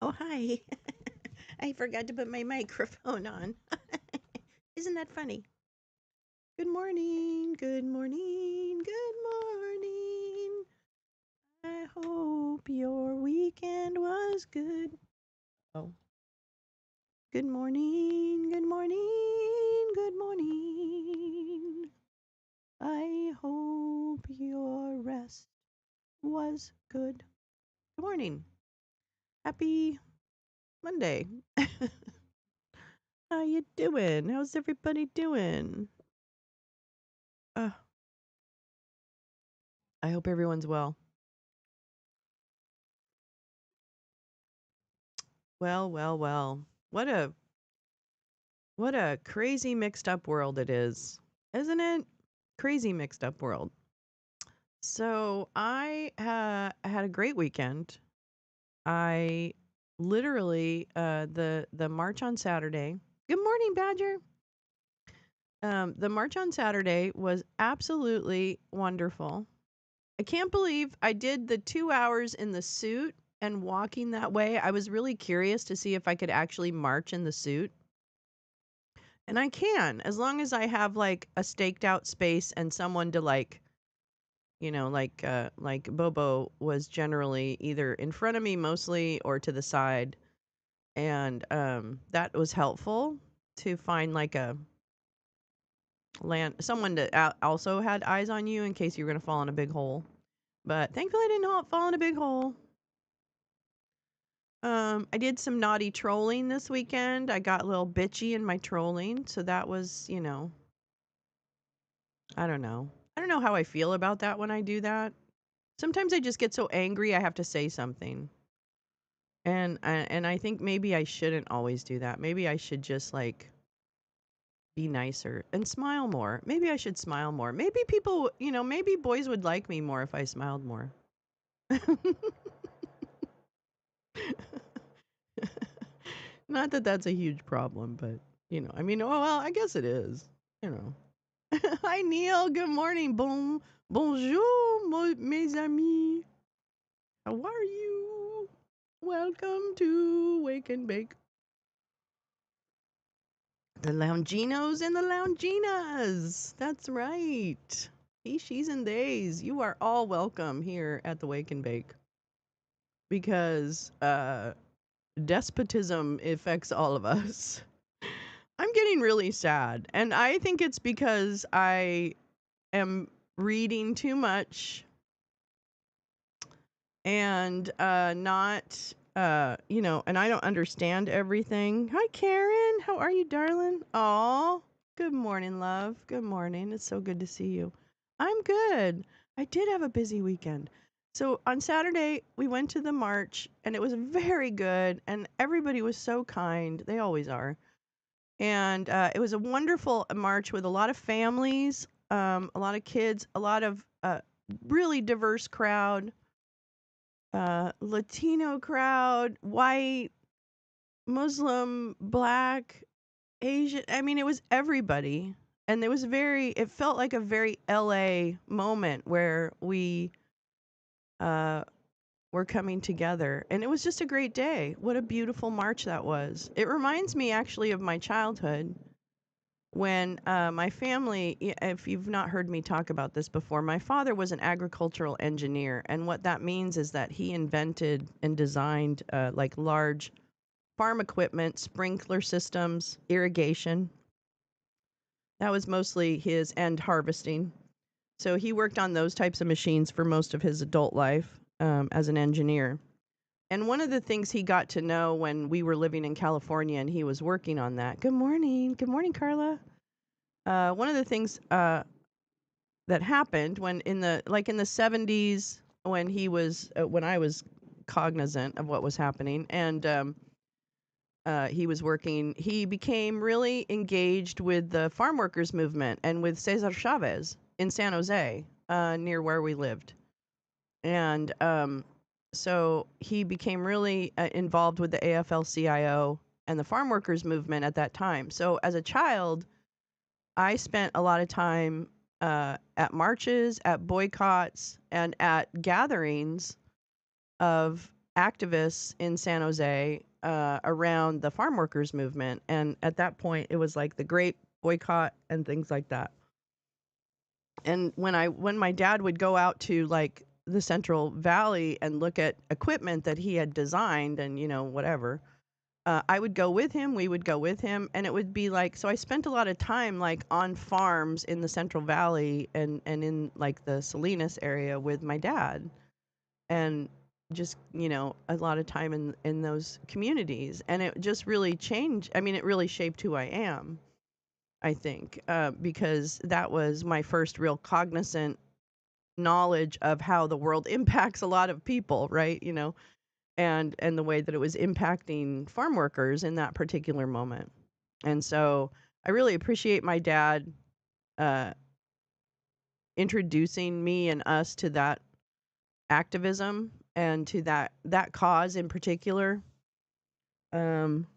Oh, hi. I forgot to put my microphone on. Isn't that funny? Good morning. Good morning. Good morning. I hope your weekend was good. Oh. Good morning. Good morning. Good morning. I hope your rest was good. Good morning. Happy Monday. How you doing? How's everybody doing? Uh, I hope everyone's well. Well, well, well. What a crazy mixed up world it is. Isn't it? Crazy mixed up world. So, I had a great weekend. I literally the march on Saturday. Good morning, Badger. The march on Saturday was absolutely wonderful. I can't believe I did the 2 hours in the suit and walking that way. I was really curious to see if I could actually march in the suit. And I can, as long as I have like a staked out space and someone to like Bobo was generally either in front of me mostly or to the side. And that was helpful to find like a land someone that also had eyes on you in case you were going to fall in a big hole. But thankfully I didn't fall in a big hole. I did some naughty trolling this weekend. I got a little bitchy in my trolling, so that was, I don't know. I don't know how I feel about that when I do that. Sometimes I just get so angry I have to say something. And I think maybe I shouldn't always do that. Maybe I should just like be nicer and smile more. Maybe I should smile more. Maybe people, maybe boys would like me more if I smiled more. Not that that's a huge problem, but I mean, oh well, I guess it is. You know. Hi Neil, good morning. Bonjour, mes amis. How are you? Welcome to Wake and Bake. The Lounginos and the Lounginas. That's right. He, she's, and theys. You are all welcome here at the Wake and Bake because despotism affects all of us. I'm getting really sad, and I think it's because I am reading too much and not and I don't understand everything. Hi Karen, how are you, darling? Aw, good morning, love. Good morning. It's so good to see you. I'm good. I did have a busy weekend. So on Saturday we went to the march and it was very good and everybody was so kind. They always are. And it was a wonderful march with a lot of families, a lot of kids, a lot of really diverse crowd, Latino crowd, white, Muslim, black, Asian. I mean, it was everybody. And it felt like a very LA moment where we uh, were coming together. And it was just a great day. What a beautiful march that was. It reminds me actually of my childhood when my family, if you've not heard me talk about this before, my father was an agricultural engineer. And what that means is that he invented and designed like large farm equipment, sprinkler systems, irrigation. That was mostly his and harvesting. So he worked on those types of machines for most of his adult life as an engineer. And one of the things he got to know when we were living in California and he was working on that. Good morning. Good morning, Carla. One of the things that happened when in the 70s when I was cognizant of what was happening and he was working, he became really engaged with the farm workers movement and with Cesar Chavez in San Jose, near where we lived. And so he became really involved with the AFL-CIO and the farm workers movement at that time. So as a child, I spent a lot of time at marches, at boycotts, and at gatherings of activists in San Jose around the farm workers movement. And at that point, it was like the great boycott and things like that. And when my dad would go out to like the Central Valley and look at equipment that he had designed and whatever, I would go with him. We would go with him, and it would be like, so I spent a lot of time like on farms in the Central Valley and in like the Salinas area with my dad, and just a lot of time in those communities, and it just really changed. I mean, it really shaped who I am, I think, because that was my first real cognizant knowledge of how the world impacts a lot of people, right? And the way that it was impacting farm workers in that particular moment. And so I really appreciate my dad uh, introducing me and us to that activism and to that cause in particular. Um,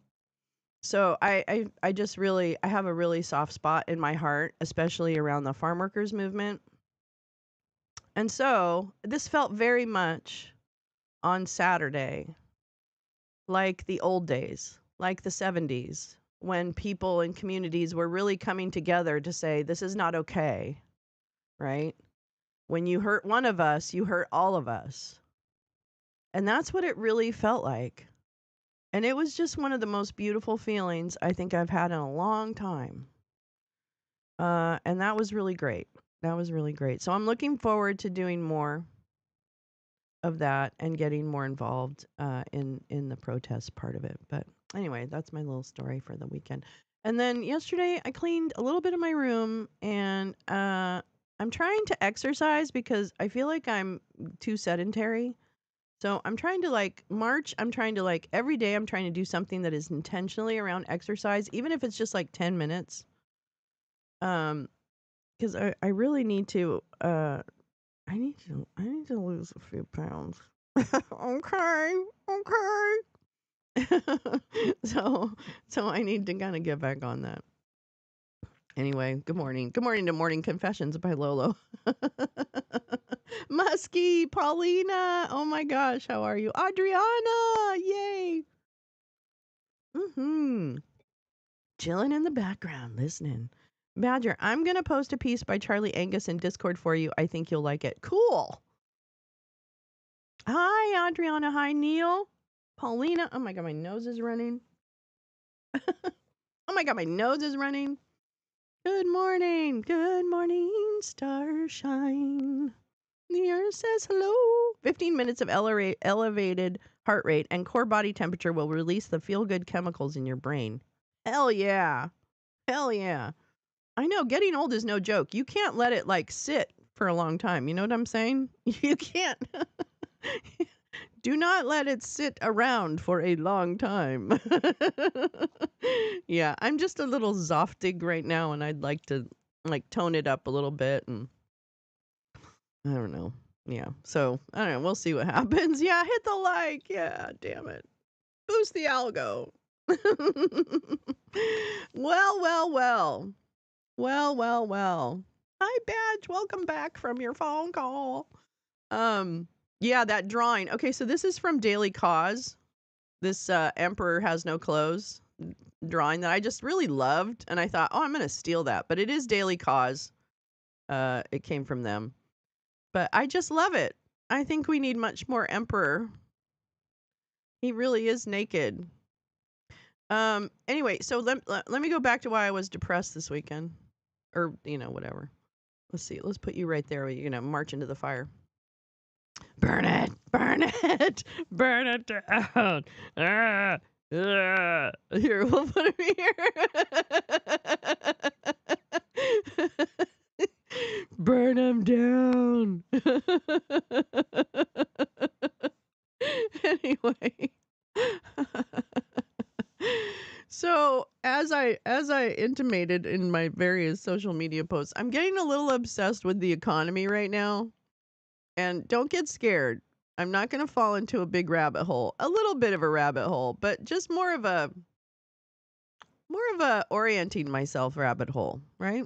so I just really I have a really soft spot in my heart, especially around the farm workers movement. And so this felt very much on Saturday like the old days, like the 70s, when people and communities were really coming together to say, this is not okay, right? When you hurt one of us, you hurt all of us. And that's what it really felt like. And it was just one of the most beautiful feelings I think I've had in a long time. And that was really great. That was really great. So I'm looking forward to doing more of that and getting more involved in the protest part of it. But anyway, that's my little story for the weekend. And then yesterday, I cleaned a little bit of my room, and I'm trying to exercise because I feel like I'm too sedentary. So I'm trying to like march. I'm trying to like every day. I'm trying to do something that is intentionally around exercise, even if it's just like 10 minutes. Because I really need to. I need to lose a few pounds. Okay, okay. so I need to kind of get back on that. Anyway, good morning. Good morning to Morning Confessions by Lolo. Muskie, Paulina. Oh my gosh, how are you? Adriana, yay. Mm-hmm. Chilling in the background, listening. Badger, I'm going to post a piece by Charlie Angus in Discord for you. I think you'll like it. Cool. Hi, Adriana. Hi, Neil. Paulina. Oh my God, my nose is running. Oh my God, my nose is running. Good morning. Good morning, starshine. The earth says hello. 15 minutes of elevated heart rate and core body temperature will release the feel-good chemicals in your brain. Hell yeah. Hell yeah. I know getting old is no joke. You can't let it like sit for a long time. You know what I'm saying? You can't. Do not let it sit around for a long time. Yeah, I'm just a little zoftig right now, and I'd like to like tone it up a little bit, and I don't know. Yeah, so I don't know. We'll see what happens. Yeah, hit the like. Yeah, damn it. Boost the algo. Well, well, well. Well, well, well. Hi, Badge. Welcome back from your phone call. Yeah, that drawing. Okay, so this is from Daily Cause. This Emperor Has No Clothes drawing that I just really loved, and I thought, oh, I'm gonna steal that. But it is Daily Cause. It came from them. But I just love it. I think we need much more Emperor. He really is naked. Anyway, so let me go back to why I was depressed this weekend. Or, whatever. Let's see. Let's put you right there. You're going to march into the fire. Burn it. Burn it. Burn it down. Here, we'll put him here. Burn him down. Anyway. So, as I intimated in my various social media posts, I'm getting a little obsessed with the economy right now. And don't get scared. I'm not going to fall into a big rabbit hole. A little bit of a rabbit hole, but just more of a orienting myself rabbit hole, right?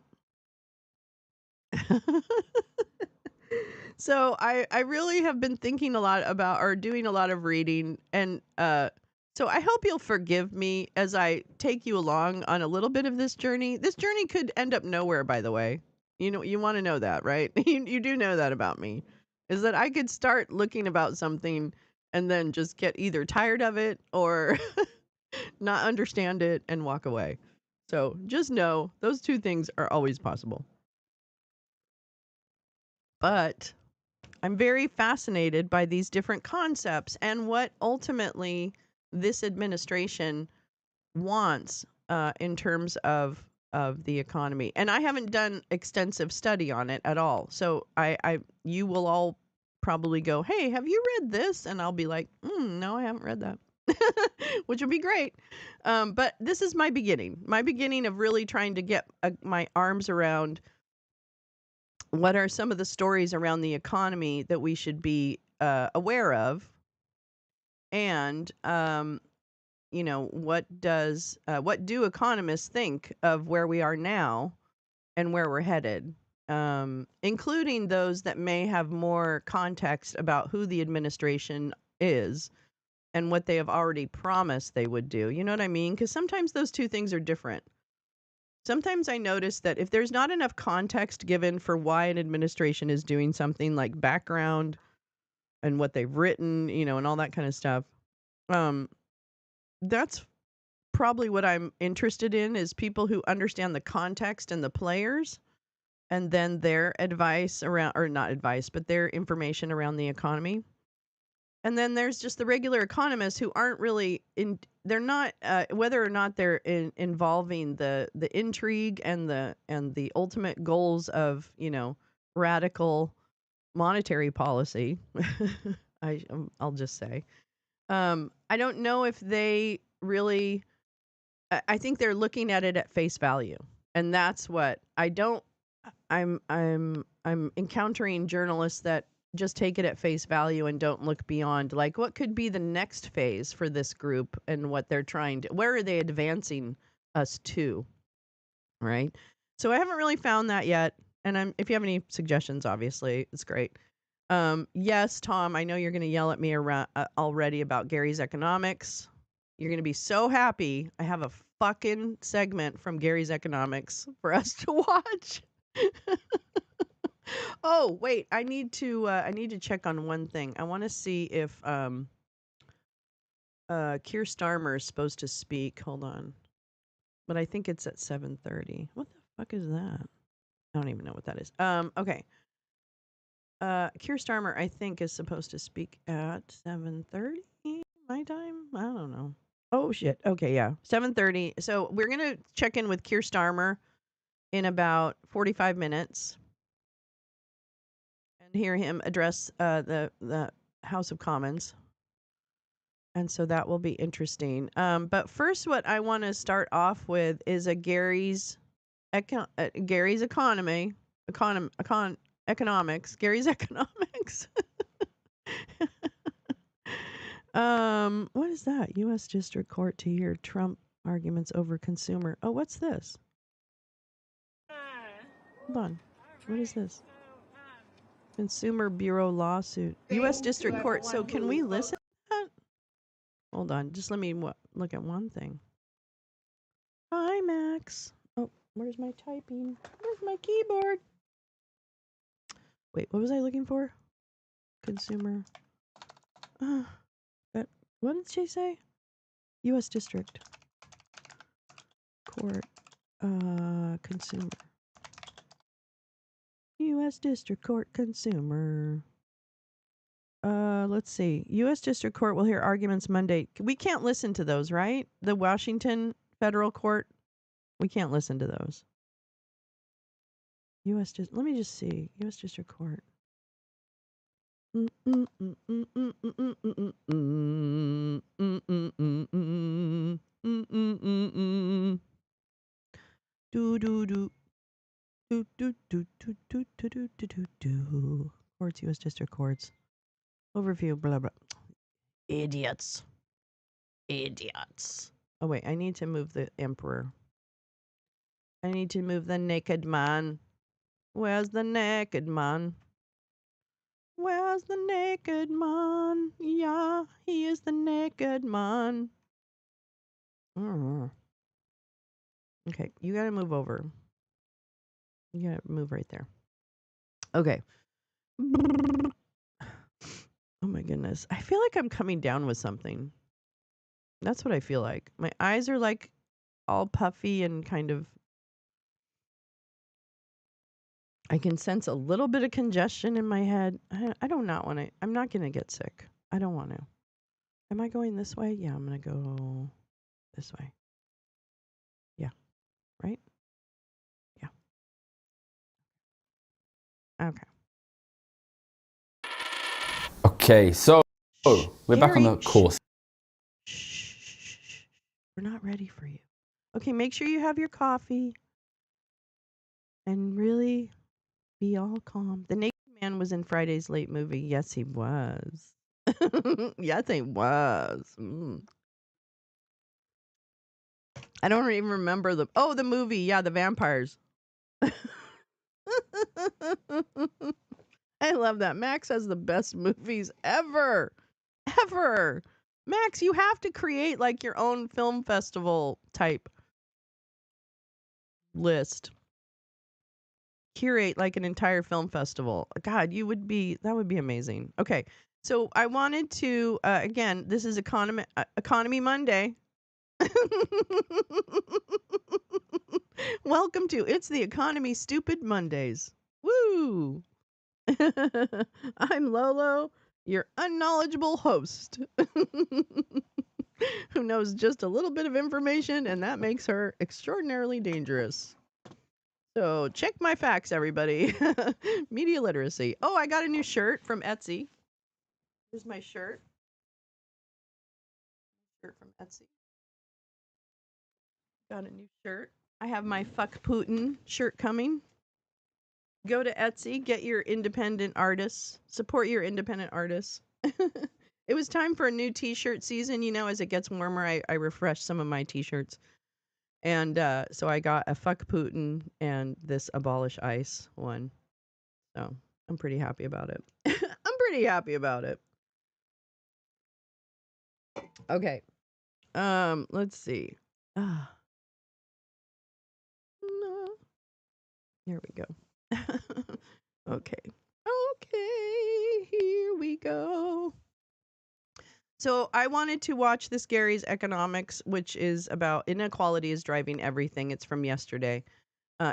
So I really have been thinking a lot about or doing a lot of reading, and so I hope you'll forgive me as I take you along on a little bit of this journey. This journey could end up nowhere, by the way. You know, you want to know that, right? You do know that about me. Is that I could start looking about something and then just get either tired of it or not understand it and walk away. So just know those two things are always possible. But I'm very fascinated by these different concepts and what ultimately this administration wants in terms of the economy. And I haven't done extensive study on it at all. So you will all probably go, "Hey, have you read this?" And I'll be like, "No, I haven't read that," which would be great. But this is my beginning of really trying to get my arms around what are some of the stories around the economy that we should be aware of, and what do economists think of where we are now and where we're headed, including those that may have more context about who the administration is and what they have already promised they would do. You know what I mean? Because sometimes those two things are different. Sometimes I notice that if there's not enough context given for why an administration is doing something, like background and what they've written, and all that kind of stuff, um, that's probably what I'm interested in, is people who understand the context and the players, and then their advice around, or not advice, but their information around the economy. And then there's just the regular economists who aren't really they're not, whether or not they're involving the intrigue and the ultimate goals of, radical monetary policy. I'll just say, I don't know if they really, I think they're looking at it at face value. And that's what I don't I'm encountering journalists that just take it at face value and don't look beyond, like, what could be the next phase for this group and what they're trying to, where are they advancing us to, right? So I haven't really found that yet. And if you have any suggestions, obviously it's great. Yes, Tom, I know you're going to yell at me around, already about Gary's Economics. You're going to be so happy. I have a fucking segment from Gary's Economics for us to watch. Oh, wait, I need to check on one thing. I want to see if Keir Starmer is supposed to speak. Hold on. But I think it's at 7:30. What the fuck is that? I don't even know what that is. Okay. Keir Starmer, I think, is supposed to speak at 7:30 my time. I don't know. Oh shit. Okay, yeah. 7:30. So we're going to check in with Keir Starmer in about 45 minutes and hear him address the House of Commons. And so that will be interesting. But first, what I want to start off with is a Gary's economics. Gary's economics. What is that? U.S. District Court to hear Trump arguments over consumer. Oh, what's this? Hold on. What is this? Consumer Bureau lawsuit. U.S. District Court. So can we listen to that? Hold on. Just let me look at one thing. Hi, Max. Oh, where's my typing? Where's my keyboard? Wait, what was I looking for? Consumer. What did she say? U.S. District Court. Consumer. U.S. District Court consumer. Let's see. U.S. District Court will hear arguments Monday. We can't listen to those, right? The Washington Federal Court. We can't listen to those. Let me just see. U.S. District Court. Do do do. Do do do do do do do do do do. Courts, U.S. District Courts. Overview, blah blah. Idiots. Idiots. Oh wait, I need to move the emperor. I need to move the naked man. Where's the naked man? Where's the naked man? Yeah, he is the naked man. Mm. Okay, you gotta move over. You gotta move right there. Okay. Oh my goodness. I feel like I'm coming down with something. That's what I feel like. My eyes are like all puffy and kind of. I can sense a little bit of congestion in my head. I do not want to. I'm not going to get sick. I don't want to. Am I going this way? Yeah, I'm going to go this way. Yeah, right? Yeah. Okay. Okay, so we're back on Gary, the course. Shh. We're not ready for you. Okay, make sure you have your coffee and really be all calm. The naked man was in Friday's late movie. Yes, he was. Yes, he was. I don't even remember the movie. Yeah, the vampires. I love that. Max has the best movies ever. Ever. Max, you have to create like your own film festival type list. Curate like an entire film festival. God, that would be amazing. Okay. So I wanted to again, this is Economy Monday. Welcome to It's the Economy Stupid Mondays. Woo! I'm Lolo, your unknowledgeable host, who knows just a little bit of information, and that makes her extraordinarily dangerous. So check my facts, everybody. Media literacy. Oh, I got a new shirt from Etsy. Here's my shirt. Shirt from Etsy. Got a new shirt. I have my Fuck Putin shirt coming. Go to Etsy, get your independent artists, support your independent artists. It was time for a new t-shirt season. You know, as it gets warmer, I refresh some of my t-shirts. And so I got a Fuck Putin and this Abolish ICE one. So I'm pretty happy about it. I'm pretty happy about it. Okay. Let's see. Ah, no. Here we go. Okay. Okay, here we go. So I wanted to watch this Gary's Economics, which is about inequality is driving everything. It's from yesterday.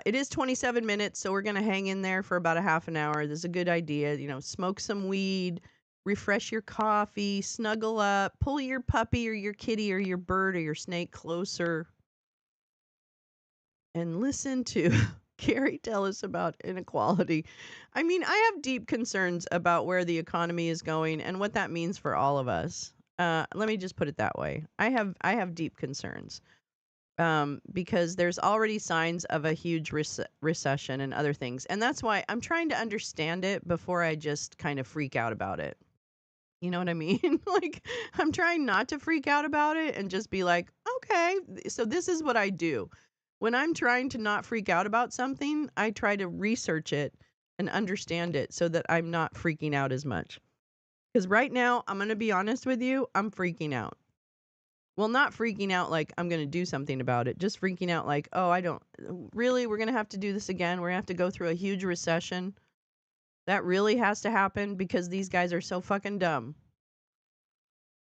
It is 27 minutes, so we're going to hang in there for about a half an hour. This is a good idea. You know, smoke some weed, refresh your coffee, snuggle up, pull your puppy or your kitty or your bird or your snake closer, and listen to Gary tell us about inequality. I mean, I have deep concerns about where the economy is going and what that means for all of us. Let me just put it that way. I have deep concerns because there's already signs of a huge recession and other things, and that's why I'm trying to understand it before I just kind of freak out about it. You know what I mean? Like, I'm trying not to freak out about it and just be like, okay, so this is what I do. When I'm trying to not freak out about something, I try to research it and understand it so that I'm not freaking out as much. Because right now, I'm going to be honest with you, I'm freaking out. Well, not freaking out like I'm going to do something about it, just freaking out like, oh, I don't really, we're going to have to do this again. We're going to have to go through a huge recession. That really has to happen because these guys are so fucking dumb.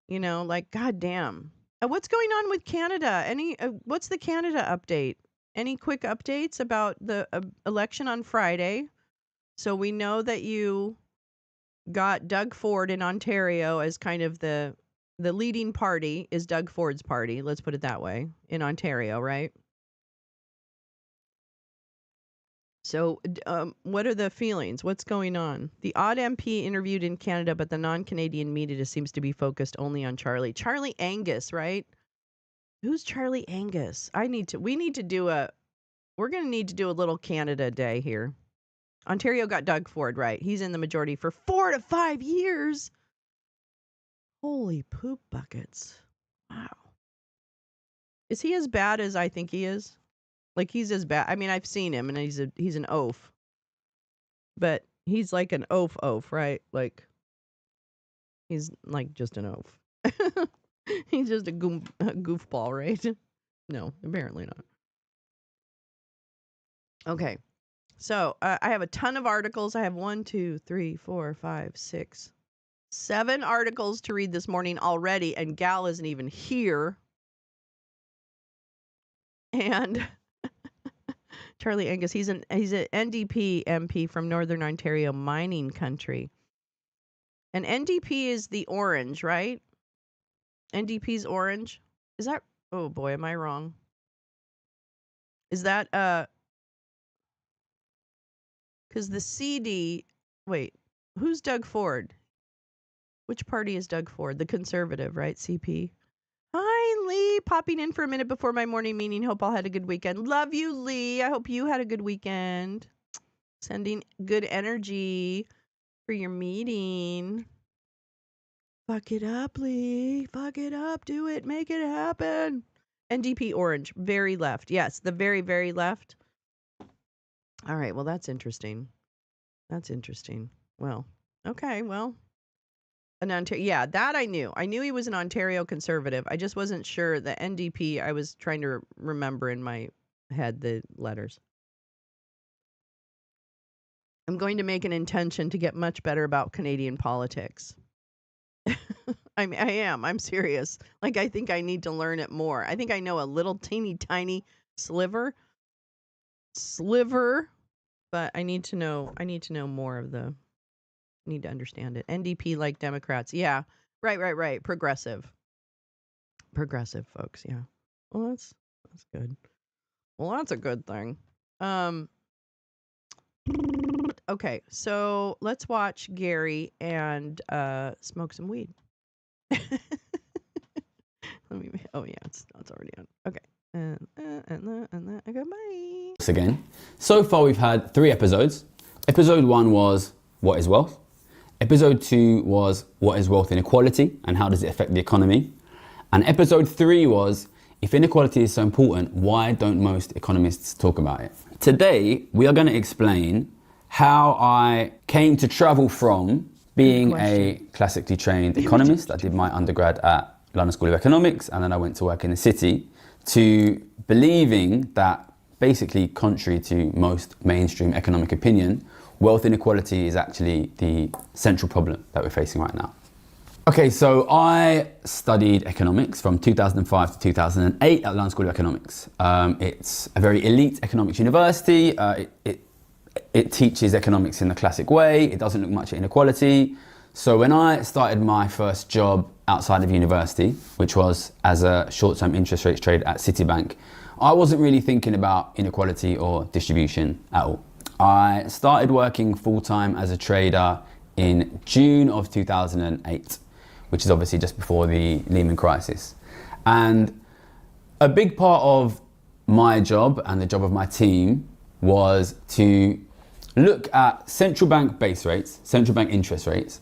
You know, like, goddamn. What's going on with Canada? What's the Canada update? Any quick updates about the election on Friday? So we know that you got Doug Ford in Ontario as kind of the leading party is Doug Ford's party. Let's put it that way in Ontario, right? So, what are the feelings? What's going on? The odd MP interviewed in Canada, but the non-Canadian media seems to be focused only on Charlie Angus, right? Who's Charlie Angus? We're going to need to do a little Canada day here. Ontario got Doug Ford, right? He's in the majority for 4 to 5 years. Holy poop buckets. Wow. Is he as bad as I think he is? Like, he's as bad. I mean, I've seen him and he's an oaf. But He's like an oaf, right? Like, he's like just an oaf. He's just a goofball, right? No, apparently not. Okay. So I have a ton of articles. I have 1, 2, 3, 4, 5, 6, 7 articles to read this morning already, and Gal isn't even here. And Charlie Angus, he's an NDP MP from Northern Ontario mining country. And NDP is the orange, right? NDP's orange. Is that, oh boy, am I wrong? Is that because the CD, wait, who's Doug Ford? Which party is Doug Ford? The Conservative, right? CP. Hi, Lee. Popping in for a minute before my morning meeting. Hope all had a good weekend. Love you, Lee. I hope you had a good weekend. Sending good energy for your meeting. Fuck it up, Lee. Fuck it up. Do it. Make it happen. NDP orange. Very left. Yes, the very, very left. All right. Well, that's interesting. That's interesting. Well, okay. Well, an Ontario. Yeah, that I knew. I knew he was an Ontario Conservative. I just wasn't sure. The NDP, I was trying to remember in my head the letters. I'm going to make an intention to get much better about Canadian politics. I mean, I am. I'm serious. Like, I think I need to learn it more. I think I know a little teeny tiny sliver, but I need to know more of the, need to understand it. NDP like Democrats. Yeah. Right. Progressive, folks. Yeah. Well, that's good. Well, that's a good thing. Okay, so let's watch Gary and smoke some weed. Oh yeah, it's already on. Okay. Okay, bye. Again. So far we've had 3 episodes. Episode 1 was what is wealth? Episode 2 was what is wealth inequality and how does it affect the economy? And episode 3 was if inequality is so important, why don't most economists talk about it? Today we are going to explain how I came to travel from being a classically trained economist. I did my undergrad at London School of Economics and then I went to work in the city, to believing that basically contrary to most mainstream economic opinion, wealth inequality is actually the central problem that we're facing right now. Okay, so I studied economics from 2005 to 2008 at London School of Economics. It's a very elite economics university. It teaches economics in the classic way. It doesn't look much at inequality. So when I started my first job outside of university, which was as a short-term interest rates trader at Citibank, I wasn't really thinking about inequality or distribution at all. I started working full-time as a trader in June of 2008, which is obviously just before the Lehman crisis. And a big part of my job and the job of my team was to look at central bank base rates, central bank interest rates.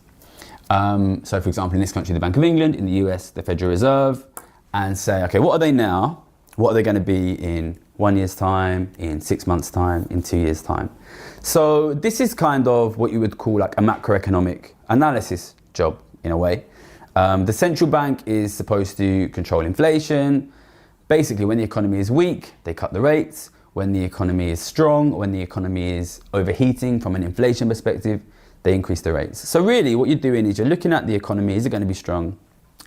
So for example, in this country, the Bank of England, in the US, the Federal Reserve, and say, okay, what are they now? What are they going to be in 1 year's time, in 6 months' time, in 2 years' time? So this is kind of what you would call like a macroeconomic analysis job in a way. The central bank is supposed to control inflation. Basically, when the economy is weak, they cut the rates. When the economy is strong, when the economy is overheating from an inflation perspective, they increase the rates. So really what you're doing is you're looking at the economy. Is it going to be strong?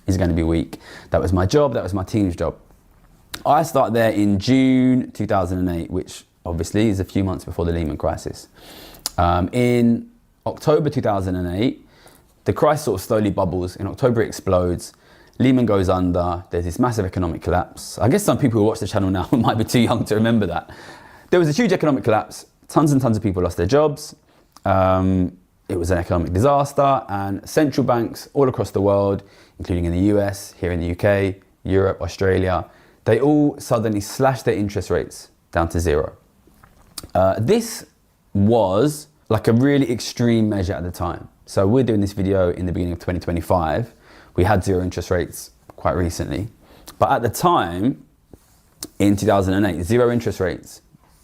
Is it going to be weak? That was my job. That was my team's job. I started there in June 2008, which obviously is a few months before the Lehman crisis. In October 2008, the crisis sort of slowly bubbles. In October it explodes. Lehman goes under. There's this massive economic collapse. I guess some people who watch the channel now might be too young to remember that. There was a huge economic collapse. Tons and tons of people lost their jobs. It was an economic disaster, and central banks all across the world, including in the US, here in the UK, Europe, Australia, they all suddenly slashed their interest rates down to 0. This was like a really extreme measure at the time. So we're doing this video in the beginning of 2025. We had 0 interest rates quite recently. But at the time, in 2008, 0 interest rates,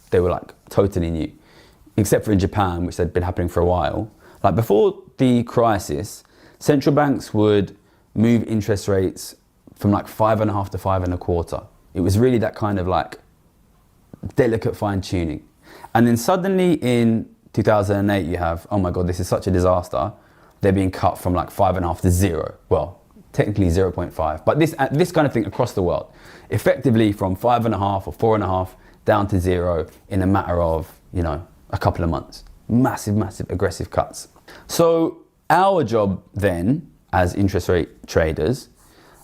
they were like totally new. except for in Japan, which had been happening for a while, like before the crisis, central banks would move interest rates from like 5.5 to 5.25. It was really that kind of like delicate fine tuning. And then suddenly in 2008, you have, oh my God, this is such a disaster. They're being cut from like 5.5 to 0. Well, technically 0.5, but this kind of thing across the world, effectively from 5.5 or 4.5 down to 0 in a matter of, a couple of months. Massive, massive aggressive cuts. So our job then as interest rate traders,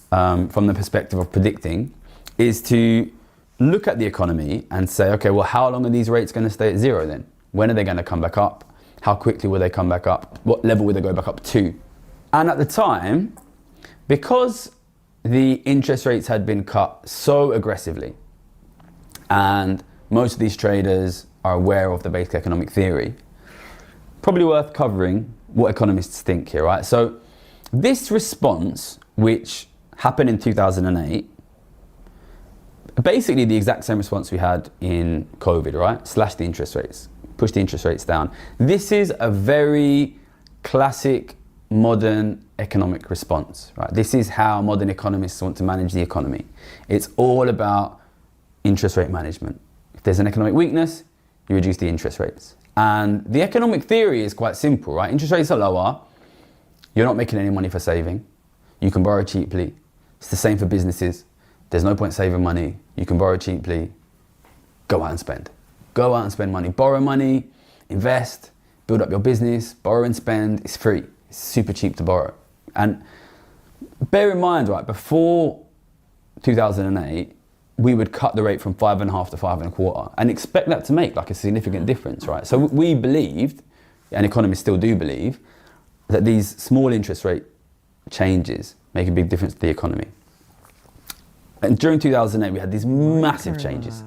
from the perspective of predicting, is to look at the economy and say, okay, well, how long are these rates going to stay at 0 then? When are they going to come back up? How quickly will they come back up? What level will they go back up to? And at the time, because the interest rates had been cut so aggressively, and most of these traders are aware of the basic economic theory, probably worth covering what economists think here, right? So this response, which happened in 2008, basically the exact same response we had in COVID, right? Slash the interest rates, push the interest rates down. This is a very classic modern economic response, right? This is how modern economists want to manage the economy. It's all about interest rate management. If there's an economic weakness, you reduce the interest rates. And the economic theory is quite simple, right? Interest rates are lower. You're not making any money for saving. You can borrow cheaply. It's the same for businesses. There's no point saving money. You can borrow cheaply. Go out and spend. Go out and spend money. Borrow money, invest, build up your business, borrow and spend. It's free. It's super cheap to borrow. And bear in mind, right, before 2008, we would cut the rate from 5.5 to 5.25 and expect that to make like a significant difference, right? So we believed, and economists still do believe, that these small interest rate changes make a big difference to the economy. And during 2008, we had these massive changes.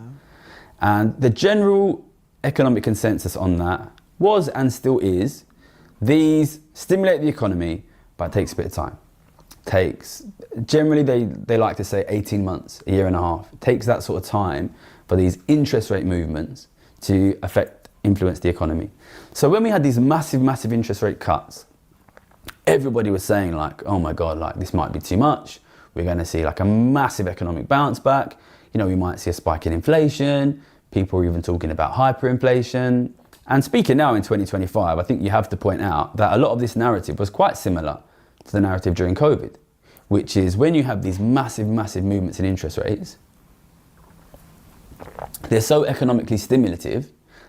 And the general economic consensus on that was, and still is, these stimulate the economy, but it takes a bit of time. Generally they like to say 18 months, a year and a half. It takes that sort of time for these interest rate movements to influence the economy. So when we had these massive interest rate cuts, everybody was saying like, oh my God, like this might be too much. We're going to see like a massive economic bounce back. We might see a spike in inflation. People are even talking about hyperinflation. And speaking now in 2025, I think you have to point out that a lot of this narrative was quite similar to the narrative during COVID, which is when you have these massive movements in interest rates, they're so economically stimulative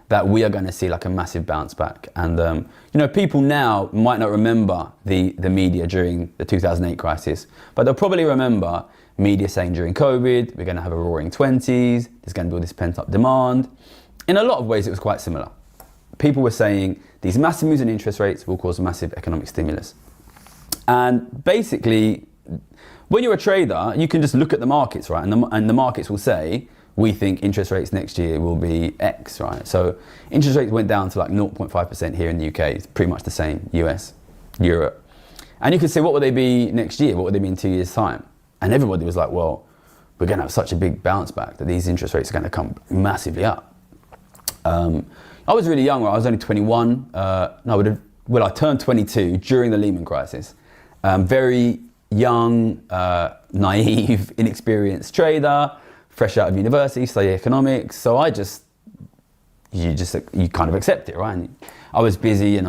that we are going to see like a massive bounce back. And people now might not remember the media during the 2008 crisis, but they'll probably remember media saying during COVID, we're going to have a roaring 20s, there's going to be all this pent up demand. In a lot of ways, it was quite similar. People were saying these massive moves in interest rates will cause massive economic stimulus. And basically, when you're a trader, you can just look at the markets, right? And the markets will say, we think interest rates next year will be X, right? So interest rates went down to like 0.5% here in the UK. It's pretty much the same, US, Europe. And you could say, what will they be next year? What will they be in 2 years' time? And everybody was like, well, we're going to have such a big bounce back that these interest rates are going to come massively up. I was really young, right? I was only 21. I turned 22 during the Lehman crisis. Very young, naive, inexperienced trader, fresh out of university, study economics. So you kind of accept it, right? And I was busy,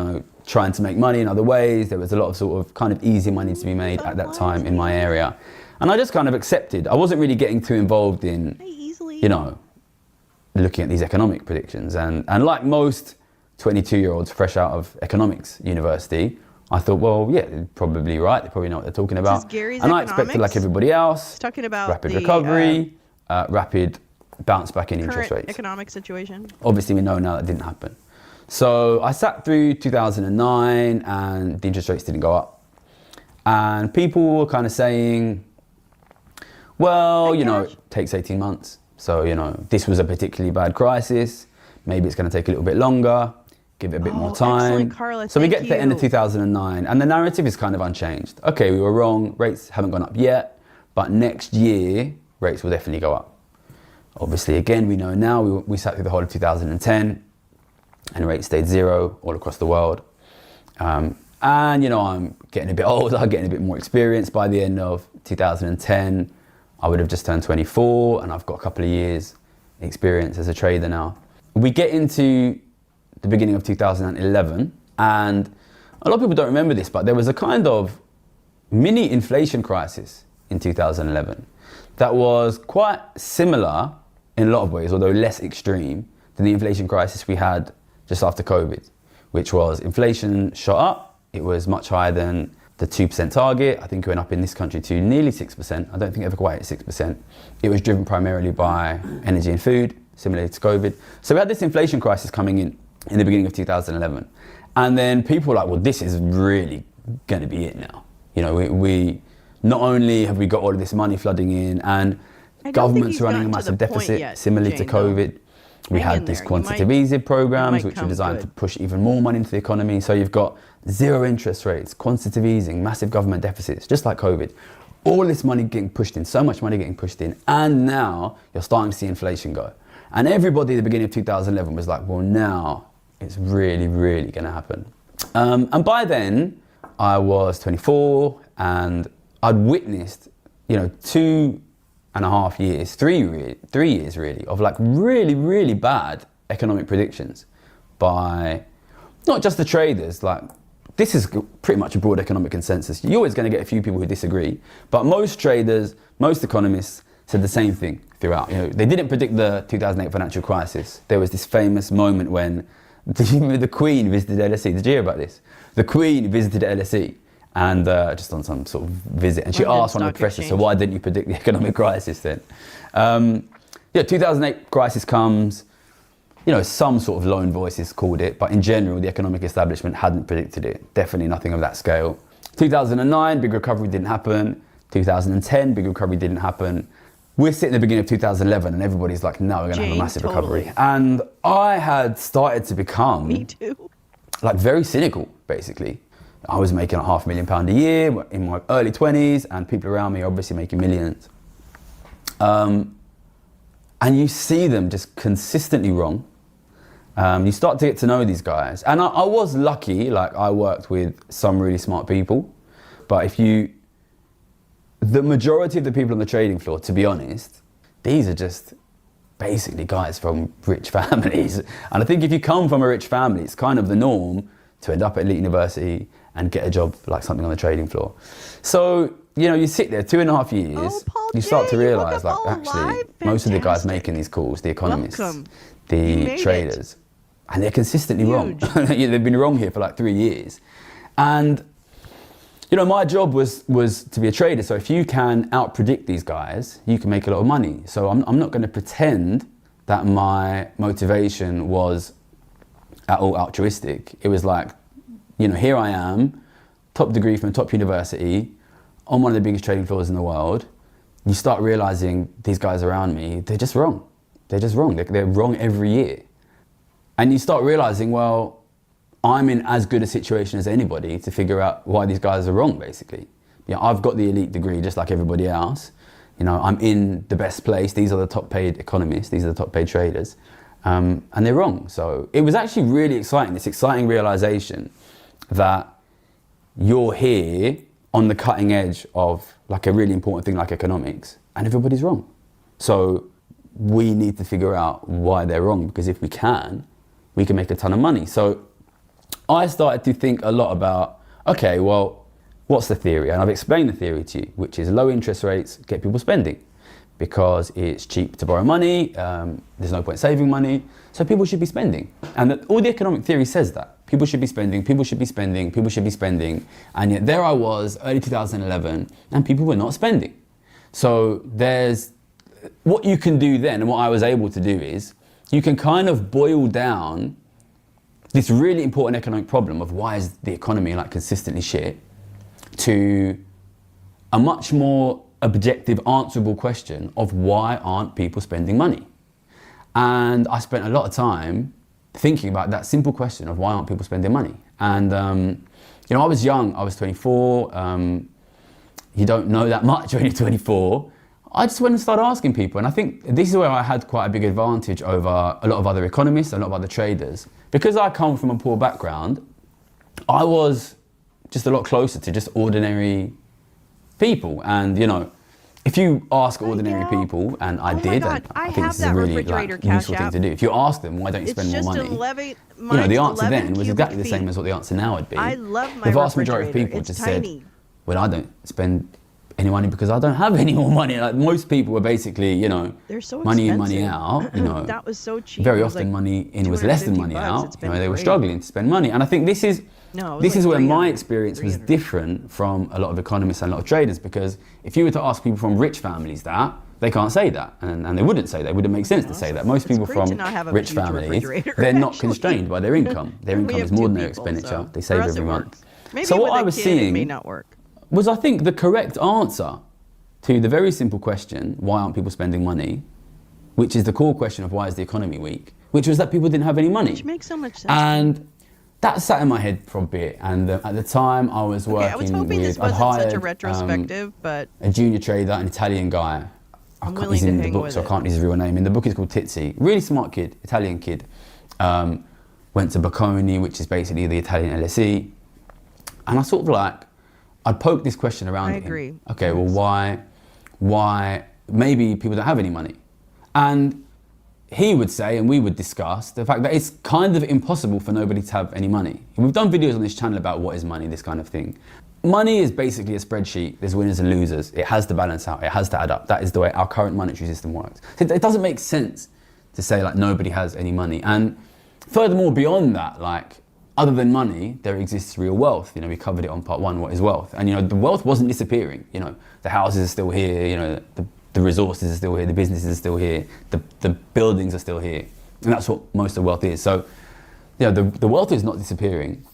trying to make money in other ways. There was a lot of sort of kind of easy money to be made at that time in my area. And I just kind of accepted. I wasn't really getting too involved in, looking at these economic predictions. And like most 22-year-olds fresh out of economics university, I thought, well, yeah, they're probably right. They probably know what they're talking about. This is Gary's and economics? I expected, like everybody else, He's talking about rapid the, recovery, rapid bounce back in interest current rates. economic situation. Obviously, we know now that didn't happen. So I sat through 2009 and the interest rates didn't go up. And people were kind of saying, well, it takes 18 months. So, this was a particularly bad crisis. Maybe it's going to take a little bit longer. Give it a bit more time. Excellent, Carla. So we get to the end of you. 2009 and the narrative is kind of unchanged. Okay, we were wrong. Rates haven't gone up yet, but next year rates will definitely go up. Obviously, again, we know now we sat through the whole of 2010 and rates stayed zero all across the world. And you know, I'm getting a bit older, getting a bit more experienced. By the end of 2010, I would have just turned 24, and I've got a couple of years experience as a trader now. We get into the beginning of 2011, and a lot of people don't remember this, but there was a kind of mini inflation crisis in 2011 that was quite similar in a lot of ways, although less extreme than the inflation crisis we had just after COVID, which was inflation shot up. It was much higher than the 2% target. I think it went up in this country to nearly 6%. I don't think it ever quite hit 6%. It was driven primarily by energy and food, similar to COVID. So we had this inflation crisis coming in the beginning of 2011. And then people were like, well, this is really going to be it now. You know, we not only have we got all of this money flooding in, and government's running a massive deficit, similarly to COVID. We had these quantitative easing programs, which were designed to push even more money into the economy. So you've got zero interest rates, quantitative easing, massive government deficits, just like COVID. All this money getting pushed in, so much money getting pushed in. And now you're starting to see inflation go. And everybody at the beginning of 2011 was like, well, now it's really, really going to happen. And by then, I was 24, and I'd witnessed, you know, 2.5 years, three years really, of like really, really bad economic predictions by not just the traders. Like, this is pretty much a broad economic consensus. You're always going to get a few people who disagree, but most traders, most economists said the same thing throughout. You know, they didn't predict the 2008 financial crisis. There was this famous moment when the Queen visited LSE. Did you hear about this? The Queen visited LSE. And just on some sort of visit, and she asked one of the professors, so why didn't you predict the economic crisis then? 2008 crisis comes, you know, some sort of lone voices called it, but in general, the economic establishment hadn't predicted it. Definitely nothing of that scale. 2009, big recovery didn't happen. 2010, big recovery didn't happen. We're sitting at the beginning of 2011, and everybody's like, no, we're going to have a massive recovery. And I had started to become, me too, like very cynical, basically. I was making £500,000 a year in my early 20s, and people around me are obviously making millions. And you see them just consistently wrong. You start to get to know these guys. And I was lucky, like I worked with some really smart people. But the majority of the people on the trading floor, to be honest, these are just basically guys from rich families. And I think if you come from a rich family, it's kind of the norm to end up at elite university and get a job like something on the trading floor. So, you know, you sit there 2.5 years, you start to realise, like, actually, most of the guys making these calls, the economists, the traders, and they're consistently wrong. They've been wrong here for like 3 years. And, you know, my job was to be a trader. So if you can out-predict these guys, you can make a lot of money. So I'm not going to pretend that my motivation was at all altruistic. It was like, you know, here I am, top degree from a top university, on one of the biggest trading floors in the world. You start realizing these guys around me, they're just wrong. They're just wrong. They're wrong every year. And you start realizing, well, I'm in as good a situation as anybody to figure out why these guys are wrong, basically. You know, I've got the elite degree just like everybody else. You know, I'm in the best place. These are the top paid economists. These are the top paid traders. And they're wrong. So it was actually really exciting, this exciting realization that you're here on the cutting edge of like a really important thing like economics, and everybody's wrong. So we need to figure out why they're wrong, because if we can make a ton of money. So I started to think a lot about, okay, well, what's the theory? And I've explained the theory to you, which is low interest rates get people spending because it's cheap to borrow money, there's no point saving money, so people should be spending. And that all the economic theory says that. People should be spending, people should be spending, people should be spending. And yet there I was, early 2011, and people were not spending. So there's, what you can do then, and what I was able to do is, you can kind of boil down this really important economic problem of why is the economy like consistently shit, to a much more objective, answerable question of why aren't people spending money? And I spent a lot of time thinking about that simple question of why aren't people spending money? And, you know, I was young, I was 24. You don't know that much when you're 24. I just went and started asking people. And I think this is where I had quite a big advantage over a lot of other economists, a lot of other traders, because I come from a poor background, I was just a lot closer to just ordinary people. And you know, if you ask ordinary people, and I did, God, and I I think have this is a that really refrigerator useful Cash thing App. to do. If you ask them, why don't you It's spend more just money? 11, You know, mine's the answer 11 then was cubic exactly the feet. same as what the answer now would be. I love my The vast majority of refrigerator. people It's just tiny. said, well, I don't spend any money because I don't have any more money. Like most people were basically, you know, They're so money in, money expensive. out. You know, That was so cheap. very It was often like money in was less than money $250. out. It's You know, been they were great. struggling to spend money, and I think this is No, it was like where my 300, experience was 300. different from a lot of economists and a lot of traders, because if you were to ask people from rich families that, they can't say that, and they wouldn't say that. It wouldn't make sense to say that. Most people great to from not have a rich huge families, refrigerator, they're not actually. constrained by their income. Their We income have is more two than their people, expenditure. so They for save us every it month. works. Maybe So with what I a was kid, it may seeing not work. was, I think, the correct answer to the very simple question, why aren't people spending money, which is the core question of why is the economy weak, which was that people didn't have any money. Which makes so much sense. And that sat in my head for a bit. And at the time I was working I was hoping with, this I'd wasn't hired such a retrospective, but a junior trader, an Italian guy. willing He's to in the hang book, with so I it. can't use his real name. In the book, it's called Tizzi. Really smart kid, Italian kid. Went to Bocconi, which is basically the Italian LSE. And I sort of like, I'd poke this question around I him. agree. Okay, well, why, maybe people don't have any money. And he would say, and we would discuss, the fact that it's kind of impossible for nobody to have any money. We've done videos on this channel about what is money, this kind of thing. Money is basically a spreadsheet. There's winners and losers. It has to balance out. It has to add up. That is the way our current monetary system works. So it doesn't make sense to say like nobody has any money. And furthermore, beyond that, like other than money, there exists real wealth. You know, we covered it on part one, what is wealth? And you know, the wealth wasn't disappearing. You know, the houses are still here. You know, the resources are still here. The businesses are still here. The buildings are still here. And that's what most of wealth is. So, you know, the wealth is not disappearing.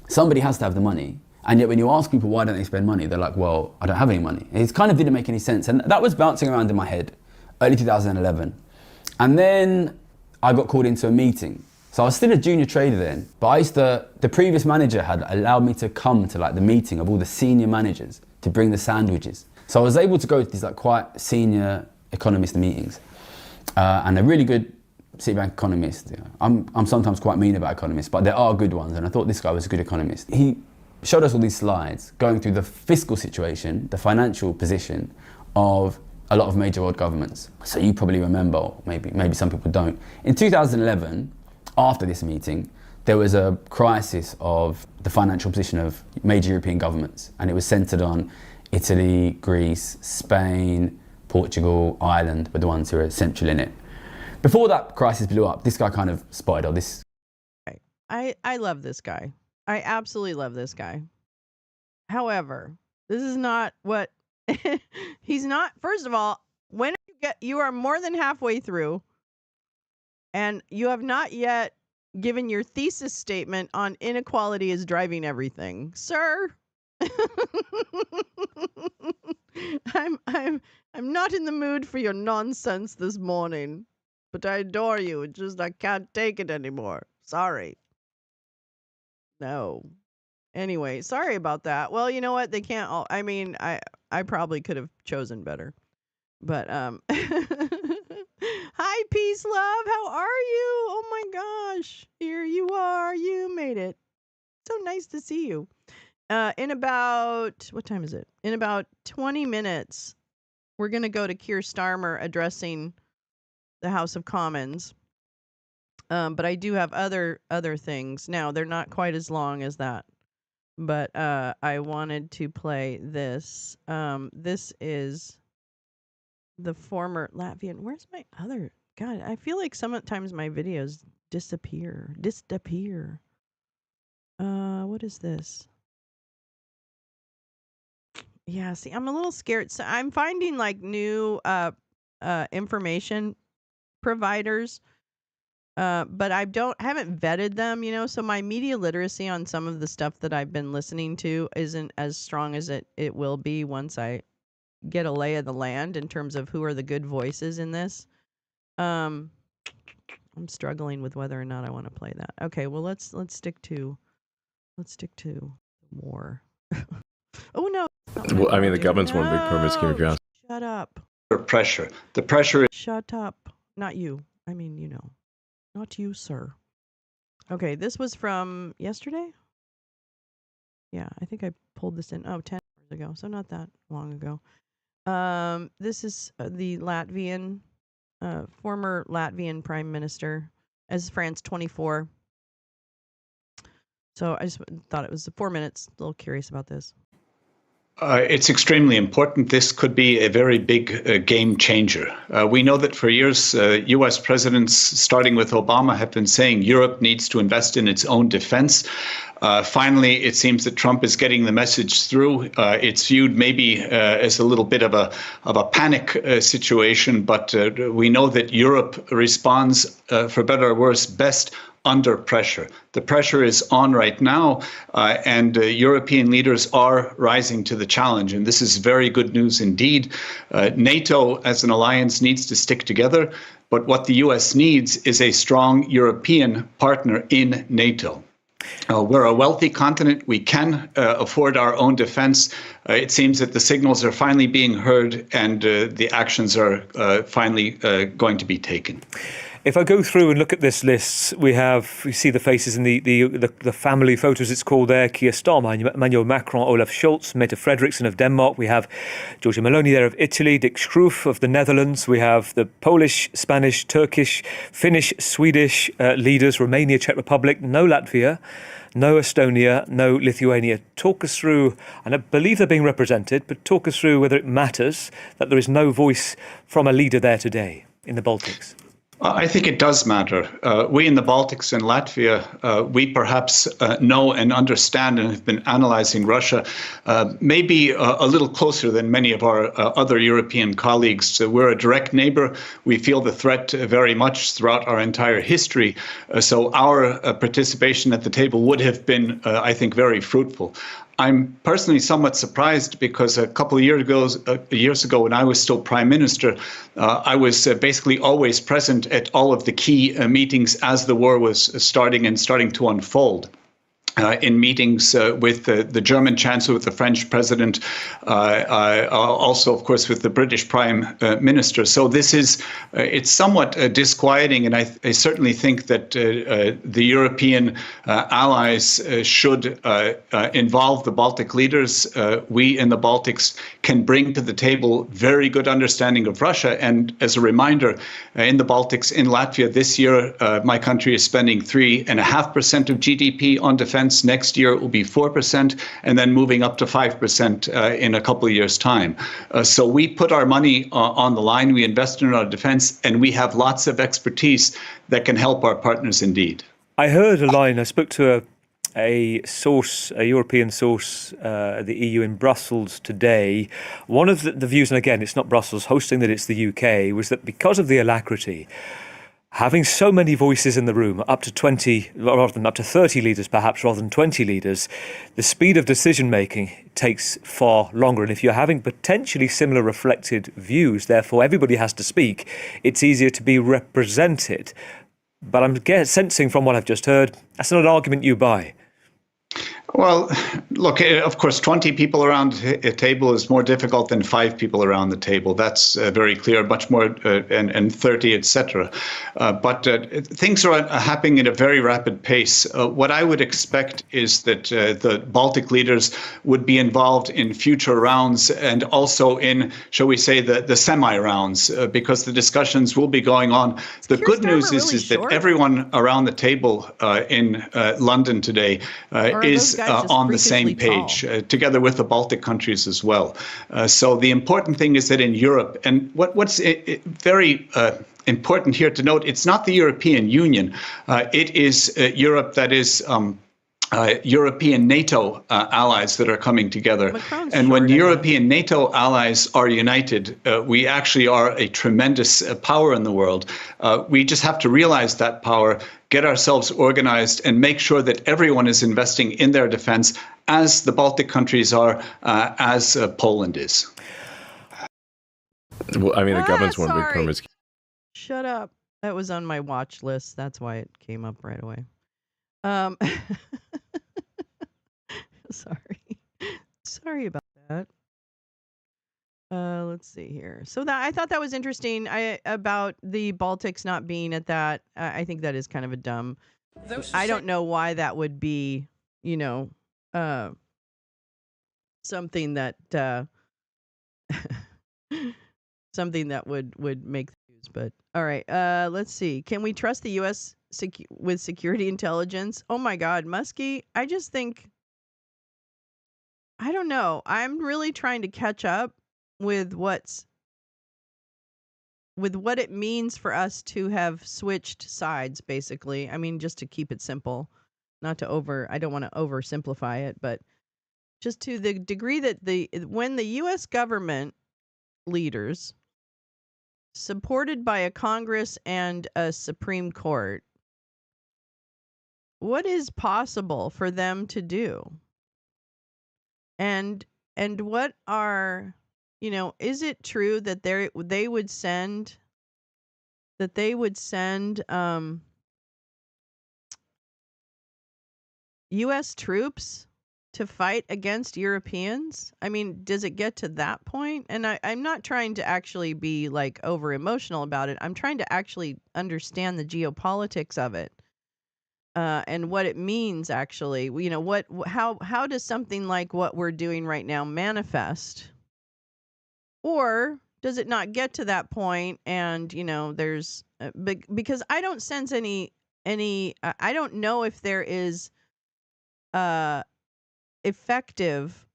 Somebody has to have the money. And yet when you ask people why don't they spend money, they're like, well, I don't have any money. It kind of didn't make any sense. And that was bouncing around in my head, early 2011. And then I got called into a meeting. So I was still a junior trader then, but the previous manager had allowed me to come to like the meeting of all the senior managers to bring the sandwiches. So I was able to go to these like quite senior economist meetings. And a really good Citibank economist. You know, I'm sometimes quite mean about economists, but there are good ones. And I thought this guy was a good economist. He showed us all these slides going through the fiscal situation, the financial position of a lot of major world governments. So you probably remember, or maybe some people don't. In 2011, after this meeting, there was a crisis of the financial position of major European governments, and it was centered on Italy, Greece, Spain, Portugal, Ireland were the ones who were central in it. Before that crisis blew up, this guy kind of spotted all this. I love this guy. I absolutely love this guy. However, this is not what he's not. First of all, when you are more than halfway through and you have not yet given your thesis statement on inequality is driving everything. Sir, I'm not in the mood for your nonsense this morning, but I adore you. It's just I can't take it anymore. Sorry. No. Anyway, sorry about that. Well, you know what? They can't all I mean, I probably could have chosen better. But hi, peace, love. How are you? Oh my gosh. Here you are. You made it. So nice to see you. In about what time is it? In about 20 minutes, we're going to go to Keir Starmer addressing the House of Commons. But I do have other things. Now, they're not quite as long as that. But I wanted to play this. This is the former Latvian. Where's my other? God, I feel like sometimes my videos disappear. What is this? Yeah, see, I'm a little scared. So I'm finding like new information providers, but haven't vetted them, you know. So my media literacy on some of the stuff that I've been listening to isn't as strong as it will be once I get a lay of the land in terms of who are the good voices in this. I'm struggling with whether or not I want to play that. Okay, well let's stick to more. Oh no. Well, I mean, the government's one big pyramid scheme. If you ask. Shut up. Pressure. The pressure is. Shut up. Not you. I mean, you know. Not you, sir. Okay, this was from yesterday? Yeah, I think I pulled this in 10 hours ago, so not that long ago. This is the Latvian, former Latvian prime minister as France 24. So I just thought it was 4 minutes. A little curious about this. It's extremely important. This could be a very big game changer. We know that for years, US presidents, starting with Obama, have been saying Europe needs to invest in its own defense. Finally, it seems that Trump is getting the message through. It's viewed maybe as a little bit of a panic situation, but we know that Europe responds, for better or worse, best under pressure. The pressure is on right now, and European leaders are rising to the challenge. And this is very good news indeed. NATO as an alliance needs to stick together, but what the US needs is a strong European partner in NATO. We're a wealthy continent. We can afford our own defense. It seems that the signals are finally being heard, and the actions are finally going to be taken. If I go through and look at this list, we see the faces in the family photos, it's called there. Keir Starmer, Emmanuel Macron, Olaf Scholz, Mette Frederiksen of Denmark. We have Giorgia Meloni there of Italy, Dick Schroef of the Netherlands. We have the Polish, Spanish, Turkish, Finnish, Swedish leaders, Romania, Czech Republic, no Latvia, no Estonia, no Lithuania. Talk us through, and I believe they're being represented, but talk us through whether it matters that there is no voice from a leader there today in the Baltics. I think it does matter. We in the Baltics and Latvia, we perhaps know and understand and have been analyzing Russia maybe a little closer than many of our other European colleagues. So we're a direct neighbor. We feel the threat very much throughout our entire history. So our participation at the table would have been, I think, very fruitful. I'm personally somewhat surprised because a couple of years ago, when I was still prime minister, I was basically always present at all of the key meetings as the war was starting to unfold. In meetings with the German chancellor, with the French president, also, of course, with the British prime minister. So this is, it's somewhat disquieting, and I certainly think that the European allies should involve the Baltic leaders. We in the Baltics can bring to the table very good understanding of Russia. And as a reminder, in the Baltics, in Latvia this year, my country is spending 3.5% of GDP on defense. Next year, it will be 4%, and then moving up to 5% in a couple of years' time. So we put our money on the line, we invest in our defense, and we have lots of expertise that can help our partners indeed. I heard a line, I spoke to a European source, the EU in Brussels today. One of the views, and again, it's not Brussels hosting that, it's the UK, was that because of the alacrity, having so many voices in the room, up to 30 leaders perhaps, rather than 20 leaders, the speed of decision-making takes far longer. And if you're having potentially similar reflected views, therefore everybody has to speak, it's easier to be represented. But I'm sensing from what I've just heard, that's not an argument you buy. Well, look, of course, 20 people around a table is more difficult than 5 people around the table. That's very clear, much more, and 30, etc. But things are happening at a very rapid pace. What I would expect is that the Baltic leaders would be involved in future rounds and also in, shall we say, the semi-rounds, because the discussions will be going on. The good news is that everyone around the table in London today is on the same page, together with the Baltic countries as well. So the important thing is that in Europe, and what's very important here to note, it's not the European Union. It is Europe that is European NATO allies that are coming together. And when European NATO allies are united, we actually are a tremendous power in the world. We just have to realize that power, get ourselves organized, and make sure that everyone is investing in their defense, as the Baltic countries are, as Poland is. Well, I mean, the government's one big permits. Shut up. That was on my watch list. That's why it came up right away. Sorry about that. Let's see here. So I thought that was interesting. About the Baltics not being at that. I think that is kind of a dumb I don't know why that would be, you know, something that something that would make the news. But all right, let's see. Can we trust the U.S. With security intelligence? Oh my God, Muskie. I just think, I don't know. I'm really trying to catch up with what it means for us to have switched sides, basically. I mean, just to keep it simple, I don't want to oversimplify it, but just to the degree that when the U.S. government leaders, supported by a Congress and a Supreme Court, what is possible for them to do? And what are, is it true that they would send U.S. troops to fight against Europeans? I mean, does it get to that point? And I'm not trying to actually be like over emotional about it. I'm trying to actually understand the geopolitics of it, and what it means actually. How does something like what we're doing right now manifest? Or does it not get to that point? And there's because I don't sense any. I don't know if there is effective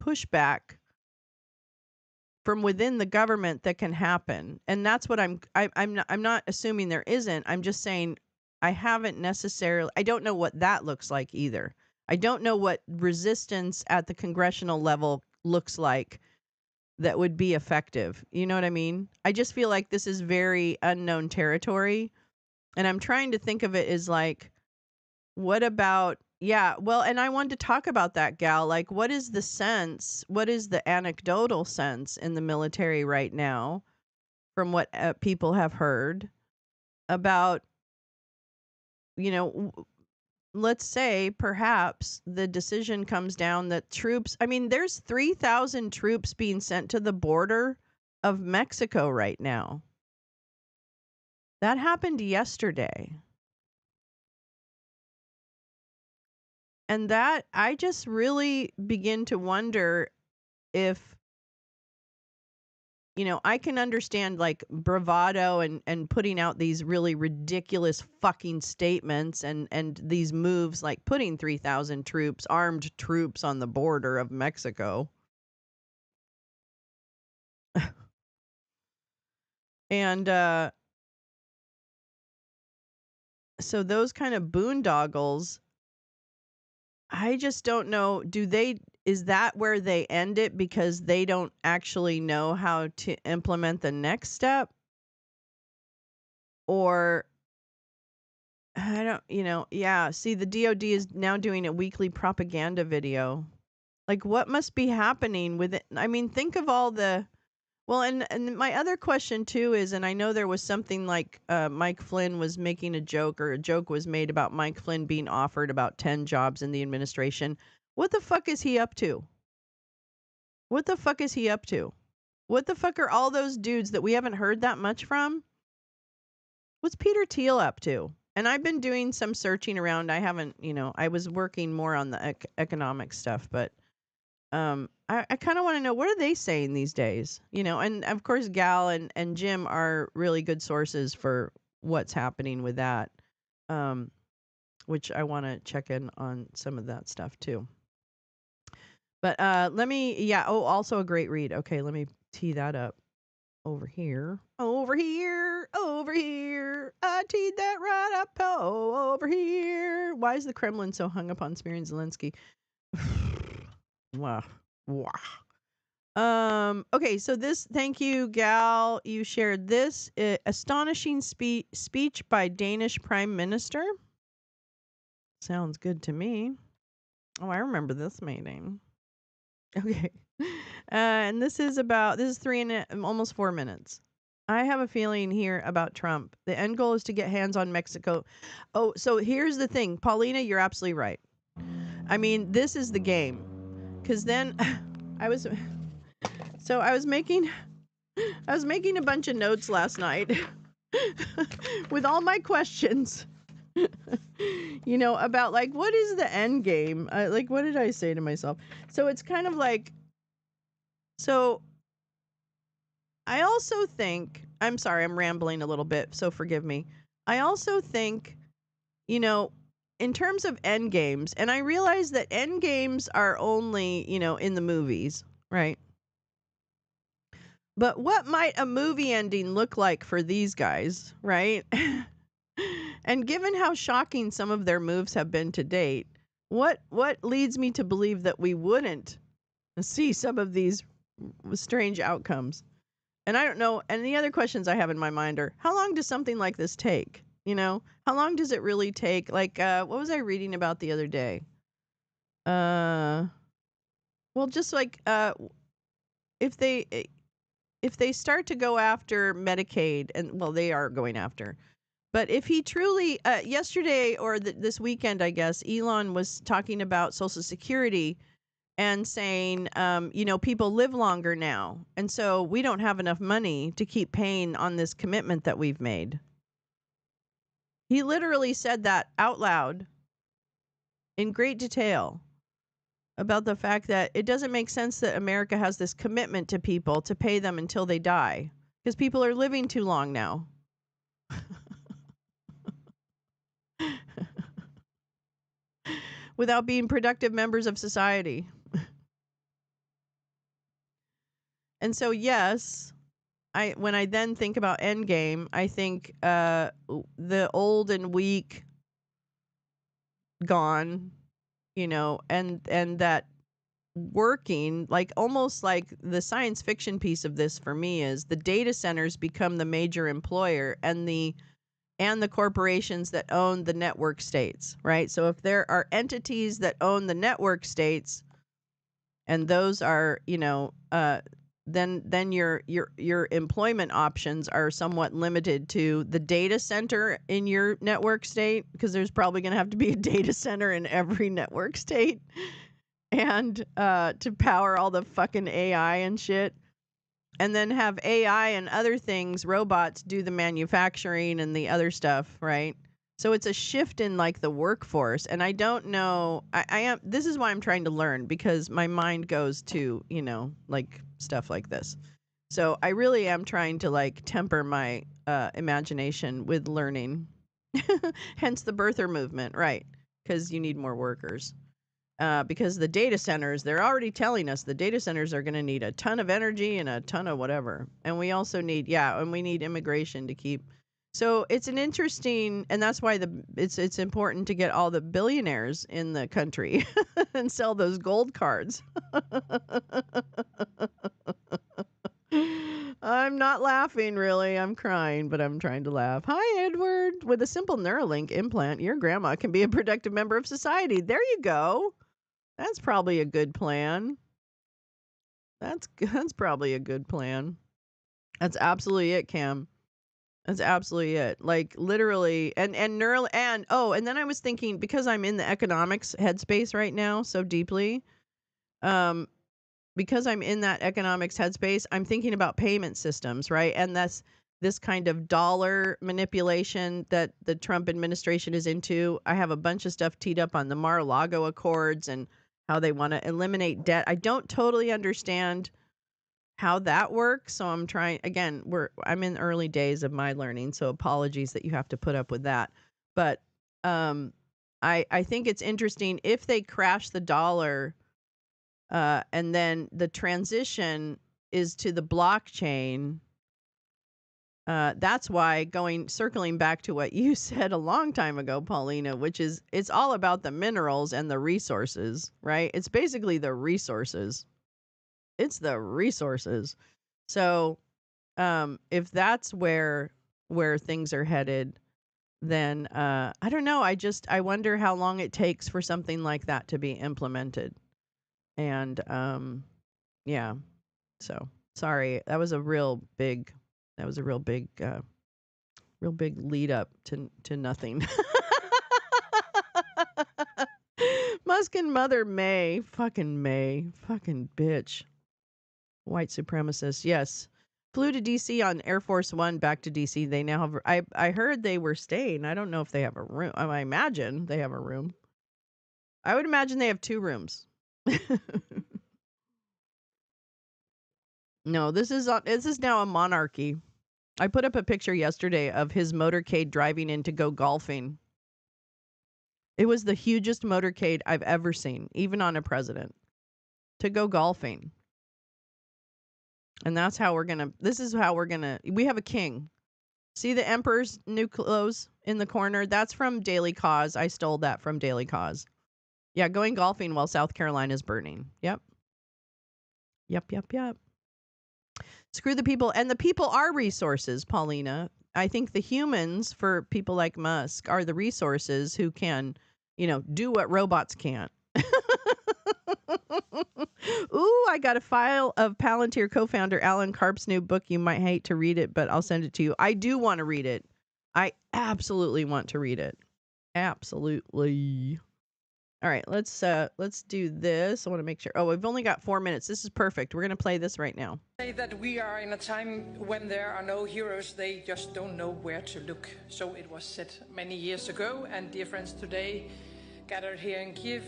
pushback from within the government that can happen. And that's what I'm not assuming there isn't. I'm just saying I don't know what that looks like either. I don't know what resistance at the congressional level looks like that would be effective. You know what I mean? I just feel like this is very unknown territory. And I'm trying to think of it as like, what about, yeah, well, and I wanted to talk about that, Gal. Like, what is the sense? What is the anecdotal sense in the military right now, from what people have heard about, let's say perhaps the decision comes down that troops, I mean, there's 3,000 troops being sent to the border of Mexico right now. That happened yesterday. And that, I just really begin to wonder if, I can understand like bravado and putting out these really ridiculous fucking statements and these moves, like putting 3,000 armed troops on the border of Mexico. And so those kind of boondoggles, I just don't know. Is that where they end it because they don't actually know how to implement the next step? Or I don't, yeah. See, the DOD is now doing a weekly propaganda video. Like, what must be happening with it? I mean, think of all the, well, and my other question too is, and I know there was something like Mike Flynn was making a joke, or a joke was made about Mike Flynn being offered about 10 jobs in the administration. What the fuck is he up to? What the fuck is he up to? What the fuck are all those dudes that we haven't heard that much from? What's Peter Thiel up to? And I've been doing some searching around. I haven't, I was working more on the economic stuff, but I kind of want to know, what are they saying these days? And of course, Gal and Jim are really good sources for what's happening with that, which I want to check in on some of that stuff too. But also a great read. Okay, let me tee that up. Over here. I teed that right up. Over here. Why is the Kremlin so hung up on smearing Zelensky? Wow. Okay, so thank you, Gal. You shared this astonishing speech by Danish Prime Minister. Sounds good to me. Oh, I remember this meeting. Okay. And this is almost 4 minutes. I have a feeling here about Trump. The end goal is to get hands on Mexico. Oh, so here's the thing. Paulina, you're absolutely right. I mean, this is the game. Because then I was making a bunch of notes last night with all my questions. About like, what is the end game? Like, what did I say to myself? So it's kind of like, so I also think, I'm sorry, I'm rambling a little bit, so forgive me. I also think, in terms of end games, and I realize that end games are only, in the movies, right? But what might a movie ending look like for these guys, right? And given how shocking some of their moves have been to date, what leads me to believe that we wouldn't see some of these strange outcomes? And I don't know. And the other questions I have in my mind are, how long does something like this take? How long does it really take? Like, what was I reading about the other day? Well, just like, if they start to go after Medicaid, and well, they are going after. But if he truly, yesterday or this weekend, I guess, Elon was talking about Social Security and saying, people live longer now. And so we don't have enough money to keep paying on this commitment that we've made. He literally said that out loud in great detail about the fact that it doesn't make sense that America has this commitment to people to pay them until they die because people are living too long now. Without being productive members of society. And so, yes, when I then think about Endgame, I think the old and weak gone, and that working, like almost like the science fiction piece of this for me is the data centers become the major employer and the corporations that own the network states, right? So if there are entities that own the network states, and those are, then your employment options are somewhat limited to the data center in your network state, because there's probably going to have to be a data center in every network state, and to power all the fucking AI and shit. And then have AI and other things, robots, do the manufacturing and the other stuff, right? So it's a shift in like the workforce. And I don't know, this is why I'm trying to learn, because my mind goes to, like stuff like this. So I really am trying to like temper my imagination with learning. Hence the birther movement, right? Because you need more workers. Because the data centers, they're already telling us the data centers are going to need a ton of energy and a ton of whatever. And we also need, and we need immigration to keep. So it's an interesting, and that's why it's important to get all the billionaires in the country and sell those gold cards. I'm not laughing, really. I'm crying, but I'm trying to laugh. Hi, Edward. With a simple Neuralink implant, your grandma can be a productive member of society. There you go. That's probably a good plan. That's probably a good plan. That's absolutely it, Cam. That's absolutely it. Like literally, and neural, and and then I was thinking, because I'm in the economics headspace right now so deeply, because I'm in that economics headspace, I'm thinking about payment systems, right? And that's this kind of dollar manipulation that the Trump administration is into. I have a bunch of stuff teed up on the Mar-a-Lago Accords and how they want to eliminate debt. I don't totally understand how that works, so I'm trying. Again, I'm in early days of my learning, so apologies that you have to put up with that. But I think it's interesting if they crash the dollar, and then the transition is to the blockchain. That's why circling back to what you said a long time ago, Paulina, which is it's all about the minerals and the resources, right? It's basically the resources. It's the resources. So, if that's where things are headed, then I don't know. I wonder how long it takes for something like that to be implemented. And yeah. So sorry, that was a real big. Real big lead up to nothing. Musk and Mother fucking May, fucking bitch, white supremacist. Yes, Flew to DC on Air Force One back to DC. They now have. I heard they were staying. I don't know if they have a room. I imagine they have a room. I would imagine they have 2 rooms. No, this is now a monarchy. I put up a picture yesterday of his motorcade driving in to go golfing. It was the hugest motorcade I've ever seen, even on a president, to go golfing. And that's how we have a king. See the emperor's new clothes in the corner? That's from Daily Cause. I stole that from Daily Cause. Yeah, going golfing while South Carolina is burning. Yep. Screw the people. And the people are resources, Paulina. I think the humans, for people like Musk, are the resources who can, do what robots can't. Ooh, I got a file of Palantir co-founder Alan Karp's new book. You might hate to read it, but I'll send it to you. I do want to read it. I absolutely want to read it. Absolutely. All right, let's do this. I want to make sure. Oh, we've only got 4 minutes. This is perfect. We're going to play this right now. Say that we are in a time when there are no heroes. They just don't know where to look. So it was said many years ago. And dear friends, today gathered here in Kiev,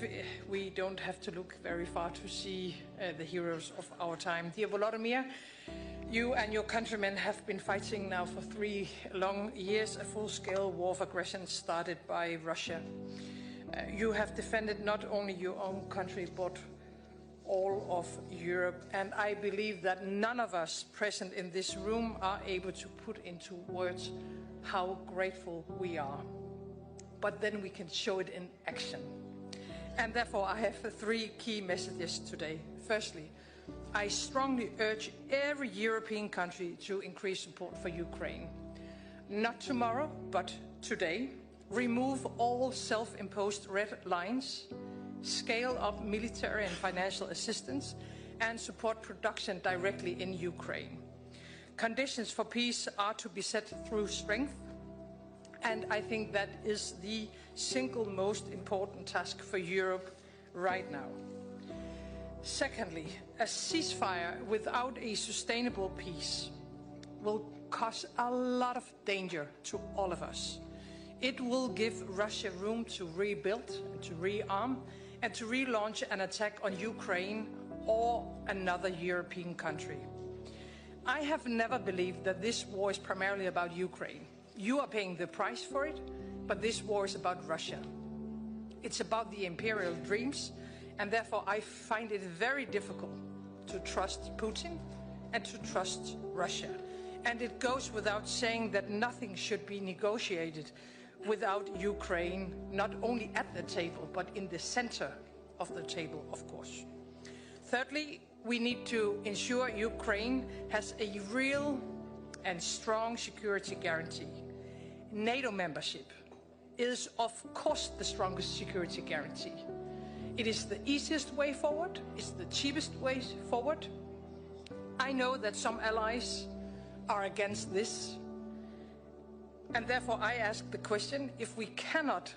we don't have to look very far to see the heroes of our time. Dear Volodymyr, you and your countrymen have been fighting now for 3 long years, a full-scale war of aggression started by Russia. You have defended not only your own country, but all of Europe. And I believe that none of us present in this room are able to put into words how grateful we are. But then we can show it in action. And therefore, I have 3 key messages today. Firstly, I strongly urge every European country to increase support for Ukraine. Not tomorrow, but today. Remove all self-imposed red lines, scale up military and financial assistance, and support production directly in Ukraine. Conditions for peace are to be set through strength, and I think that is the single most important task for Europe right now. Secondly, a ceasefire without a sustainable peace will cause a lot of danger to all of us. It will give Russia room to rebuild and to rearm and to relaunch an attack on Ukraine or another European country. I have never believed that this war is primarily about Ukraine. You are paying the price for it, but this war is about Russia. It's about the imperial dreams, and therefore I find it very difficult to trust Putin and to trust Russia. And it goes without saying that nothing should be negotiated without Ukraine, not only at the table, but in the center of the table, of course. Thirdly, we need to ensure Ukraine has a real and strong security guarantee. NATO membership is, of course, the strongest security guarantee. It is the easiest way forward, it's the cheapest way forward. I know that some allies are against this, and therefore I ask the question, if we cannot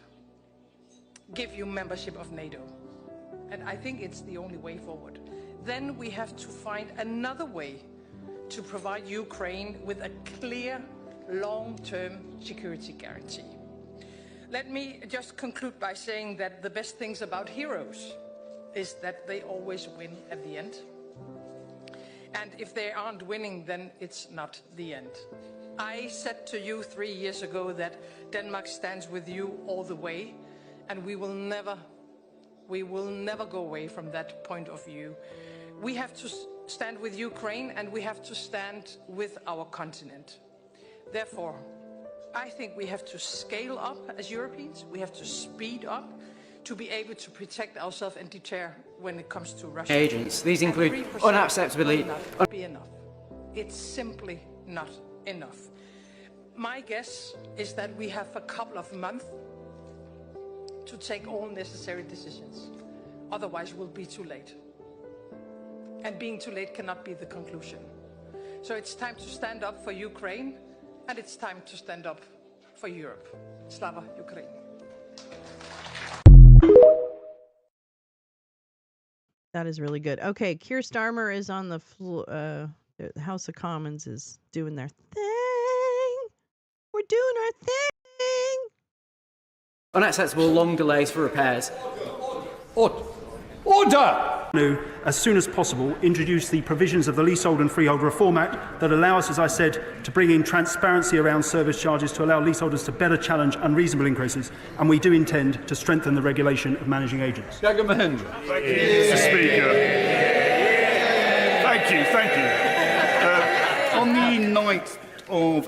give you membership of NATO, and I think it's the only way forward, then we have to find another way to provide Ukraine with a clear long-term security guarantee. Let me just conclude by saying that the best things about heroes is that they always win at the end. And if they aren't winning, then it's not the end. I said to you 3 years ago that Denmark stands with you all the way, and we will never go away from that point of view. We have to stand with Ukraine, and we have to stand with our continent. Therefore, I think we have to scale up as Europeans. We have to speed up to be able to protect ourselves and deter when it comes to Russia. Agents. These include unacceptably... Be enough. It's simply not enough. My guess is that we have a couple of months to take all necessary decisions. Otherwise, we'll be too late. And being too late cannot be the conclusion. So it's time to stand up for Ukraine, and it's time to stand up for Europe. Slava Ukraine. That is really good. Okay, Keir Starmer is on the The House of Commons is doing their thing. We're doing our thing. Unacceptable long delays for repairs. Order! As soon as possible, introduce the provisions of the Leasehold and Freehold Reform Act that allow us, as I said, to bring in transparency around service charges to allow leaseholders to better challenge unreasonable increases, and we do intend to strengthen the regulation of managing agents. Thank you, Mr. Speaker. Thank you. On the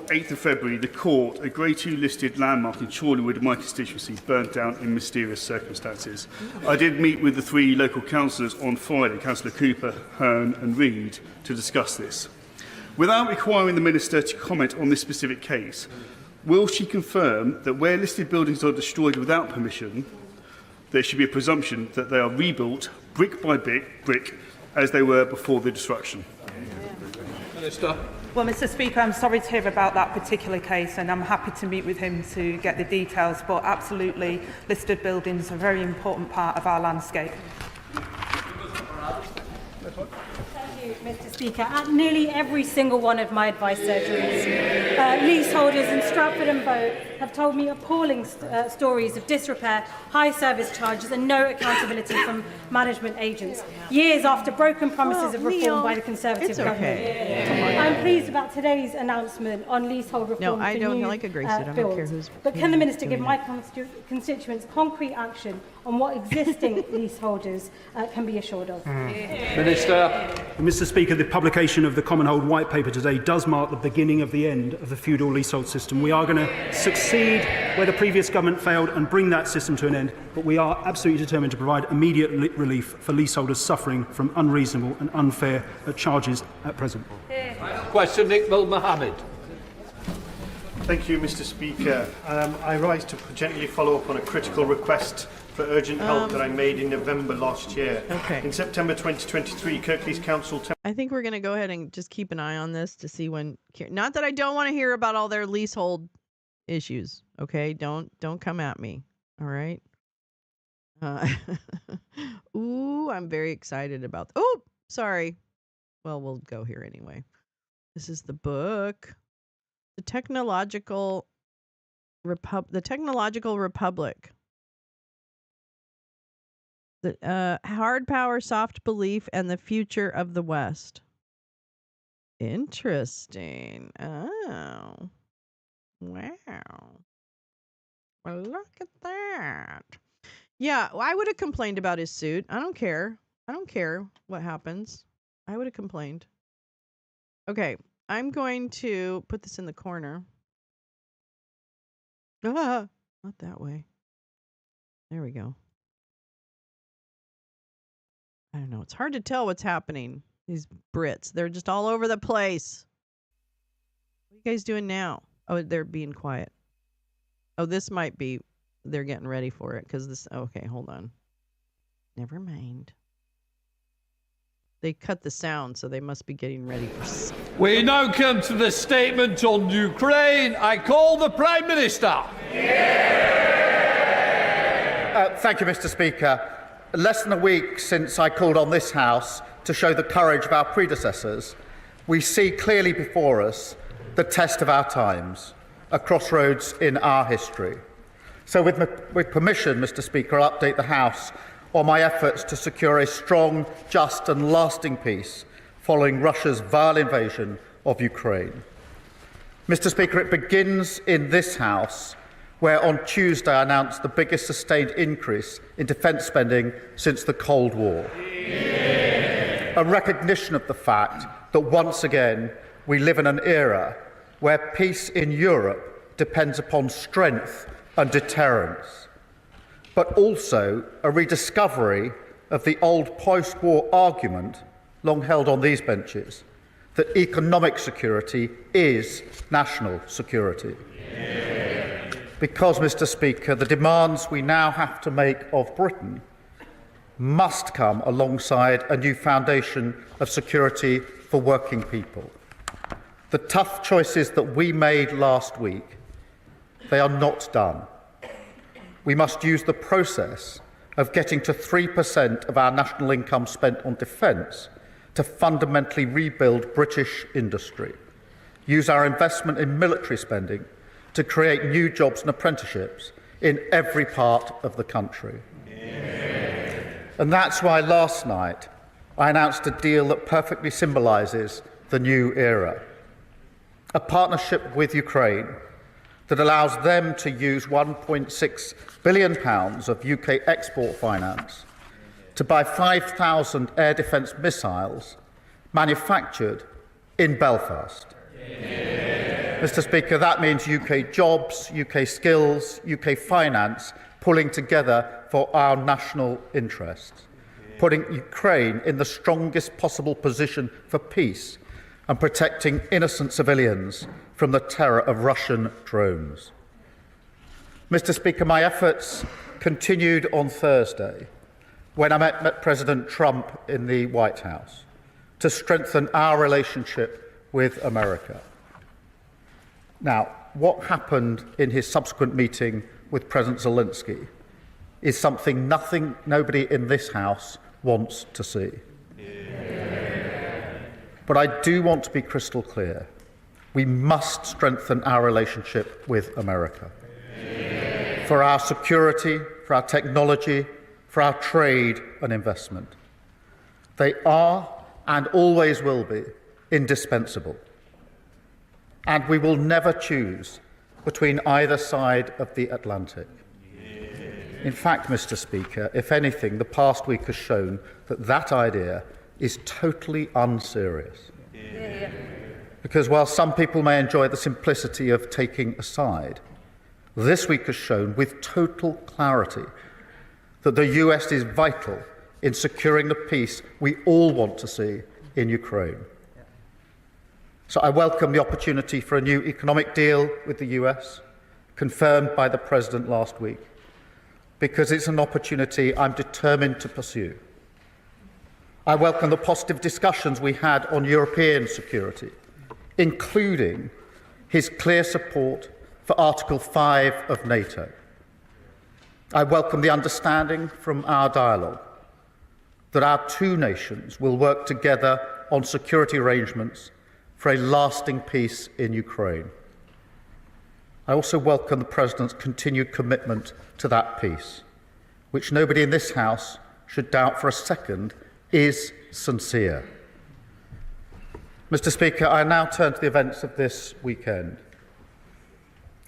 8th of February, the court, a Grade 2 listed landmark in Chorleywood, my constituency, burnt down in mysterious circumstances. I did meet with the 3 local councillors on Friday, Councillor Cooper, Hearn and Reid, to discuss this. Without requiring the Minister to comment on this specific case, will she confirm that where listed buildings are destroyed without permission, there should be a presumption that they are rebuilt brick by brick as they were before the destruction? Minister. Well, Mr. Speaker, I'm sorry to hear about that particular case, and I'm happy to meet with him to get the details, but absolutely, listed buildings are a very important part of our landscape. Thank you, Mr. Speaker. At nearly every single one of my advice surgeries, leaseholders in Stratford and Bow have told me appalling stories of disrepair, high service charges and no accountability from management agents, years after broken promises of reform by the Conservative government. I'm pleased about today's announcement on leasehold reform. No, I don't like a Grace suit. I don't care who's. But can the Minister give my constituents concrete action on what existing leaseholders can be assured of? Minister. Mr. Speaker, the publication of the Commonhold White Paper today does mark the beginning of the end of the feudal leasehold system. We are going to succeed where the previous government failed and bring that system to an end, but we are absolutely determined to provide immediate relief for leaseholders suffering from unreasonable and unfair charges at present. Question, Nick Mohammed. Thank you, Mr. Speaker. I rise to gently follow up on a critical request for urgent help that I made in November last year. In September 2023, Kirklees Council... I think we're going to go ahead and just keep an eye on this to see when... Not that I don't want to hear about all their leasehold issues, okay? Don't come at me, all right? Ooh, I'm very excited about... Oh, sorry. Well, we'll go here anyway. This is the book. The Technological Republic. The Hard Power, Soft Belief, and the Future of the West. Interesting. Oh. Wow. Well, look at that. Yeah, well, I would have complained about his suit. I don't care. I don't care what happens. I would have complained. Okay, I'm going to put this in the corner. Ah, not that way. There we go. I don't know. It's hard to tell what's happening. These Brits, they're just all over the place. What are you guys doing now? Oh, they're being quiet. Oh, this might be, they're getting ready for it because this, okay, hold on. Never mind. They cut the sound, so they must be getting ready for... We now come to the statement on Ukraine. I call the Prime Minister. Thank you, Mr. Speaker. Less than a week since I called on this House to show the courage of our predecessors, we see clearly before us the test of our times, a crossroads in our history. So with permission, Mr. Speaker, I'll update the House on my efforts to secure a strong, just and lasting peace following Russia's vile invasion of Ukraine. Mr. Speaker, it begins in this House, where on Tuesday I announced the biggest sustained increase in defence spending since the Cold War. A recognition of the fact that once again we live in an era where peace in Europe depends upon strength and deterrence, but also a rediscovery of the old post-war argument, long held on these benches, that economic security is national security. Because, Mr. Speaker, the demands we now have to make of Britain must come alongside a new foundation of security for working people. The tough choices that we made last week, they are not done. We must use the process of getting to 3% of our national income spent on defence to fundamentally rebuild British industry, use our investment in military spending to create new jobs and apprenticeships in every part of the country. And that's why last night I announced a deal that perfectly symbolises the new era. A partnership with Ukraine that allows them to use £1.6 billion of UK export finance to buy 5,000 air defence missiles manufactured in Belfast. Mr. Speaker, that means UK jobs, UK skills, UK finance pulling together for our national interests, putting Ukraine in the strongest possible position for peace and protecting innocent civilians from the terror of Russian drones. Mr. Speaker, my efforts continued on Thursday when I met President Trump in the White House to strengthen our relationship with America. Now, what happened in his subsequent meeting with President Zelensky is something nobody in this House wants to see. But I do want to be crystal clear. We must strengthen our relationship with America. For our security, for our technology, for our trade and investment. They are and always will be indispensable. And we will never choose between either side of the Atlantic. In fact, Mr. Speaker, if anything, the past week has shown that that idea is totally unserious. Because while some people may enjoy the simplicity of taking a side, this week has shown with total clarity that the US is vital in securing the peace we all want to see in Ukraine. So I welcome the opportunity for a new economic deal with the US, confirmed by the President last week, because it's an opportunity I'm determined to pursue. I welcome the positive discussions we had on European security, including his clear support for Article 5 of NATO. I welcome the understanding from our dialogue that our two nations will work together on security arrangements for a lasting peace in Ukraine. I also welcome the President's continued commitment to that peace, which nobody in this House should doubt for a second is sincere. Mr. Speaker, I now turn to the events of this weekend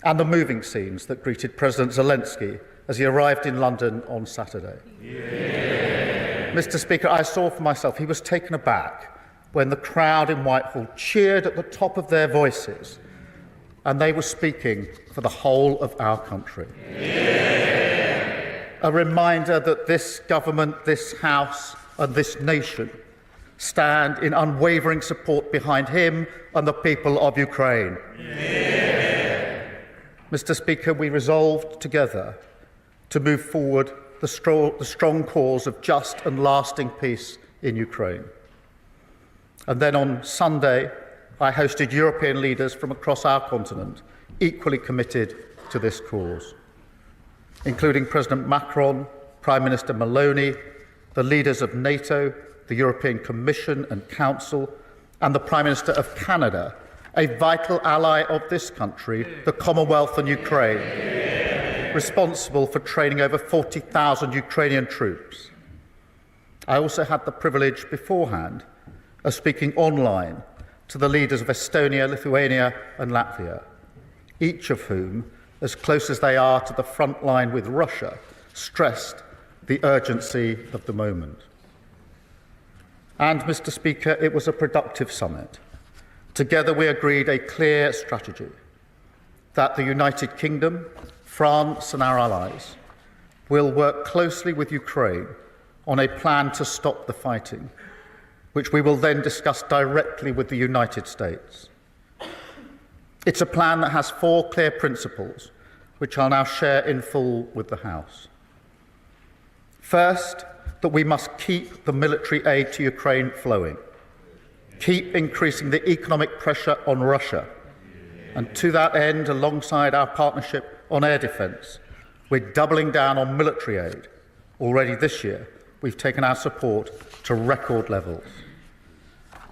and the moving scenes that greeted President Zelensky as he arrived in London on Saturday. Mr. Speaker, I saw for myself he was taken aback when the crowd in Whitehall cheered at the top of their voices, and they were speaking for the whole of our country. A reminder that this government, this House and this nation stand in unwavering support behind him and the people of Ukraine. Mr. Speaker, we resolved together to move forward the strong cause of just and lasting peace in Ukraine. And then on Sunday, I hosted European leaders from across our continent, equally committed to this cause, including President Macron, Prime Minister Maloney, the leaders of NATO, the European Commission and Council, and the Prime Minister of Canada, a vital ally of this country, the Commonwealth and Ukraine, responsible for training over 40,000 Ukrainian troops. I also had the privilege beforehand of speaking online to the leaders of Estonia, Lithuania and Latvia, each of whom, as close as they are to the front line with Russia, stressed the urgency of the moment. And, Mr. Speaker, it was a productive summit. Together we agreed a clear strategy that the United Kingdom, France and our allies will work closely with Ukraine on a plan to stop the fighting, which we will then discuss directly with the United States. It's a plan that has 4 clear principles, which I'll now share in full with the House. First, that we must keep the military aid to Ukraine flowing, keep increasing the economic pressure on Russia, and to that end, alongside our partnership on air defence, we're doubling down on military aid. Already this year, we've taken our support to record levels.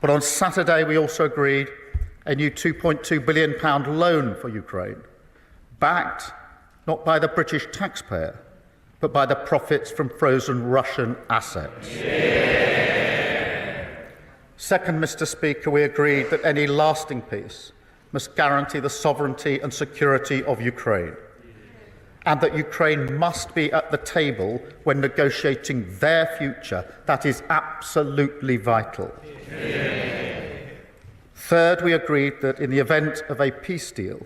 But on Saturday, we also agreed a new £2.2 billion loan for Ukraine, backed not by the British taxpayer, but by the profits from frozen Russian assets. Second, Mr. Speaker, we agreed that any lasting peace must guarantee the sovereignty and security of Ukraine, and that Ukraine must be at the table when negotiating their future. That is absolutely vital. Third, we agreed that in the event of a peace deal,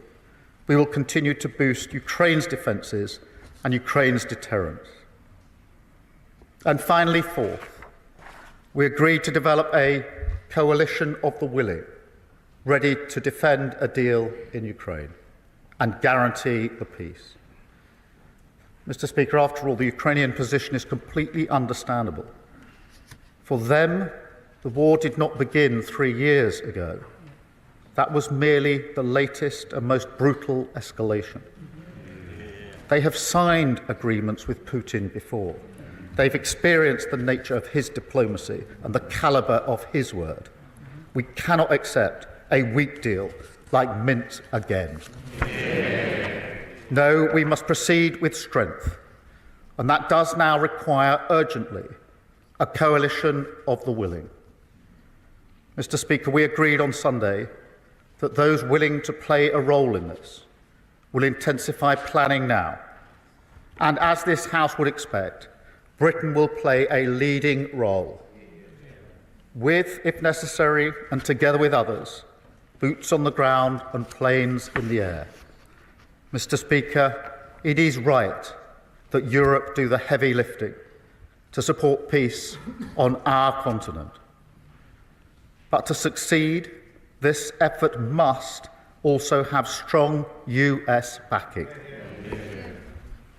we will continue to boost Ukraine's defences and Ukraine's deterrence. And finally, fourth, we agreed to develop a coalition of the willing, ready to defend a deal in Ukraine and guarantee the peace. Mr. Speaker, after all, the Ukrainian position is completely understandable. For them, the war did not begin 3 years ago. That was merely the latest and most brutal escalation. They have signed agreements with Putin before. They've experienced the nature of his diplomacy and the calibre of his word. We cannot accept a weak deal like Minsk again. No, we must proceed with strength, and that does now require urgently a coalition of the willing. Mr. Speaker, we agreed on Sunday that those willing to play a role in this will intensify planning now, and as this House would expect, Britain will play a leading role with, if necessary, and together with others, boots on the ground and planes in the air. Mr. Speaker, it is right that Europe do the heavy lifting to support peace on our continent. But to succeed, this effort must also have strong US backing.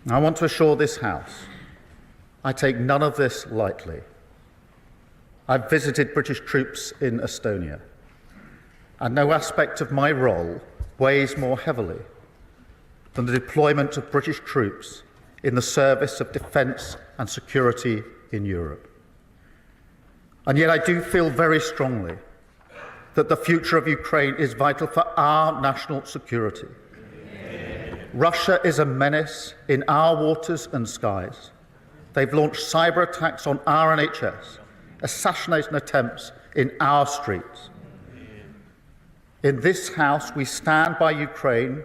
I want to assure this House I take none of this lightly. I've visited British troops in Estonia, and no aspect of my role weighs more heavily than the deployment of British troops in the service of defence and security in Europe. And yet I do feel very strongly that the future of Ukraine is vital for our national security. Russia is a menace in our waters and skies. They've launched cyber attacks on our NHS, assassination attempts in our streets. In this House, we stand by Ukraine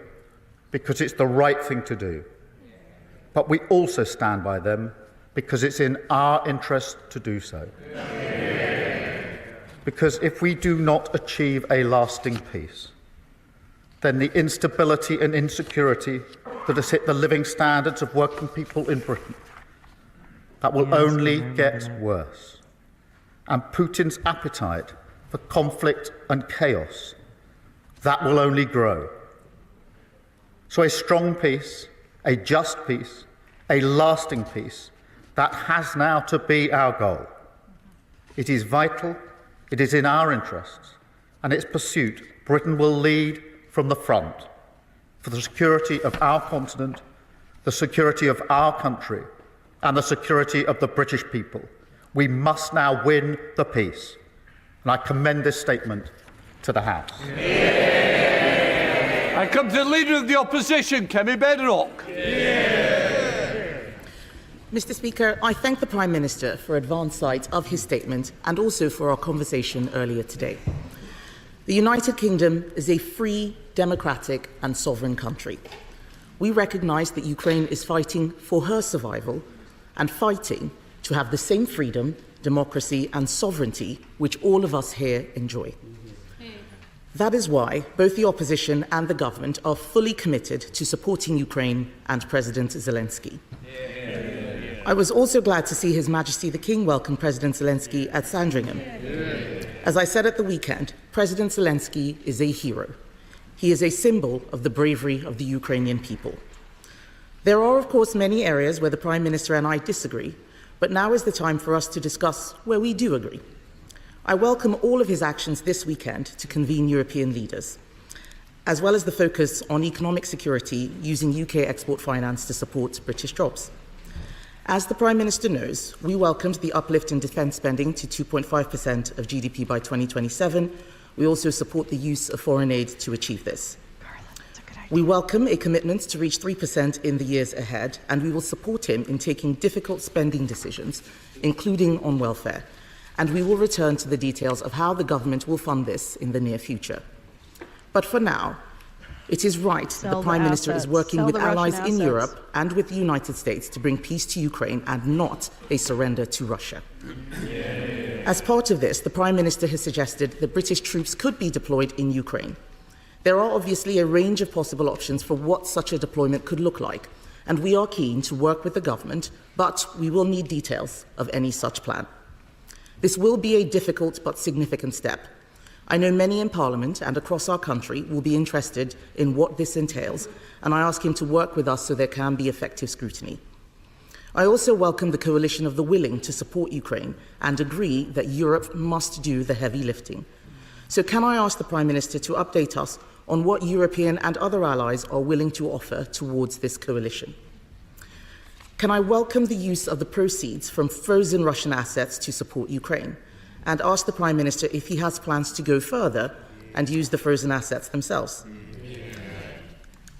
because it's the right thing to do. But we also stand by them because it's in our interest to do so. Because if we do not achieve a lasting peace, then the instability and insecurity that has hit the living standards of working people in Britain, that will only get worse. And Putin's appetite for conflict and chaos, that will only grow. So a strong peace, a just peace, a lasting peace, that has now to be our goal. It is vital, it is in our interests, and its pursuit, Britain will lead from the front for the security of our continent, the security of our country, and the security of the British people. We must now win the peace. And I commend this statement to the House. I come to the Leader of the Opposition, Kemi Bedrock. Mr. Speaker, I thank the Prime Minister for advance sight of his statement and also for our conversation earlier today. The United Kingdom is a free, democratic and sovereign country. We recognise that Ukraine is fighting for her survival and fighting to have the same freedom, democracy and sovereignty which all of us here enjoy. That is why both the opposition and the government are fully committed to supporting Ukraine and President Zelensky. I was also glad to see His Majesty the King welcome President Zelensky at Sandringham. As I said at the weekend, President Zelensky is a hero. He is a symbol of the bravery of the Ukrainian people. There are, of course, many areas where the Prime Minister and I disagree, but now is the time for us to discuss where we do agree. I welcome all of his actions this weekend to convene European leaders, as well as the focus on economic security using UK export finance to support British jobs. As the Prime Minister knows, we welcomed the uplift in defence spending to 2.5% of GDP by 2027. We also support the use of foreign aid to achieve this. We welcome a commitment to reach 3% in the years ahead, and we will support him in taking difficult spending decisions, including on welfare. And we will return to the details of how the government will fund this in the near future. But for now, it is right that the Prime Minister is working with allies in Europe and with the United States to bring peace to Ukraine and not a surrender to Russia. As part of this, the Prime Minister has suggested that British troops could be deployed in Ukraine. There are obviously a range of possible options for what such a deployment could look like, and we are keen to work with the government, but we will need details of any such plan. This will be a difficult but significant step. I know many in Parliament and across our country will be interested in what this entails, and I ask him to work with us so there can be effective scrutiny. I also welcome the coalition of the willing to support Ukraine and agree that Europe must do the heavy lifting. So can I ask the Prime Minister to update us on what European and other allies are willing to offer towards this coalition? Can I welcome the use of the proceeds from frozen Russian assets to support Ukraine, and ask the Prime Minister if he has plans to go further and use the frozen assets themselves?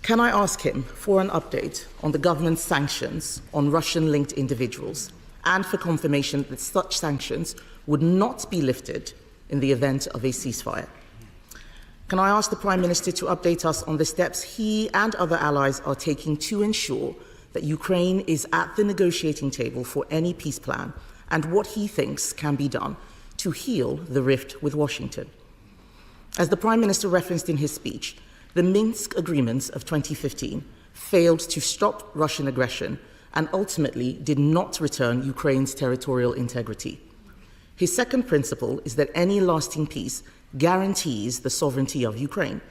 Can I ask him for an update on the government's sanctions on Russian-linked individuals, and for confirmation that such sanctions would not be lifted in the event of a ceasefire? Can I ask the Prime Minister to update us on the steps he and other allies are taking to ensure that Ukraine is at the negotiating table for any peace plan, and what he thinks can be done to heal the rift with Washington? As the Prime Minister referenced in his speech, the Minsk agreements of 2015 failed to stop Russian aggression and ultimately did not return Ukraine's territorial integrity. His second principle is that any lasting peace guarantees the sovereignty of Ukraine.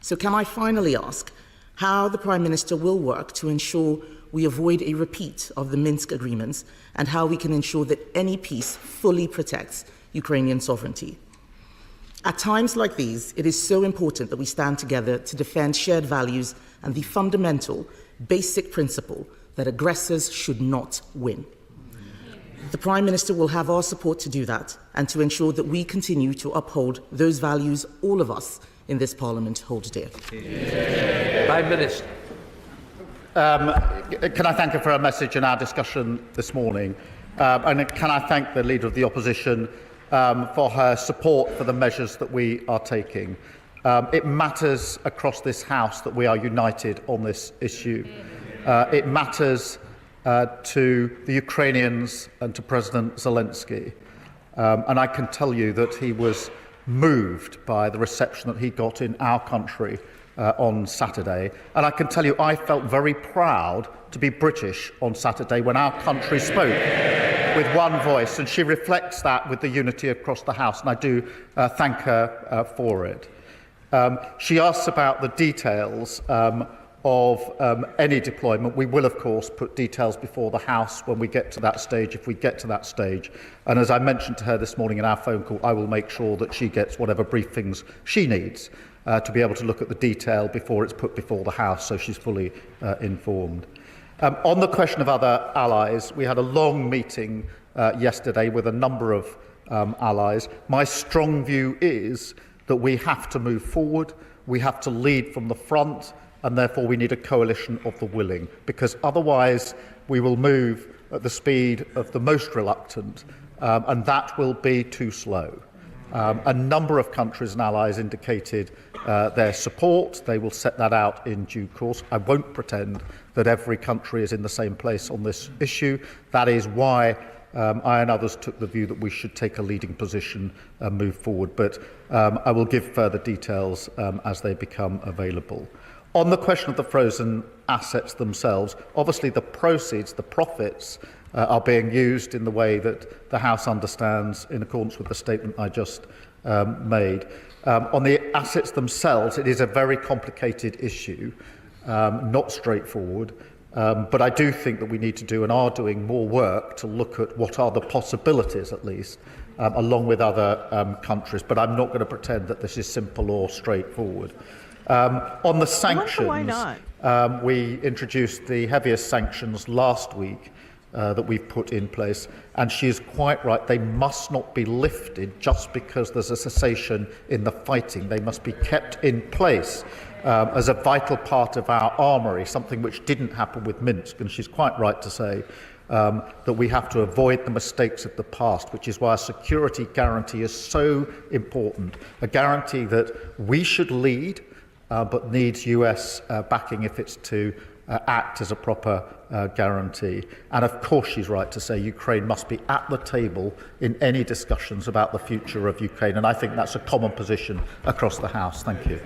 So can I finally ask how the Prime Minister will work to ensure we avoid a repeat of the Minsk agreements, and how we can ensure that any peace fully protects Ukrainian sovereignty? At times like these, it is so important that we stand together to defend shared values and the fundamental, basic principle that aggressors should not win. The Prime Minister will have our support to do that and to ensure that we continue to uphold those values all of us in this Parliament hold dear. Prime Minister. Can I thank her for her message in our discussion this morning? And can I thank the Leader of the Opposition for her support for the measures that we are taking? It matters across this House that we are united on this issue. It matters to the Ukrainians and to President Zelensky. And I can tell you that he was moved by the reception that he got in our country on Saturday. And I can tell you I felt very proud to be British on Saturday when our country spoke with one voice, and she reflects that with the unity across the House, and I do thank her for it. She asks about the details of any deployment. We will, of course, put details before the House when we get to that stage, if we get to that stage. And as I mentioned to her this morning in our phone call, I will make sure that she gets whatever briefings she needs to be able to look at the detail before it's put before the House, so she's fully informed. On the question of other allies, we had a long meeting yesterday with a number of allies. My strong view is that we have to move forward, we have to lead from the front, and therefore we need a coalition of the willing, because otherwise we will move at the speed of the most reluctant, and that will be too slow. A number of countries and allies indicated their support. They will set that out in due course. I won't pretend that every country is in the same place on this issue. That is why I and others took the view that we should take a leading position and move forward. But I will give further details as they become available. On the question of the frozen assets themselves, obviously the proceeds, the profits, are being used in the way that the House understands in accordance with the statement I just made. On the assets themselves, it is a very complicated issue, not straightforward, but I do think that we need to do and are doing more work to look at what are the possibilities, at least, along with other countries. But I'm not going to pretend that this is simple or straightforward. On the sanctions, why not? we introduced the heaviest sanctions last week that we've put in place. And she is quite right. They must not be lifted just because there's a cessation in the fighting. They must be kept in place as a vital part of our armoury, something which didn't happen with Minsk. And she's quite right to say that we have to avoid the mistakes of the past, which is why a security guarantee is so important. A guarantee that we should lead, but needs US backing if it's to act as a proper guarantee. And of course she's right to say Ukraine must be at the table in any discussions about the future of Ukraine, and I think that's a common position across the House. Thank you.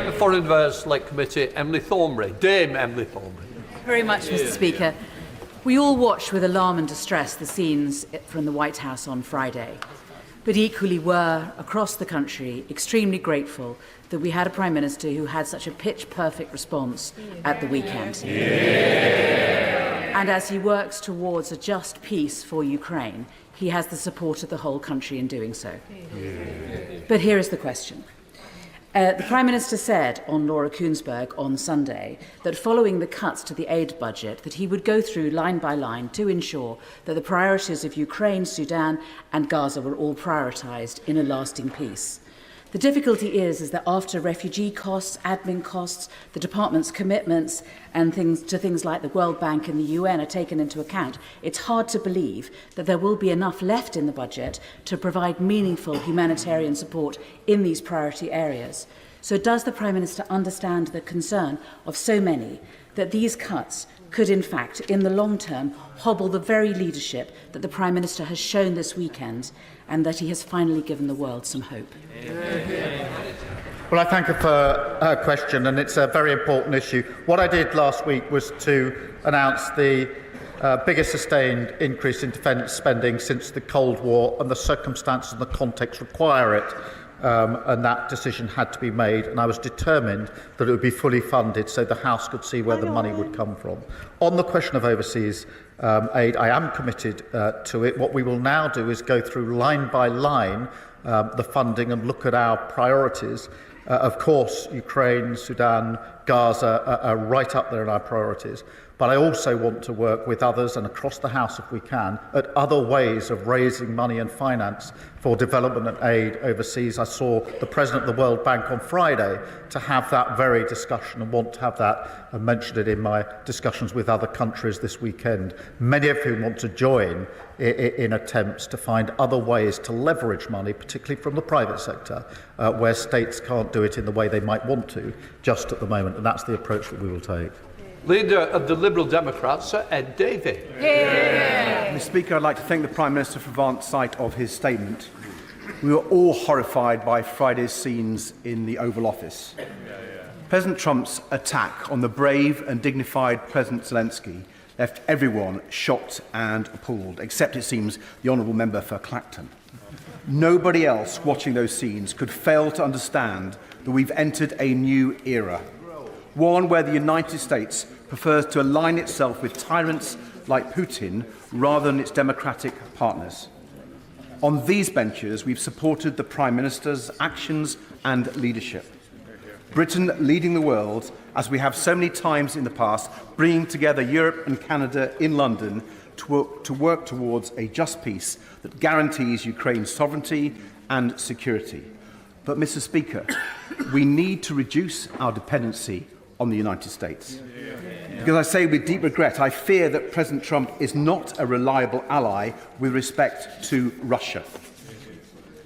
The Foreign Affairs Select Committee, Emily Thornbury. Dame Emily Thornbury. Very much, Mr. Speaker. We all watched with alarm and distress the scenes from the White House on Friday, but equally were, across the country, extremely grateful that we had a Prime Minister who had such a pitch-perfect response at the weekend. And as he works towards a just peace for Ukraine, he has the support of the whole country in doing so. But here is the question. The Prime Minister said on Laura Kuenssberg on Sunday that following the cuts to the aid budget, that he would go through line by line to ensure that the priorities of Ukraine, Sudan and Gaza were all prioritised in a lasting peace. The difficulty is that after refugee costs, admin costs, the department's commitments and things like the World Bank and the UN are taken into account, it's hard to believe that there will be enough left in the budget to provide meaningful humanitarian support in these priority areas. So does the Prime Minister understand the concern of so many that these cuts could in fact, in the long term, hobble the very leadership that the Prime Minister has shown this weekend and that he has finally given the world some hope? Well, I thank her for her question, and it's a very important issue. What I did last week was to announce the biggest sustained increase in defence spending since the Cold War, and the circumstances and the context require it. And that decision had to be made, and I was determined that it would be fully funded so the House could see where the money would come from. On the question of overseas aid, I am committed to it. What we will now do is go through line by line the funding and look at our priorities. Of course, Ukraine, Sudan, Gaza are right up there in our priorities. But I also want to work with others and across the House, if we can, at other ways of raising money and finance for development and aid overseas. I saw the President of the World Bank on Friday to have that very discussion and want to have that and mentioned it in my discussions with other countries this weekend, many of whom want to join in attempts to find other ways to leverage money, particularly from the private sector, where states can't do it in the way they might want to just at the moment, and that's the approach that we will take. Leader of the Liberal Democrats, Sir Ed Davey. Mr. Speaker, I'd like to thank the Prime Minister for advance sight of his statement. We were all horrified by Friday's scenes in the Oval Office. President Trump's attack on the brave and dignified President Zelensky left everyone shocked and appalled, except, it seems, the honourable member for Clacton. Nobody else watching those scenes could fail to understand that we've entered a new era, one where the United States prefers to align itself with tyrants like Putin rather than its democratic partners. On these benches, we've supported the Prime Minister's actions and leadership. Britain leading the world, as we have so many times in the past, bringing together Europe and Canada in London to work towards a just peace that guarantees Ukraine's sovereignty and security. But, Mr. Speaker, we need to reduce our dependency on the United States. Because I say with deep regret, I fear that President Trump is not a reliable ally with respect to Russia.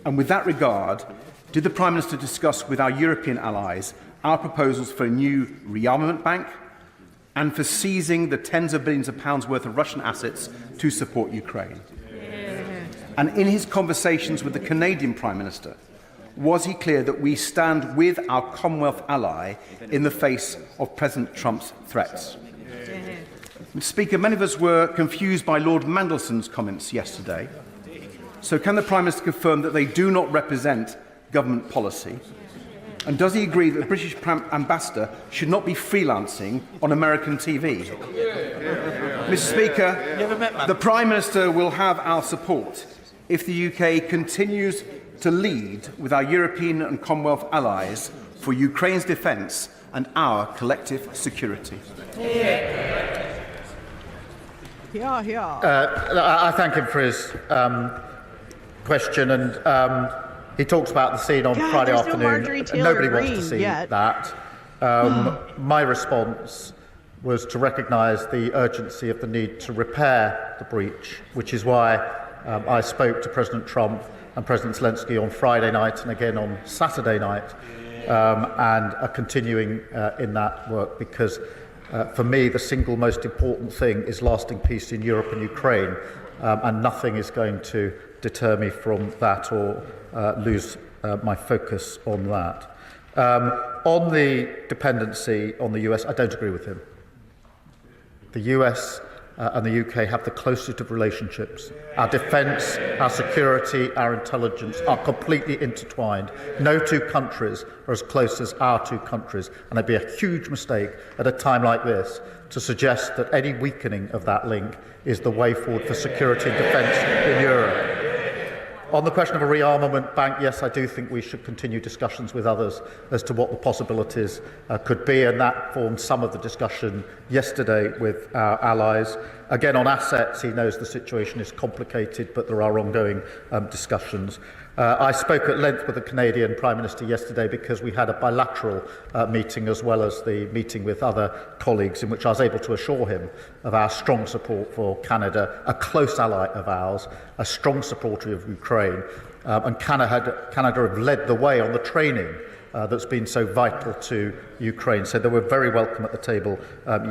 And with that regard, did the Prime Minister discuss with our European allies our proposals for a new rearmament bank and for seizing the tens of billions of pounds worth of Russian assets to support Ukraine? And in his conversations with the Canadian Prime Minister, was he clear that we stand with our Commonwealth ally in the face of President Trump's threats? Mr. Speaker, many of us were confused by Lord Mandelson's comments yesterday. So can the Prime Minister confirm that they do not represent government policy? And does he agree that the British ambassador should not be freelancing on American TV? Mr. Speaker, the Prime Minister will have our support if the UK continues to lead with our European and Commonwealth allies for Ukraine's defence and our collective security. I thank him for his question, and he talks about the scene on Friday there's afternoon. No Marjorie Taylor Nobody wants to Greene see yet. that. My response was to recognise the urgency of the need to repair the breach, which is why I spoke to President Trump and President Zelensky on Friday night and again on Saturday night, and are continuing in that work, because for me the single most important thing is lasting peace in Europe and Ukraine, and nothing is going to deter me from that or lose my focus on that. On the dependency on the US, I don't agree with him. The US and the UK have the closest of relationships. Our defence, our security, our intelligence are completely intertwined. No two countries are as close as our two countries, and it'd be a huge mistake at a time like this to suggest that any weakening of that link is the way forward for security and defence in Europe. On the question of a rearmament bank, yes, I do think we should continue discussions with others as to what the possibilities could be, and that formed some of the discussion yesterday with our allies. Again, on assets, he knows the situation is complicated, but there are ongoing discussions. I spoke at length with the Canadian Prime Minister yesterday because we had a bilateral meeting as well as the meeting with other colleagues, in which I was able to assure him of our strong support for Canada, a close ally of ours, a strong supporter of Ukraine, and Canada have led the way on the training that's been so vital to Ukraine. So they were very welcome at the table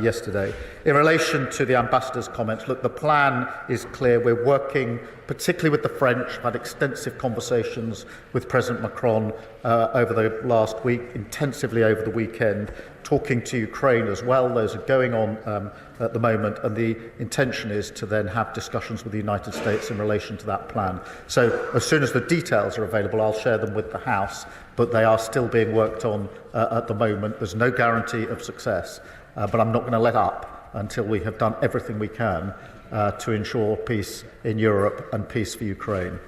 yesterday. In relation to the ambassador's comments, look, the plan is clear. We're working particularly with the French. I've had extensive conversations with President Macron over the last week, intensively over the weekend, talking to Ukraine as well. Those are going on at the moment, and the intention is to then have discussions with the United States in relation to that plan. So as soon as the details are available, I'll share them with the House, but they are still being worked on at the moment. There's no guarantee of success, but I'm not going to let up until we have done everything we can to ensure peace in Europe and peace for Ukraine.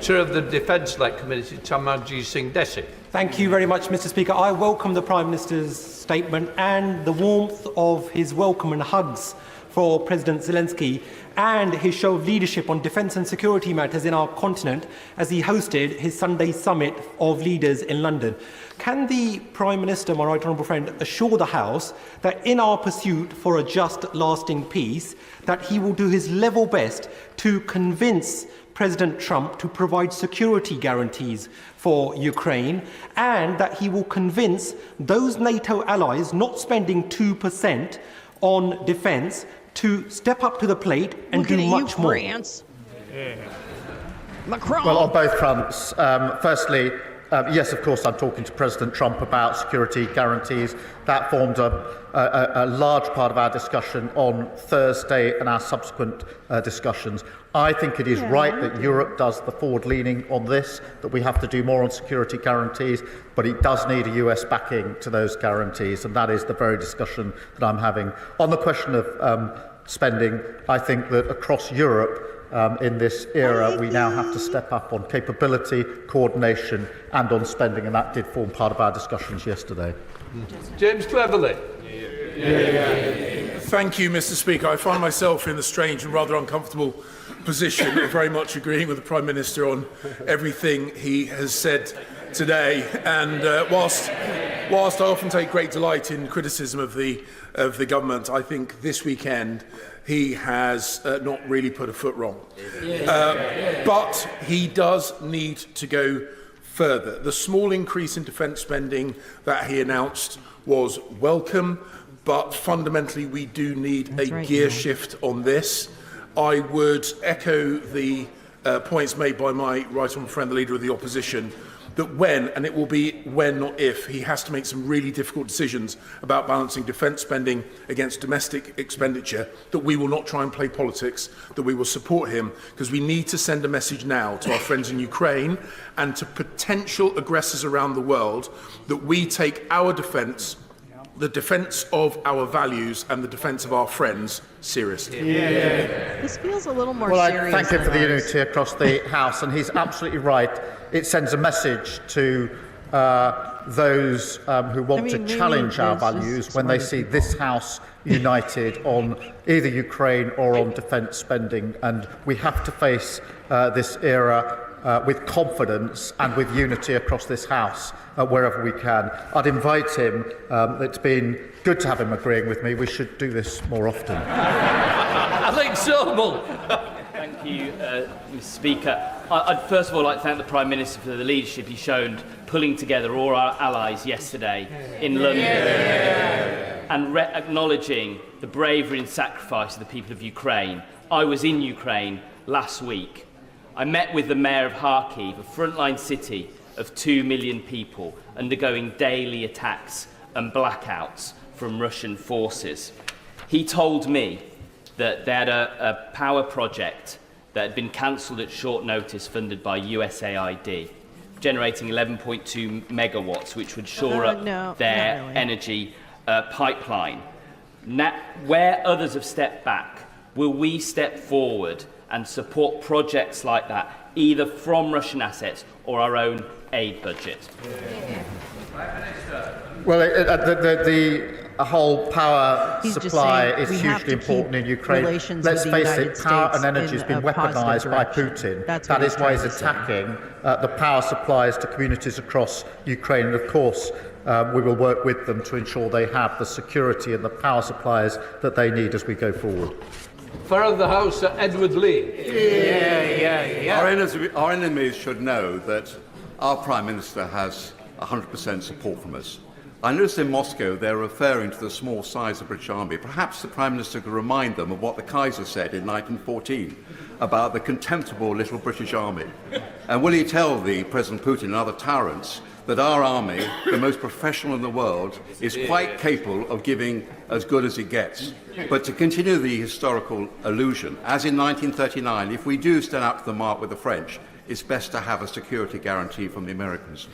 Chair of the Defence-led Committee, Tamanji Singh Desi. Thank you very much, Mr. Speaker. I welcome the Prime Minister's statement and the warmth of his welcome and hugs for President Zelensky and his show of leadership on defence and security matters in our continent as he hosted his Sunday summit of leaders in London. Can the Prime Minister, my right honourable friend, assure the House that in our pursuit for a just, lasting peace, that he will do his level best to convince President Trump to provide security guarantees for Ukraine, and that he will convince those NATO allies not spending 2% on defence to step up to the plate and do much more? Macron. Well, on both fronts. Firstly, yes, of course, I'm talking to President Trump about security guarantees. That formed a large part of our discussion on Thursday and our subsequent discussions. I think it is right that Europe does the forward-leaning on this, that we have to do more on security guarantees, but it does need a US backing to those guarantees, and that is the very discussion that I'm having. On the question of spending, I think that across Europe, in this era, we now have to step up on capability, coordination and on spending, and that did form part of our discussions yesterday. James Cleverly. Thank you, Mr. Speaker. I find myself in the strange and rather uncomfortable position of very much agreeing with the Prime Minister on everything he has said today. And whilst I often take great delight in criticism of the government, I think this weekend he has not really put a foot wrong. But he does need to go further. The small increase in defence spending that he announced was welcome, but fundamentally we do need a gear shift on this. I would echo the points made by my right honourable friend, the Leader of the Opposition, that when, and it will be when not if, he has to make some really difficult decisions about balancing defence spending against domestic expenditure, that we will not try and play politics, that we will support him, because we need to send a message now to our friends in Ukraine and to potential aggressors around the world that we take our defence, the defence of our values and the defence of our friends seriously. This feels a little more well, serious. I thank him for the unity across the House, and he's absolutely right. It sends a message to those who want to challenge our values when they see this House united on either Ukraine or on defence spending. And we have to face this era with confidence and with unity across this House wherever we can. I'd invite him. It's been good to have him agreeing with me. We should do this more often. I think so, Mull. Thank you, Mr. Speaker. I'd first of all like to thank the Prime Minister for the leadership he showed pulling together all our allies yesterday in London and acknowledging the bravery and sacrifice of the people of Ukraine. I was in Ukraine last week. I met with the Mayor of Kharkiv, a frontline city of 2 million people undergoing daily attacks and blackouts from Russian forces. He told me that they had a power project that had been cancelled at short notice, funded by USAID, generating 11.2 megawatts, which would shore up their energy pipeline. Now, where others have stepped back, will we step forward and support projects like that, either from Russian assets or our own aid budget? Well, the whole power supply is hugely important in Ukraine. Let's face it, power and energy has been weaponized by Putin. That is why he's attacking the power supplies to communities across Ukraine. And of course, we will work with them to ensure they have the security and the power supplies that they need as we go forward. Fellow of the House, Edward Lee. Our enemies should know that our Prime Minister has 100% support from us. I noticed in Moscow they're referring to the small size of the British Army. Perhaps the Prime Minister could remind them of what the Kaiser said in 1914 about the contemptible little British Army. And will he tell the President Putin and other tyrants that our army, the most professional in the world, is quite capable of giving as good as it gets? But to continue the historical illusion, as in 1939, if we do stand up to the mark with the French, it's best to have a security guarantee from the Americans.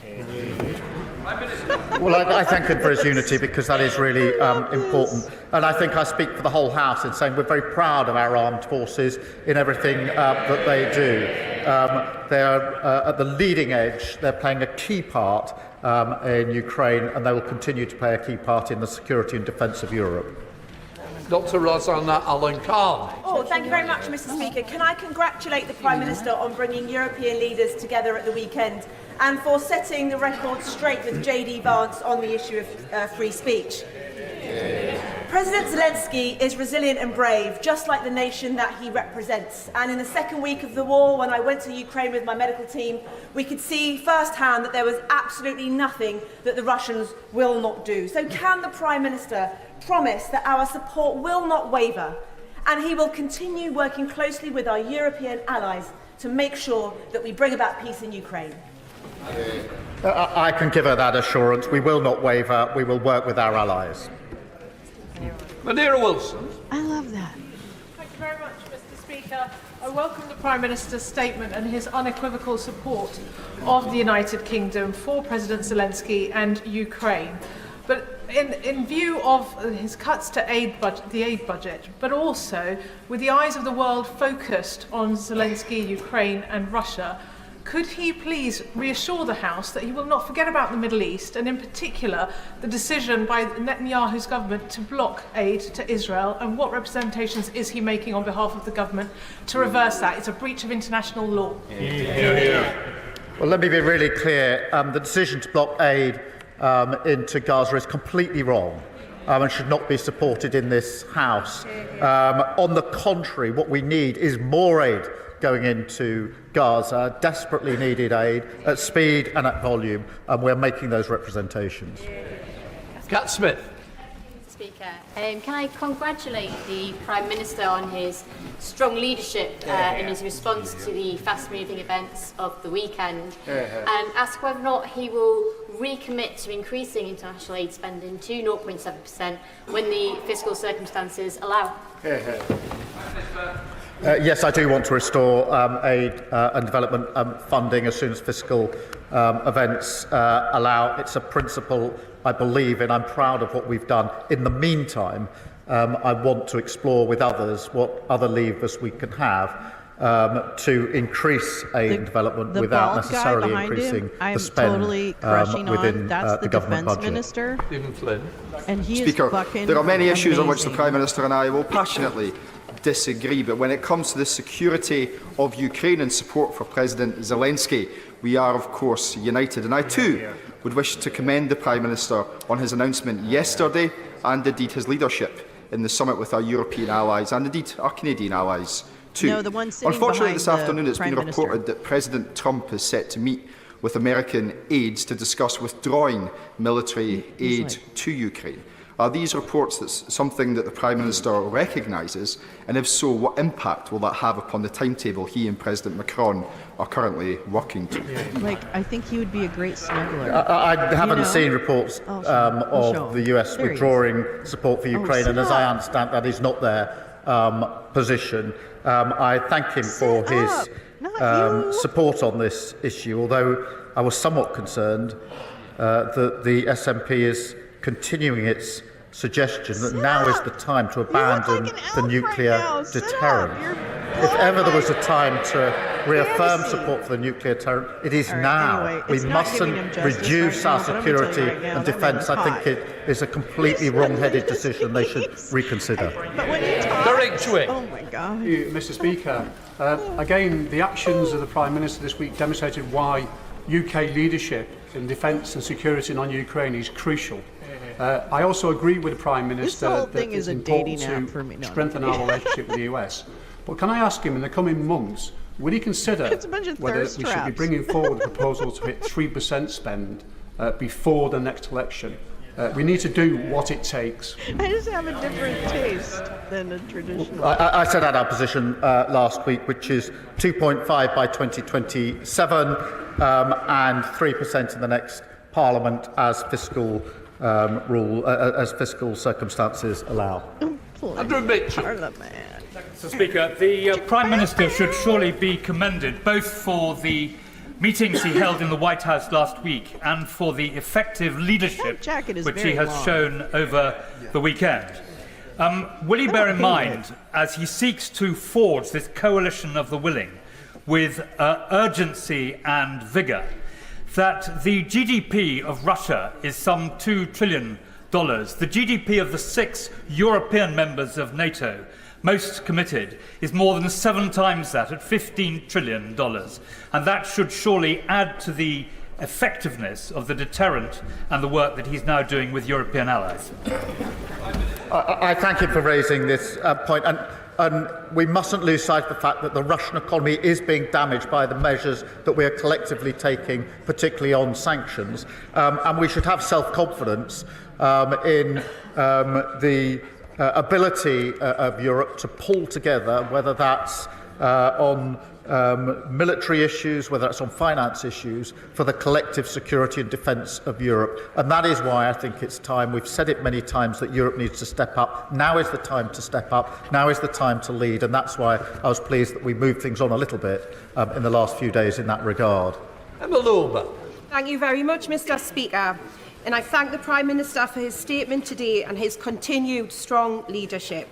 Well, I thank him for his unity, because that is really important. And I think I speak for the whole House in saying we're very proud of our armed forces in everything that they do. They are at the leading edge. They're playing a key part in Ukraine, and they will continue to play a key part in the security and defence of Europe. Dr. Rosanna Allen-Carr. Oh, thank you very much, Mr. Speaker. Can I congratulate the Prime Minister on bringing European leaders together at the weekend and for setting the record straight with JD Vance on the issue of free speech. President Zelensky is resilient and brave, just like the nation that he represents. And in the second week of the war, when I went to Ukraine with my medical team, we could see firsthand that there was absolutely nothing that the Russians will not do. So can the Prime Minister promise that our support will not waver, and he will continue working closely with our European allies to make sure that we bring about peace in Ukraine? I can give her that assurance. We will not waver. We will work with our allies. Madeira Wilson. I love that. Thank you very much, Mr. Speaker. I welcome the Prime Minister's statement and his unequivocal support of the United Kingdom for President Zelensky and Ukraine. But in view of his cuts to the aid budget, but also with the eyes of the world focused on Zelensky, Ukraine and Russia, could he please reassure the House that he will not forget about the Middle East, and in particular the decision by Netanyahu's government to block aid to Israel, and what representations is he making on behalf of the government to reverse that? It's a breach of international law. Well, let me be really clear. The decision to block aid into Gaza is completely wrong and should not be supported in this House. On the contrary, what we need is more aid going into Gaza, desperately needed aid at speed and at volume, and we're making those representations. Cat Smith. Speaker, can I congratulate the Prime Minister on his strong leadership in his response to the fast-moving events of the weekend, and ask whether or not he will recommit to increasing international aid spending to 0.7% when the fiscal circumstances allow. Yes, I do want to restore aid and development funding as soon as fiscal events allow. It's a principle I believe in. I'm proud of what we've done. In the meantime, I want to explore with others what other levers we can have. to increase aid and development the without bald guy necessarily behind increasing him, I'm the spend totally crushing within on. That's the government defense budget. minister, Stephen Flynn. and he Speaker, is fucking there are many issues on which the amazing. Prime Minister and I will passionately disagree, but when it comes to the security of Ukraine and support for President Zelensky, we are, of course, united. And I, too, would wish to commend the Prime Minister on his announcement yesterday and, indeed, his leadership in the summit with our European allies and, indeed, our Canadian allies, too. No, the one sitting Unfortunately, this behind the afternoon it's been Prime reported Minister. that President Trump is set to meet with American aides to discuss withdrawing military aid to Ukraine. Are these reports something that the Prime Minister recognises? And if so, what impact will that have upon the timetable he and President Macron are currently working to? Like, I think he would be a great smuggler. I haven't You know? seen reports I'll show of him. the US There he is. withdrawing support for Ukraine, and as I understand, that is not their position. I thank him for his support on this issue, although I was somewhat concerned that the SNP is continuing its suggestion that now is the time to abandon the nuclear deterrent. If ever there was a time to reaffirm support for the nuclear deterrent, it is now. anyway, We it's not giving him mustn't justice reduce right our now, but I'm gonna tell you security right now, and that defence. man's I think hot. it is a completely wrong-headed decision. They should reconsider. But when he talks, Derek Chwing. oh my God. Thank you, Mr. Speaker. Again, the actions of the Prime Minister this week demonstrated why UK leadership in defence and security on Ukraine is crucial. I also agree with the Prime Minister whole that thing it's is a important dating app to for me. No, strengthen our relationship with the US. But can I ask him, in the coming months, will he consider It's a bunch of whether we thirst should be traps. bringing forward a proposal to hit 3% spend before the next election? We need to do what it takes. I just have a different taste than a traditional. I set out our position last week, which is 2.5 by 2027 and 3% in the next Parliament as fiscal as fiscal circumstances allow. Andrew Mitchell. Mr. Speaker, the Prime Minister should surely be commended both for the meetings he held in the White House last week and for the effective leadership which he has shown over the weekend. Will he bear in mind, as he seeks to forge this coalition of the willing with urgency and vigour, that the GDP of Russia is some $2 trillion. The GDP of the 6 European members of NATO, most committed, is more than 7 times that, at $15 trillion. And that should surely add to the effectiveness of the deterrent and the work that he's now doing with European allies. I thank him for raising this point. And we mustn't lose sight of the fact that the Russian economy is being damaged by the measures that we are collectively taking, particularly on sanctions. And we should have self-confidence in the ability of Europe to pull together, whether that's on military issues, whether it's on finance issues, for the collective security and defence of Europe. And that is why I think it's time, we've said it many times, that Europe needs to step up. Now is the time to step up. Now is the time to lead. And that's why I was pleased that we moved things on a little bit in the last few days in that regard. Emma Lolo. Thank you very much, Mr. Speaker. And I thank the Prime Minister for his statement today and his continued strong leadership.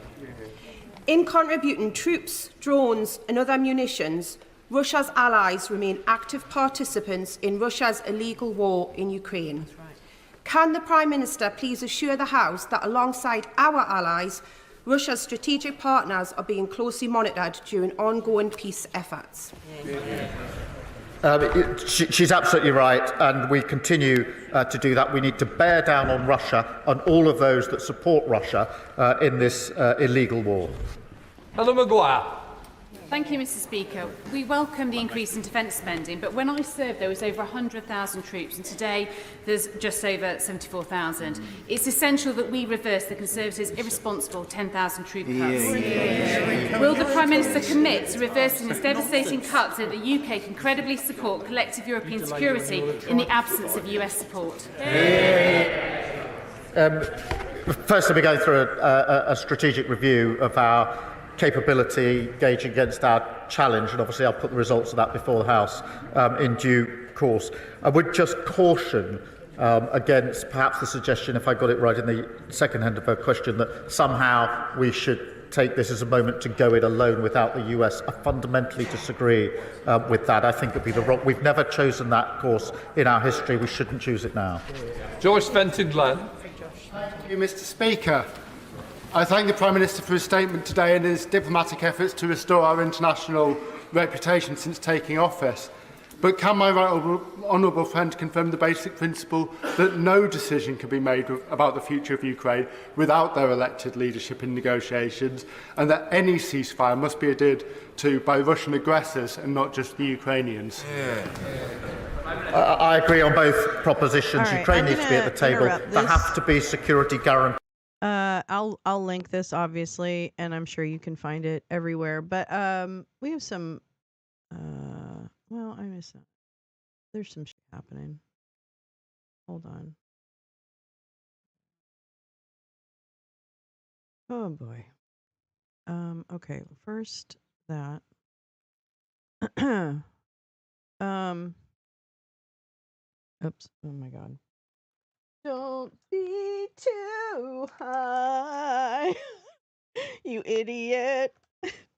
In contributing troops, drones and other munitions, Russia's allies remain active participants in Russia's illegal war in Ukraine. Can the Prime Minister please assure the House that alongside our allies, Russia's strategic partners are being closely monitored during ongoing peace efforts? She's absolutely right, and we continue to do that. We need to bear down on Russia and all of those that support Russia in this illegal war. Helen Maguire. Thank you, Mr. Speaker. We welcome the increase in defence spending, but when I served there was over 100,000 troops and today there's just over 74,000. It's essential that we reverse the Conservatives' irresponsible 10,000 troop cuts. Will the Prime Minister commit to reversing this devastating cut so that the UK can credibly support collective European security in the absence of US support? First, we're going through a strategic review of our capability gauging against our challenge, and obviously I'll put the results of that before the House in due course. I would just caution against perhaps the suggestion, if I got it right in the second hand of her question, that somehow we should take this as a moment to go it alone without the US. I fundamentally disagree with that. I think it would be the wrong. We've never chosen that course in our history. We shouldn't choose it now. Joyce Fenton-Glenn. Thank you, Mr. Speaker. I thank the Prime Minister for his statement today and his diplomatic efforts to restore our international reputation since taking office. But can my honourable friend confirm the basic principle that no decision can be made about the future of Ukraine without their elected leadership in negotiations, and that any ceasefire must be adhered to by Russian aggressors and not just the Ukrainians? I agree on both propositions. Right, Ukraine needs to be at the table. There have to be security guarantees. I'll link this obviously, and I'm sure you can find it everywhere. But we have some. Well, I missed that. There's some shit happening. Hold on. Oh boy. Okay. First that. Oops. Oh my God. Don't be too high, you idiot.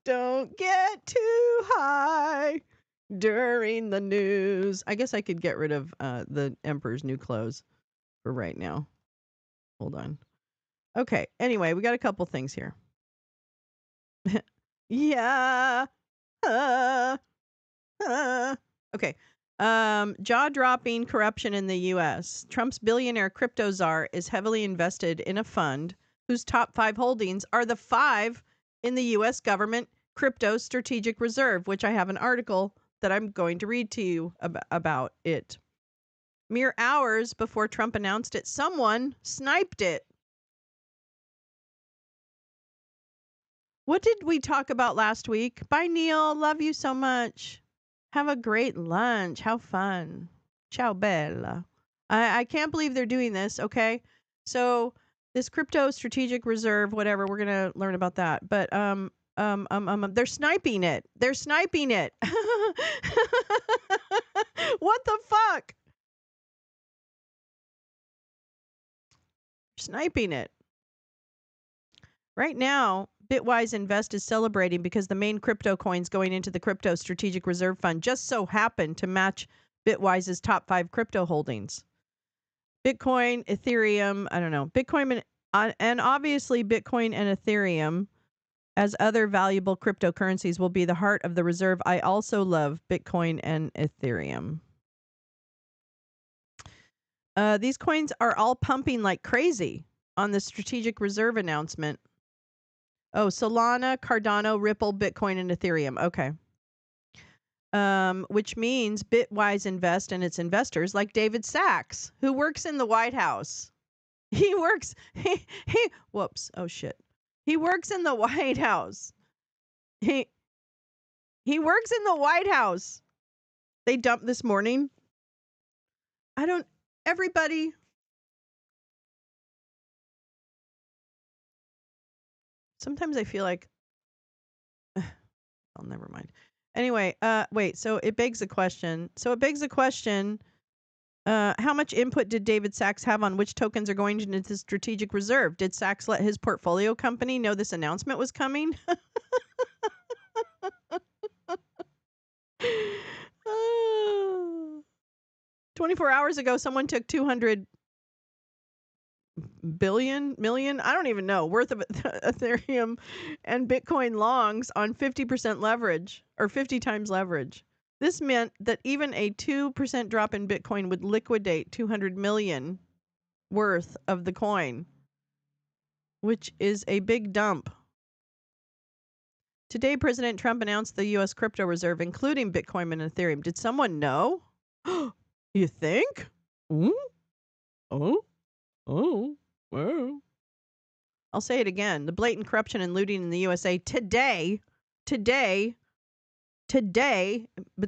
Don't get too high during the news. I guess I could get rid of the Emperor's New Clothes for right now. Hold on. Okay. Anyway, we got a couple things here. Yeah. Okay. Jaw-dropping corruption in the U.S. Trump's billionaire crypto czar is heavily invested in a fund whose top 5 holdings are the 5 in the U.S. government crypto strategic reserve, which I have an article that I'm going to read to you about it. Mere hours before Trump announced it, someone sniped it. What did we talk about last week? Bye, Neil. Love you so much. Have a great lunch. How fun. Ciao, bella. I can't believe they're doing this, okay? So this crypto strategic reserve, whatever, we're going to learn about that. But they're sniping it. They're sniping it. What the fuck? Sniping it. Right now, Bitwise Invest is celebrating because the main crypto coins going into the Crypto Strategic Reserve Fund just so happen to match Bitwise's top 5 crypto holdings. Bitcoin, Ethereum, I don't know. Bitcoin and obviously Bitcoin and Ethereum as other valuable cryptocurrencies will be the heart of the reserve. I also love Bitcoin and Ethereum. These coins are all pumping like crazy on the Strategic Reserve announcement. Oh, Solana, Cardano, Ripple, Bitcoin, and Ethereum. Okay. Which means Bitwise Invest and its investors, like David Sachs, who works in the White House. He works. Whoops. Oh shit. He works in the White House. He works in the White House. They dumped this morning. Everybody. Sometimes I feel like, oh, never mind. Anyway, wait, so it begs a question. How much input did David Sachs have on which tokens are going into the strategic reserve? Did Sachs let his portfolio company know this announcement was coming? 24 hours ago, someone took 200 million, I don't even know, worth of Ethereum and Bitcoin longs on 50% leverage or 50 times leverage. This meant that even a 2% drop in Bitcoin would liquidate 200 million worth of the coin, which is a big dump. Today, President Trump announced the U.S. crypto reserve, including Bitcoin and Ethereum. Did someone know? You think? Oh. Well. I'll say it again. The blatant corruption and looting in the USA today, but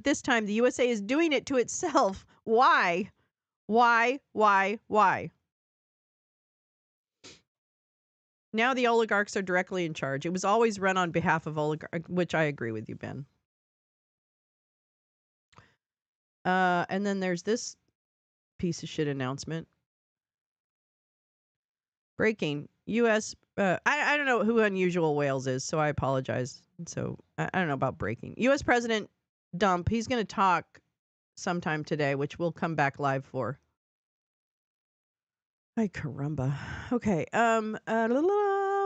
this time the USA is doing it to itself. Why? Now the oligarchs are directly in charge. It was always run on behalf of oligarchs, which I agree with you, Ben. And then there's this piece of shit announcement. Breaking. U.S. I don't know who Unusual Whales is, so I apologize. So I don't know about breaking. U.S. President Dump. He's going to talk sometime today, which we'll come back live for. Ay caramba. Okay.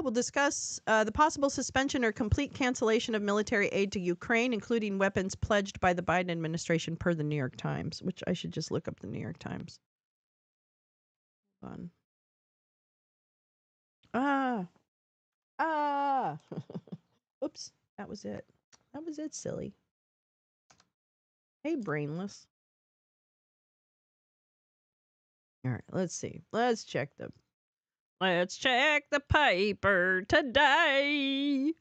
We'll discuss the possible suspension or complete cancellation of military aid to Ukraine, including weapons pledged by the Biden administration, per the New York Times. Which I should just look up the New York Times. Hold on. Oops, that was it. That was it, silly. Hey, brainless. All right, let's see. Let's check the paper today.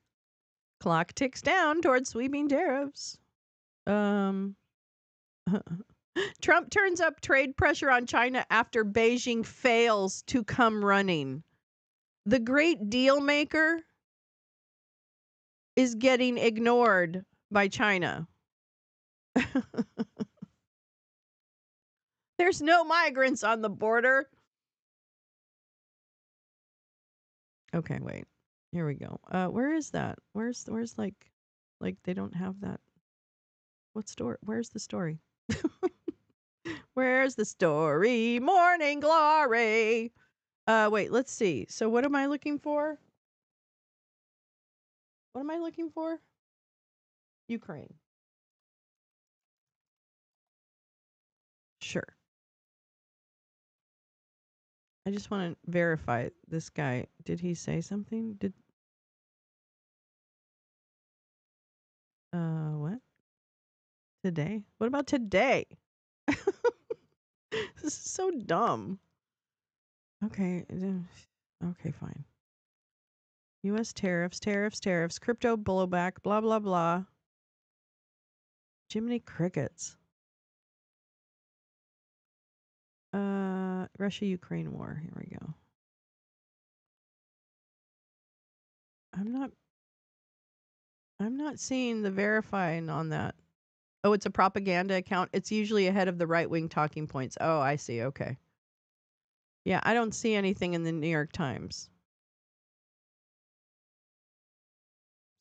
Clock ticks down towards sweeping tariffs. Trump turns up trade pressure on China after Beijing fails to come running. The great deal maker is getting ignored by China. There's no migrants on the border. Okay, wait. Here we go. Where is that? Where's like they don't have that. What story? Where's the story? Where's the story? Morning glory. Wait, let's see. So what am I looking for? What am I looking for? Ukraine. Sure. I just want to verify this guy. Did he say something? What? Today? What about today? This is so dumb. Okay. Okay, fine. U.S. tariffs, crypto blowback, blah, blah, blah. Jiminy Crickets. Russia-Ukraine war. Here we go. I'm not seeing the verifying on that. Oh, it's a propaganda account. It's usually ahead of the right-wing talking points. Oh, I see. Okay. Yeah, I don't see anything in the New York Times.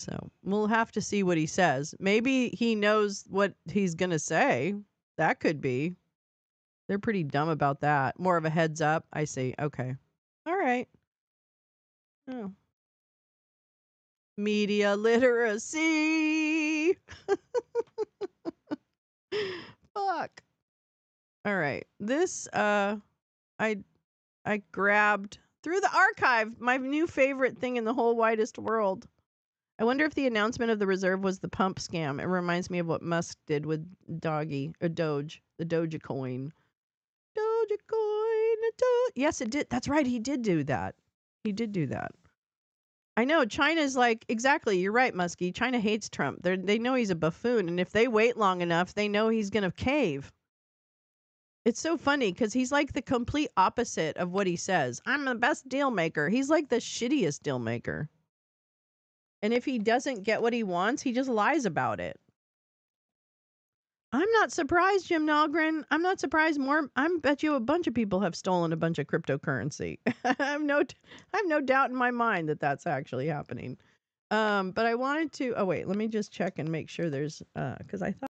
So we'll have to see what he says. Maybe he knows what he's going to say. That could be. They're pretty dumb about that. More of a heads up. I see. Okay. All right. Oh. Media literacy. Fuck. All right. This I grabbed through the archive my new favorite thing in the whole widest world. I wonder if the announcement of the reserve was the pump scam. It reminds me of what Musk did with Doge, the Dogecoin. Yes, it did. That's right. He did do that. I know. China's like, exactly. You're right, Muskie. China hates Trump. They know he's a buffoon. And if they wait long enough, they know he's going to cave. It's so funny because he's like the complete opposite of what he says. I'm the best deal maker. He's like the shittiest deal maker. And if he doesn't get what he wants, he just lies about it. I'm not surprised, Jim Nalgren. I'm not surprised more. I bet you a bunch of people have stolen a bunch of cryptocurrency. I have no doubt in my mind that that's actually happening. But I wanted to. Oh wait, let me just check and make sure there's because I thought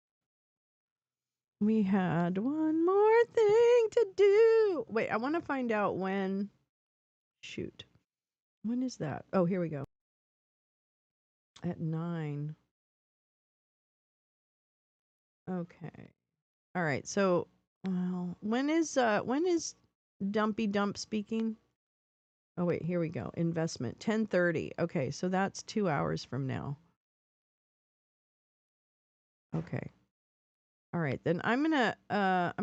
we had one more thing to do. Wait, I want to find out when. Shoot, when is that? Oh, here we go. At 9. Okay. All right. So, well, when is Dumpy Dump speaking? Oh wait, here we go. Investment 10:30. Okay, so that's 2 hours from now. Okay. All right, then I'm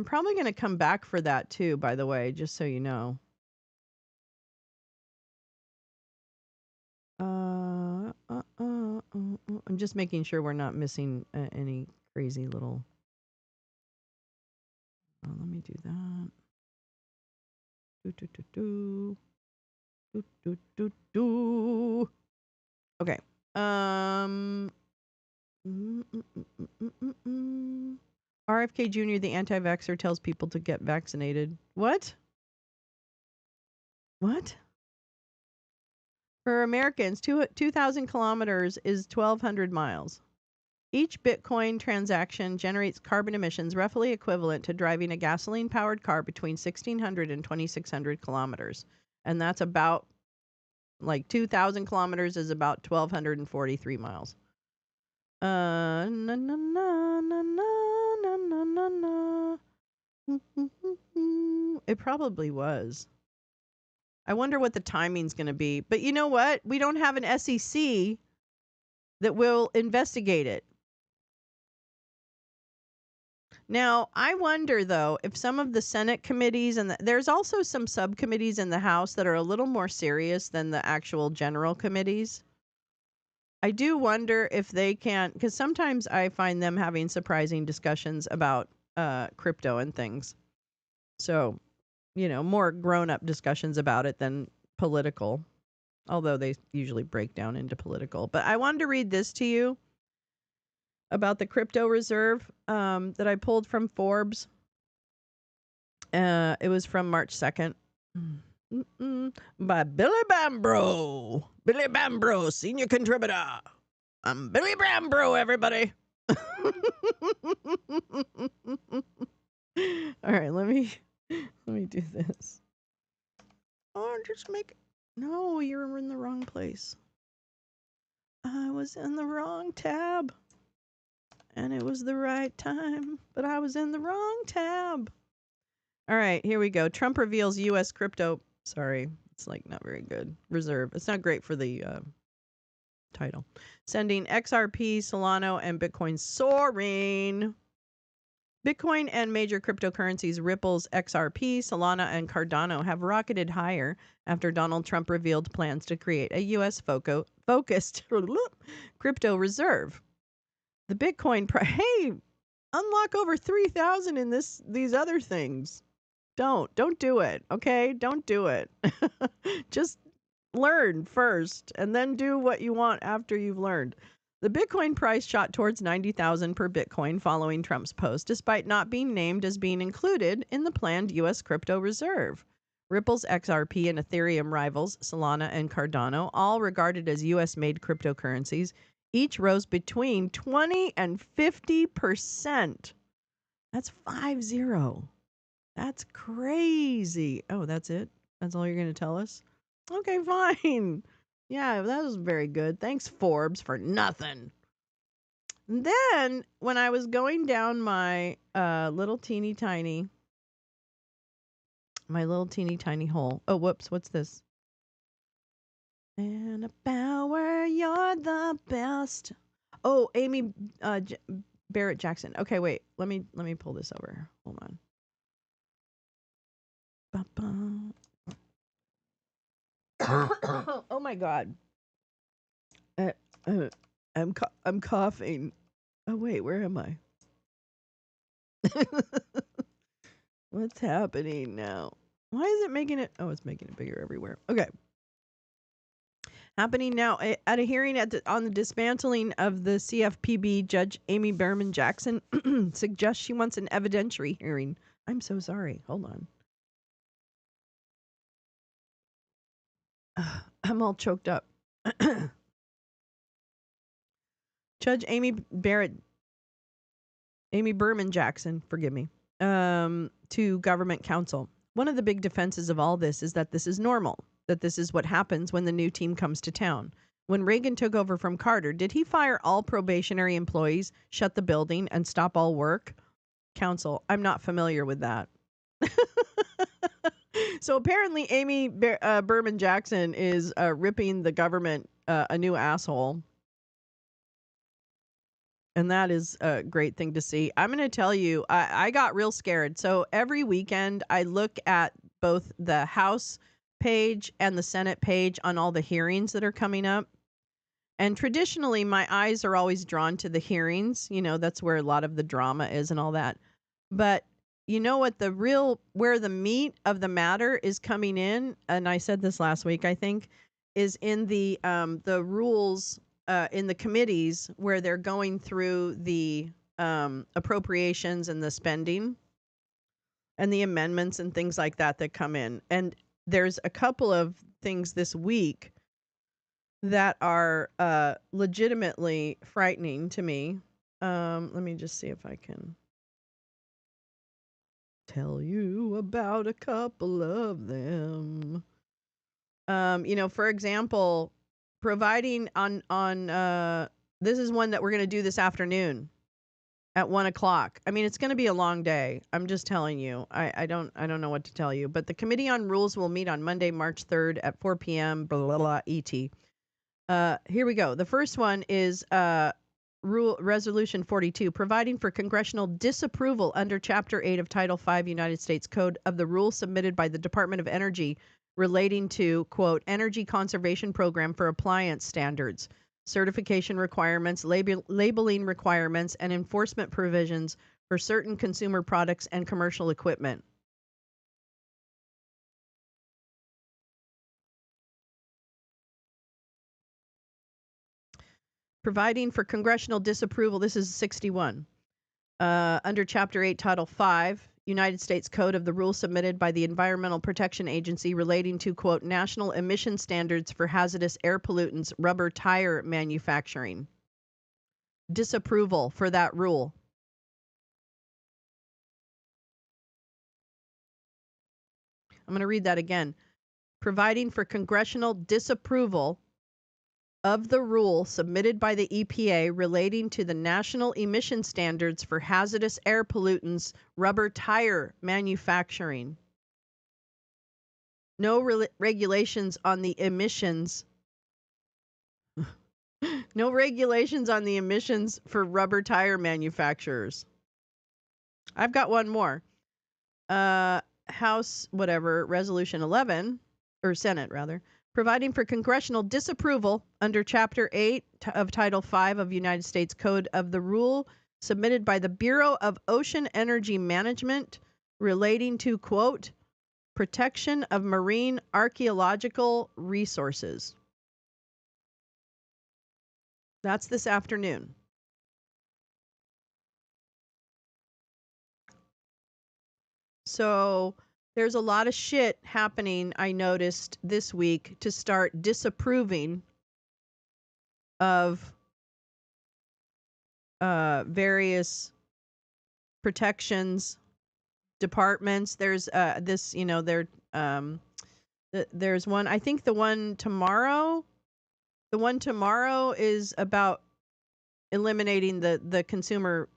probably gonna come back for that too, by the way, just so you know. I'm just making sure we're not missing any crazy little. Let me do that. Okay. RFK Jr., the anti-vaxxer, tells people to get vaccinated. What? What? For Americans, 2,000 kilometers is 1,200 miles. Each Bitcoin transaction generates carbon emissions roughly equivalent to driving a gasoline-powered car between 1,600 and 2,600 kilometers. And that's about, 2,000 kilometers is about 1,243 miles. Na na na na na na na na na. It probably was. I wonder what the timing's going to be. But you know what? We don't have an SEC that will investigate it. Now, I wonder, though, if some of the Senate committees, and there's also some subcommittees in the House that are a little more serious than the actual general committees. I do wonder if they can, because sometimes I find them having surprising discussions about crypto and things. So, more grown-up discussions about it than political, although they usually break down into political. But I wanted to read this to you about the crypto reserve that I pulled from Forbes. It was from March 2nd. By Billy Bambro. Billy Bambro, senior contributor. I'm Billy Bambro, everybody. All right, let me do this. Oh, just make it. No, you're in the wrong place. I was in the wrong tab. And it was the right time, but I was in the wrong tab. All right, here we go. Trump reveals U.S. crypto. Sorry, it's not very good. Reserve. It's not great for the title. Sending XRP, Solana, and Bitcoin soaring. Bitcoin and major cryptocurrencies Ripple's XRP, Solana, and Cardano have rocketed higher after Donald Trump revealed plans to create a U.S. focused crypto reserve. The Bitcoin price. Hey, unlock over 3,000 in these other things. Don't do it. Okay, don't do it. Just learn first, and then do what you want after you've learned. The Bitcoin price shot towards 90,000 per Bitcoin following Trump's post, despite not being named as being included in the planned U.S. crypto reserve. Ripple's XRP and Ethereum rivals, Solana and Cardano, all regarded as U.S.-made cryptocurrencies, each rose between 20 and 50%. That's 50. That's crazy. Oh, that's it? That's all you're going to tell us? Okay, fine. Yeah, that was very good. Thanks, Forbes, for nothing. And then, when I was going down my little teeny tiny hole. Oh, whoops, what's this? And Bauer, you're the best. Oh, Amy Barrett Jackson. Okay, wait. Let me pull this over. Hold on. Oh my God. I'm coughing. Oh wait, where am I? What's happening now? Why is it making it? Oh, it's making it bigger everywhere. Okay. Happening now at a hearing on the dismantling of the CFPB, Judge Amy Berman Jackson suggests she wants an evidentiary hearing. I'm so sorry. Hold on. I'm all choked up. Judge Amy Berman Jackson, forgive me, to government counsel. One of the big defenses of all this is that this is normal, that this is what happens when the new team comes to town. When Reagan took over from Carter, did he fire all probationary employees, shut the building, and stop all work? Counsel, I'm not familiar with that. So apparently Amy Berman Jackson is ripping the government a new asshole. And that is a great thing to see. I'm going to tell you, I got real scared. So every weekend I look at both the House page and the Senate page on all the hearings that are coming up. And traditionally, my eyes are always drawn to the hearings. You know, that's where a lot of the drama is and all that. But you know what, where the meat of the matter is coming in, and I said this last week, I think, is in the rules in the committees where they're going through the appropriations and the spending and the amendments and things like that that come in. And there's a couple of things this week that are legitimately frightening to me. Let me just see if I can tell you about a couple of them. For example, providing on this is one that we're going to do this afternoon at 1:00. I mean, it's going to be a long day. I'm just telling you. I don't know what to tell you. But the Committee on Rules will meet on Monday, March 3rd at 4 p.m. Blah, blah, blah, ET. Here we go. The first one is Resolution 42, providing for congressional disapproval under Chapter 8 of Title 5 United States Code of the rule submitted by the Department of Energy relating to, quote, energy conservation program for appliance standards, certification requirements, labeling requirements, and enforcement provisions for certain consumer products and commercial equipment. Providing for congressional disapproval, this is 61. Under Chapter 8, Title 5, United States Code of the rule submitted by the Environmental Protection Agency relating to, quote, national emission standards for hazardous air pollutants, rubber tire manufacturing. Disapproval for that rule. I'm going to read that again. Providing for congressional disapproval of the rule submitted by the EPA relating to the national emission standards for hazardous air pollutants, rubber tire manufacturing. No regulations on the emissions. No regulations on the emissions for rubber tire manufacturers. I've got one more. House, Resolution 11, or Senate rather, providing for congressional disapproval under Chapter 8 of Title 5 of United States Code of the rule submitted by the Bureau of Ocean Energy Management relating to, quote, protection of marine archaeological resources. That's this afternoon. So there's a lot of shit happening, I noticed this week, to start disapproving of various protections, departments. There's there's one, I think the one tomorrow is about eliminating the Consumer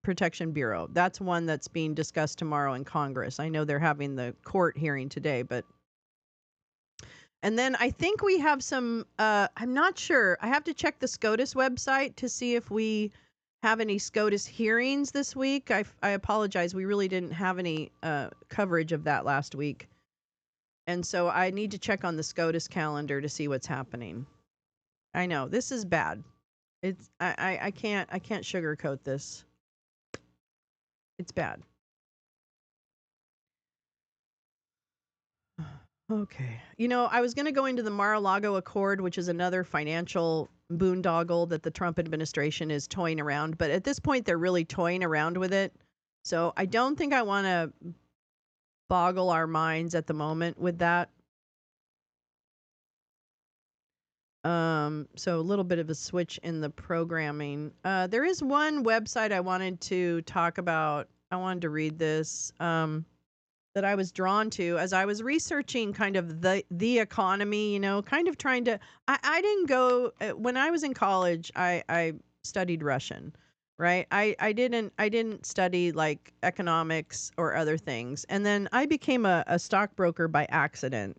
Protection Bureau. That's one that's being discussed tomorrow in Congress. I know they're having the court hearing today, and then I think we have some, I'm not sure. I have to check the SCOTUS website to see if we have any SCOTUS hearings this week. I apologize. We really didn't have any coverage of that last week. And so I need to check on the SCOTUS calendar to see what's happening. I know this is bad. It's I can't sugarcoat this. It's bad. Okay. I was going to go into the Mar-a-Lago Accord, which is another financial boondoggle that the Trump administration is toying around. But at this point, they're really toying around with it. So I don't think I want to boggle our minds at the moment with that. So a little bit of a switch in the programming. There is one website I wanted to talk about. I wanted to read this that I was drawn to as I was researching kind of the economy, kind of trying to, I didn't go, when I was in college, I studied Russian, right? I didn't study like economics or other things. And then I became a stockbroker by accident,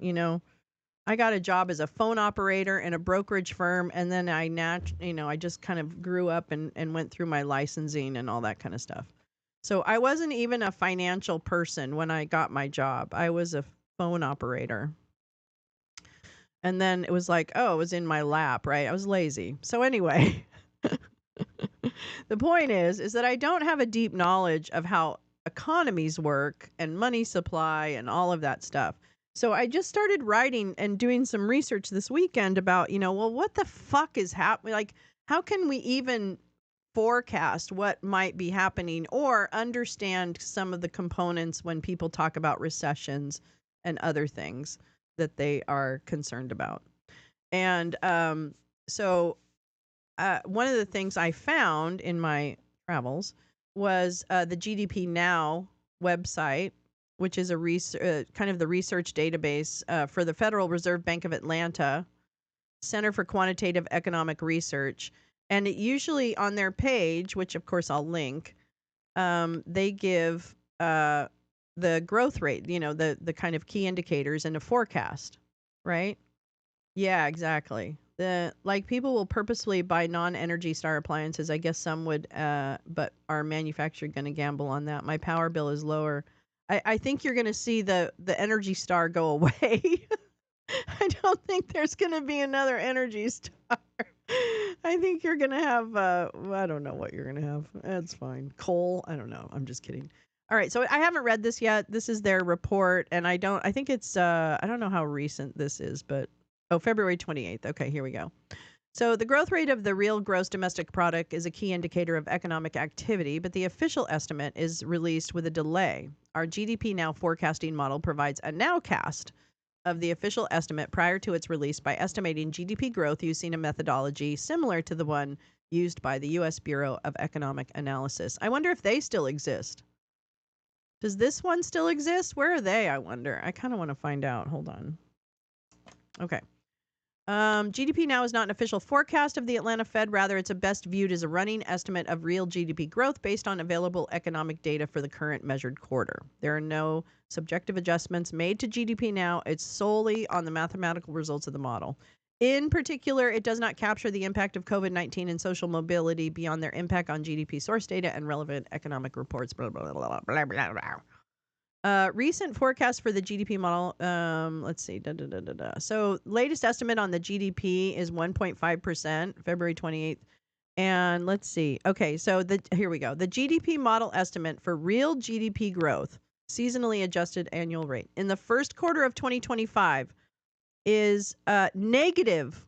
I got a job as a phone operator in a brokerage firm, and then I just kind of grew up and went through my licensing and all that kind of stuff. So I wasn't even a financial person when I got my job. I was a phone operator. And then it was like, it was in my lap, right? I was lazy. So anyway, the point is that I don't have a deep knowledge of how economies work and money supply and all of that stuff. So I just started writing and doing some research this weekend about, what the fuck is happening? Like, how can we even forecast what might be happening or understand some of the components when people talk about recessions and other things that they are concerned about. And one of the things I found in my travels was the GDP Now website, which is a kind of the research database for the Federal Reserve Bank of Atlanta Center for Quantitative Economic Research. And it usually on their page, which of course I'll link, they give the growth rate, the kind of key indicators and a forecast, right? Yeah, exactly. People will purposely buy non-Energy Star appliances. I guess some would, but are manufacturer going to gamble on that? My power bill is lower. I think you're going to see the Energy Star go away. I don't think there's going to be another Energy Star. I think you're going to have, I don't know what you're going to have. That's fine. Coal. I don't know. I'm just kidding. All right. So I haven't read this yet. This is their report. And I think it's, I don't know how recent this is, but, February 28th. Okay, here we go. So the growth rate of the real gross domestic product is a key indicator of economic activity, but the official estimate is released with a delay. Our GDP Now forecasting model provides a nowcast of the official estimate prior to its release by estimating GDP growth using a methodology similar to the one used by the U.S. Bureau of Economic Analysis. I wonder if they still exist. Does this one still exist? Where are they, I wonder? I kind of want to find out. Hold on. Okay. GDP Now is not an official forecast of the Atlanta Fed. Rather, it's best viewed as a running estimate of real GDP growth based on available economic data for the current measured quarter. There are no subjective adjustments made to GDP Now. It's solely on the mathematical results of the model. In particular, it does not capture the impact of COVID-19 and social mobility beyond their impact on GDP source data and relevant economic reports. Blah, blah, blah, blah, blah, blah. Recent forecast for the GDP model. Let's see. So latest estimate on the GDP is 1.5%, February 28th. And let's see. Okay, so here we go. The GDP model estimate for real GDP growth, seasonally adjusted annual rate, in the first quarter of 2025 is negative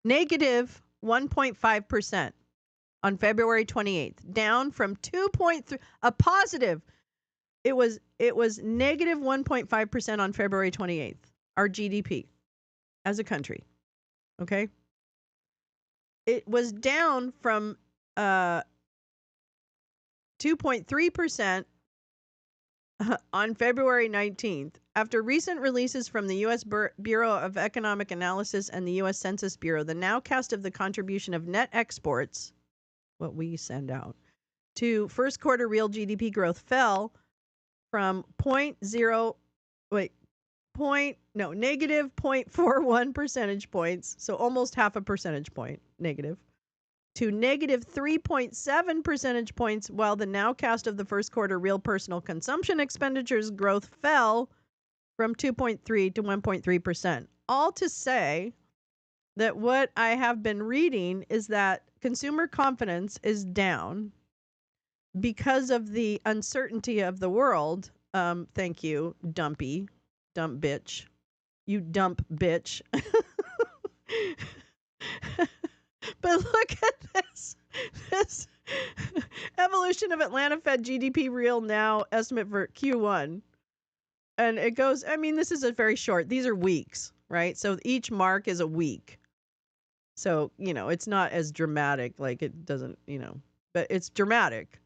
1.5% on February 28th, down from 2.3, a positive. It was negative 1.5% on February 28th, our GDP as a country. Okay? It was down from 2.3% on February 19th after recent releases from the U.S. Bureau of Economic Analysis and the U.S. Census Bureau. The nowcast of the contribution of net exports, what we send out, to first quarter real GDP growth fell from negative 0.41 percentage points, so almost half a percentage point negative, to negative 3.7 percentage points, while the nowcast of the first quarter real personal consumption expenditures growth fell from 2.3 to 1.3%. All to say that what I have been reading is that consumer confidence is down because of the uncertainty of the world. Thank you, dump bitch. You dump bitch. But look at this evolution of Atlanta Fed GDP real now estimate for Q1. And it goes, this is a very short, these are weeks, right? So each mark is a week. So, it's not as dramatic, like it doesn't, but it's dramatic.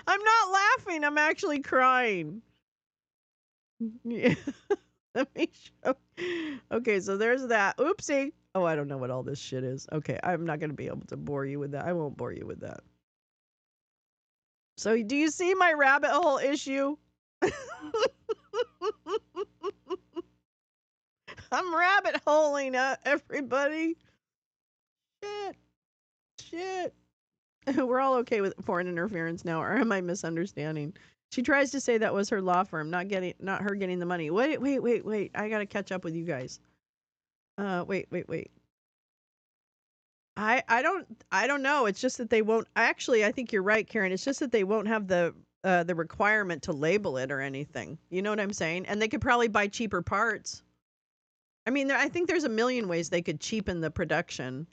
I'm not laughing. I'm actually crying. Yeah. Let me show. Okay, so there's that. Oopsie. Oh, I don't know what all this shit is. Okay, I'm not going to be able to bore you with that. I won't bore you with that. So do you see my rabbit hole issue? I'm rabbit holing everybody. Shit. We're all okay with foreign interference now, or am I misunderstanding? She tries to say that was her law firm, not her getting the money. Wait. I gotta catch up with you guys. Wait. I don't know. It's just that they won't. Actually, I think you're right, Karen. It's just that they won't have the requirement to label it or anything. You know what I'm saying? And they could probably buy cheaper parts. I mean, I think there's a million ways they could cheapen the production.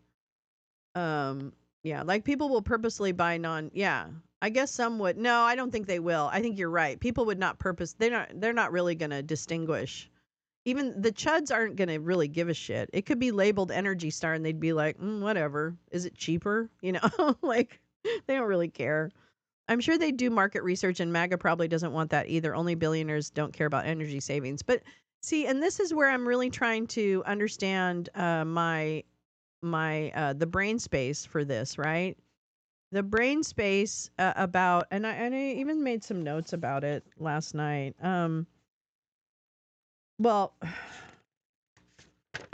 Yeah, like people will purposely buy yeah. I guess some would. No, I don't think they will. I think you're right. People would not they're not really going to distinguish. Even the chuds aren't going to really give a shit. It could be labeled Energy Star and they'd be like, whatever. Is it cheaper? You know, like they don't really care. I'm sure they do market research, and MAGA probably doesn't want that either. Only billionaires don't care about energy savings. But see, and this is where I'm really trying to understand the brain space for this, right? The brain space about, and I even made some notes about it last night. Well,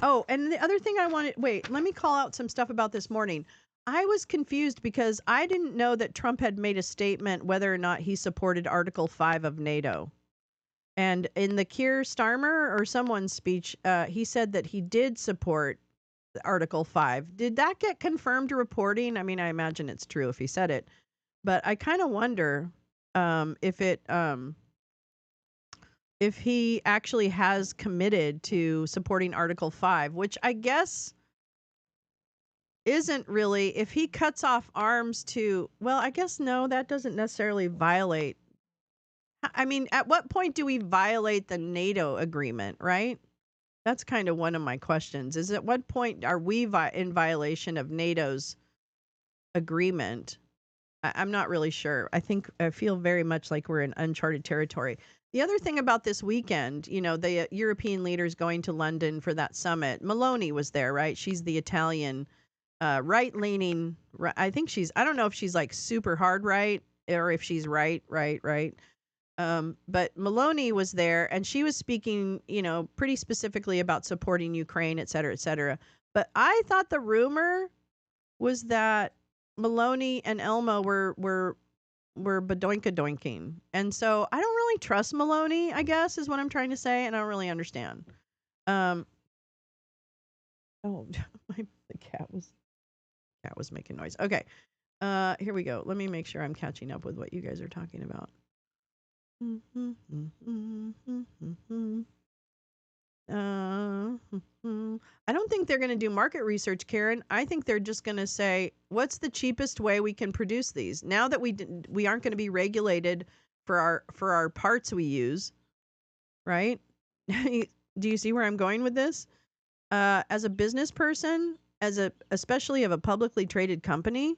oh, and the other thing I wanted, wait, let me call out some stuff about this morning. I was confused because I didn't know that Trump had made a statement whether or not he supported Article 5 of NATO. And in the Keir Starmer or someone's speech, he said that he did support Article 5. Did that get confirmed reporting? I mean, I imagine it's true if he said it. But I kind of wonder if he actually has committed to supporting Article 5, which I guess isn't really, if he cuts off arms to, well, I guess no, that doesn't necessarily violate. I mean, at what point do we violate the NATO agreement, right? That's kind of one of my questions. Is at what point are we in violation of NATO's agreement? I'm not really sure. I feel very much like we're in uncharted territory. The other thing about this weekend, the European leaders going to London for that summit. Meloni was there, right? She's the Italian right-leaning. I think I don't know if she's like super hard right or if she's right. But Meloni was there and she was speaking, pretty specifically about supporting Ukraine, et cetera, et cetera. But I thought the rumor was that Meloni and Elmo were badoinka-doinking. And so I don't really trust Meloni, I guess, is what I'm trying to say, and I don't really understand. The cat was making noise. Okay. Here we go. Let me make sure I'm catching up with what you guys are talking about. I don't think they're going to do market research, Karen. I think they're just going to say, what's the cheapest way we can produce these? Now that we aren't going to be regulated for our parts we use, right? Do you see where I'm going with this? As a business person, especially of a publicly traded company,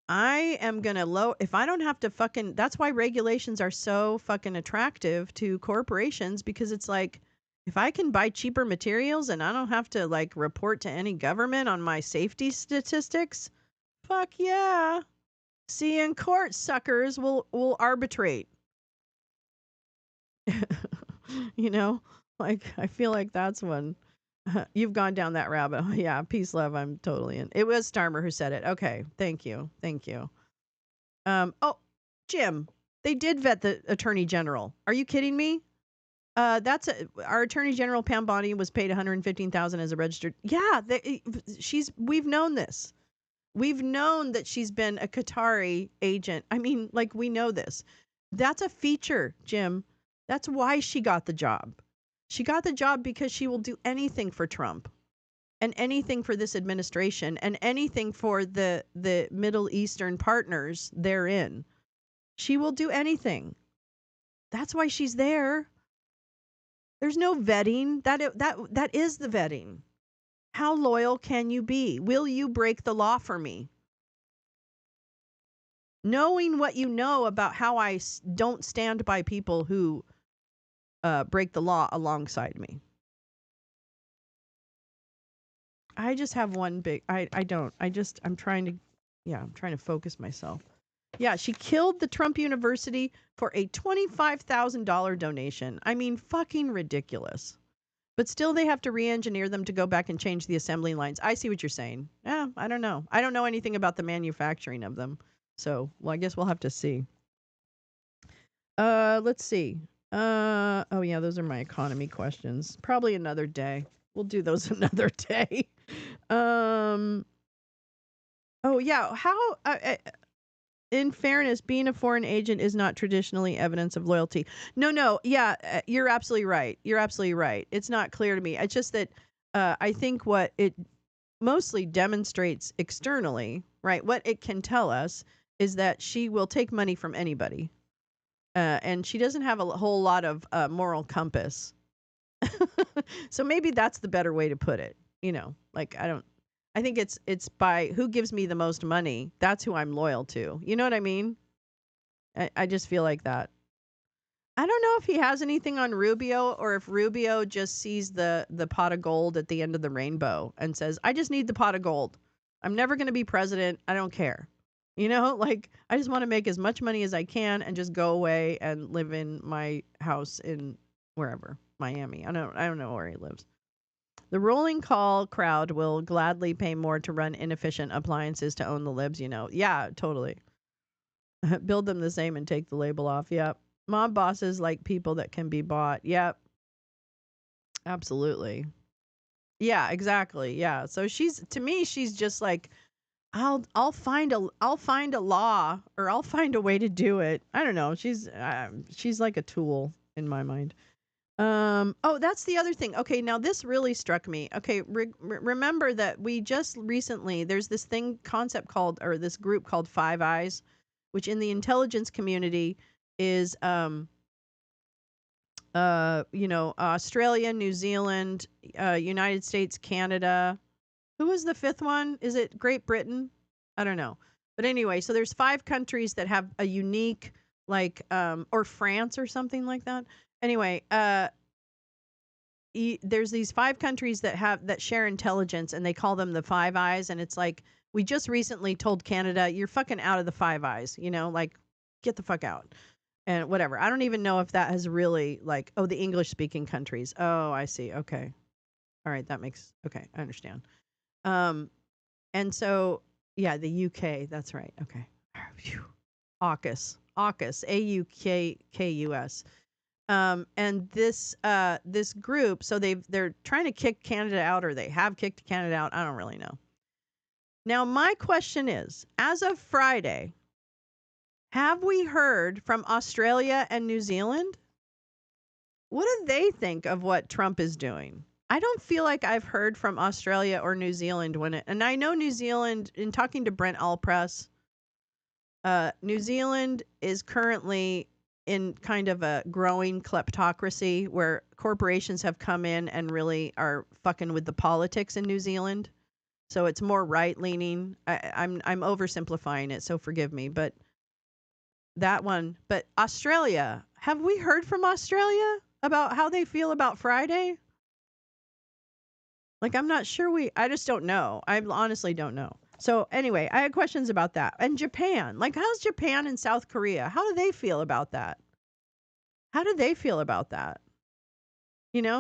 I am going to if I don't have to that's why regulations are so fucking attractive to corporations, because it's like, if I can buy cheaper materials and I don't have to report to any government on my safety statistics, fuck yeah. See, in court, suckers will arbitrate. I feel like that's one. You've gone down that rabbit hole. Yeah, peace, love. I'm totally in. It was Starmer who said it. Okay, thank you. Oh, Jim, they did vet the Attorney General. Are you kidding me? Our Attorney General Pam Bondi was paid $115,000 as a registered. Yeah, we've known this. We've known that she's been a Qatari agent. I mean, we know this. That's a feature, Jim. That's why she got the job. She got the job because she will do anything for Trump and anything for this administration and anything for the Middle Eastern partners therein. She will do anything. That's why she's there. There's no vetting. That is the vetting. How loyal can you be? Will you break the law for me? Knowing what you know about how I don't stand by people who break the law alongside me. I just have one big, I'm trying to focus myself. Yeah, she killed the Trump University for a $25,000 donation. I mean, fucking ridiculous. But still, they have to re-engineer them to go back and change the assembly lines. I see what you're saying. Yeah, I don't know. I don't know anything about the manufacturing of them. So, well, I guess we'll have to see. Let's see. Oh yeah, those are my economy questions. Probably another day. We'll do those another day. Oh yeah, how in fairness, being a foreign agent is not traditionally evidence of loyalty. No, yeah, you're absolutely right. You're absolutely right. It's not clear to me. It's just that I think what it mostly demonstrates externally, right? What it can tell us is that she will take money from anybody. And she doesn't have a whole lot of moral compass. So maybe that's the better way to put it. Like I think it's by who gives me the most money. That's who I'm loyal to. You know what I mean? I just feel like that. I don't know if he has anything on Rubio or if Rubio just sees the pot of gold at the end of the rainbow and says, I just need the pot of gold. I'm never going to be president. I don't care. Like I just want to make as much money as I can and just go away and live in my house in wherever, Miami. I don't know where he lives. The rolling call crowd will gladly pay more to run inefficient appliances to own the libs, Yeah, totally. Build them the same and take the label off. Yep. Mob bosses like people that can be bought. Yep. Absolutely. Yeah, exactly. Yeah. So to me she's just like I'll find a law or I'll find a way to do it. I don't know. She's like a tool in my mind. Oh, that's the other thing. Okay, now this really struck me. Okay, remember that we just recently there's this this group called Five Eyes, which in the intelligence community is Australia, New Zealand, United States, Canada. Who was the fifth one? Is it Great Britain? I don't know. But anyway, so there's 5 countries that have a unique or France or something like that. Anyway, there's these 5 countries that share intelligence and they call them the Five Eyes, and it's like we just recently told Canada, you're fucking out of the Five Eyes, like get the fuck out. And whatever. I don't even know if that has really the English speaking countries. Oh, I see. Okay. All right, okay, I understand. And so yeah, the UK, that's right. Okay. AUKUS, AUKUS. And this group, so they're trying to kick Canada out, or they have kicked Canada out. I don't really know. Now, my question is, as of Friday, have we heard from Australia and New Zealand? What do they think of what Trump is doing? I don't feel like I've heard from Australia or New Zealand and I know New Zealand, in talking to Brent Allpress, New Zealand is currently in kind of a growing kleptocracy where corporations have come in and really are fucking with the politics in New Zealand. So it's more right-leaning. I'm oversimplifying it, so forgive me, but that one. But Australia, have we heard from Australia about how they feel about Friday? I'm not sure I just don't know. I honestly don't know. So anyway, I had questions about that. And Japan, how's Japan and South Korea? How do they feel about that?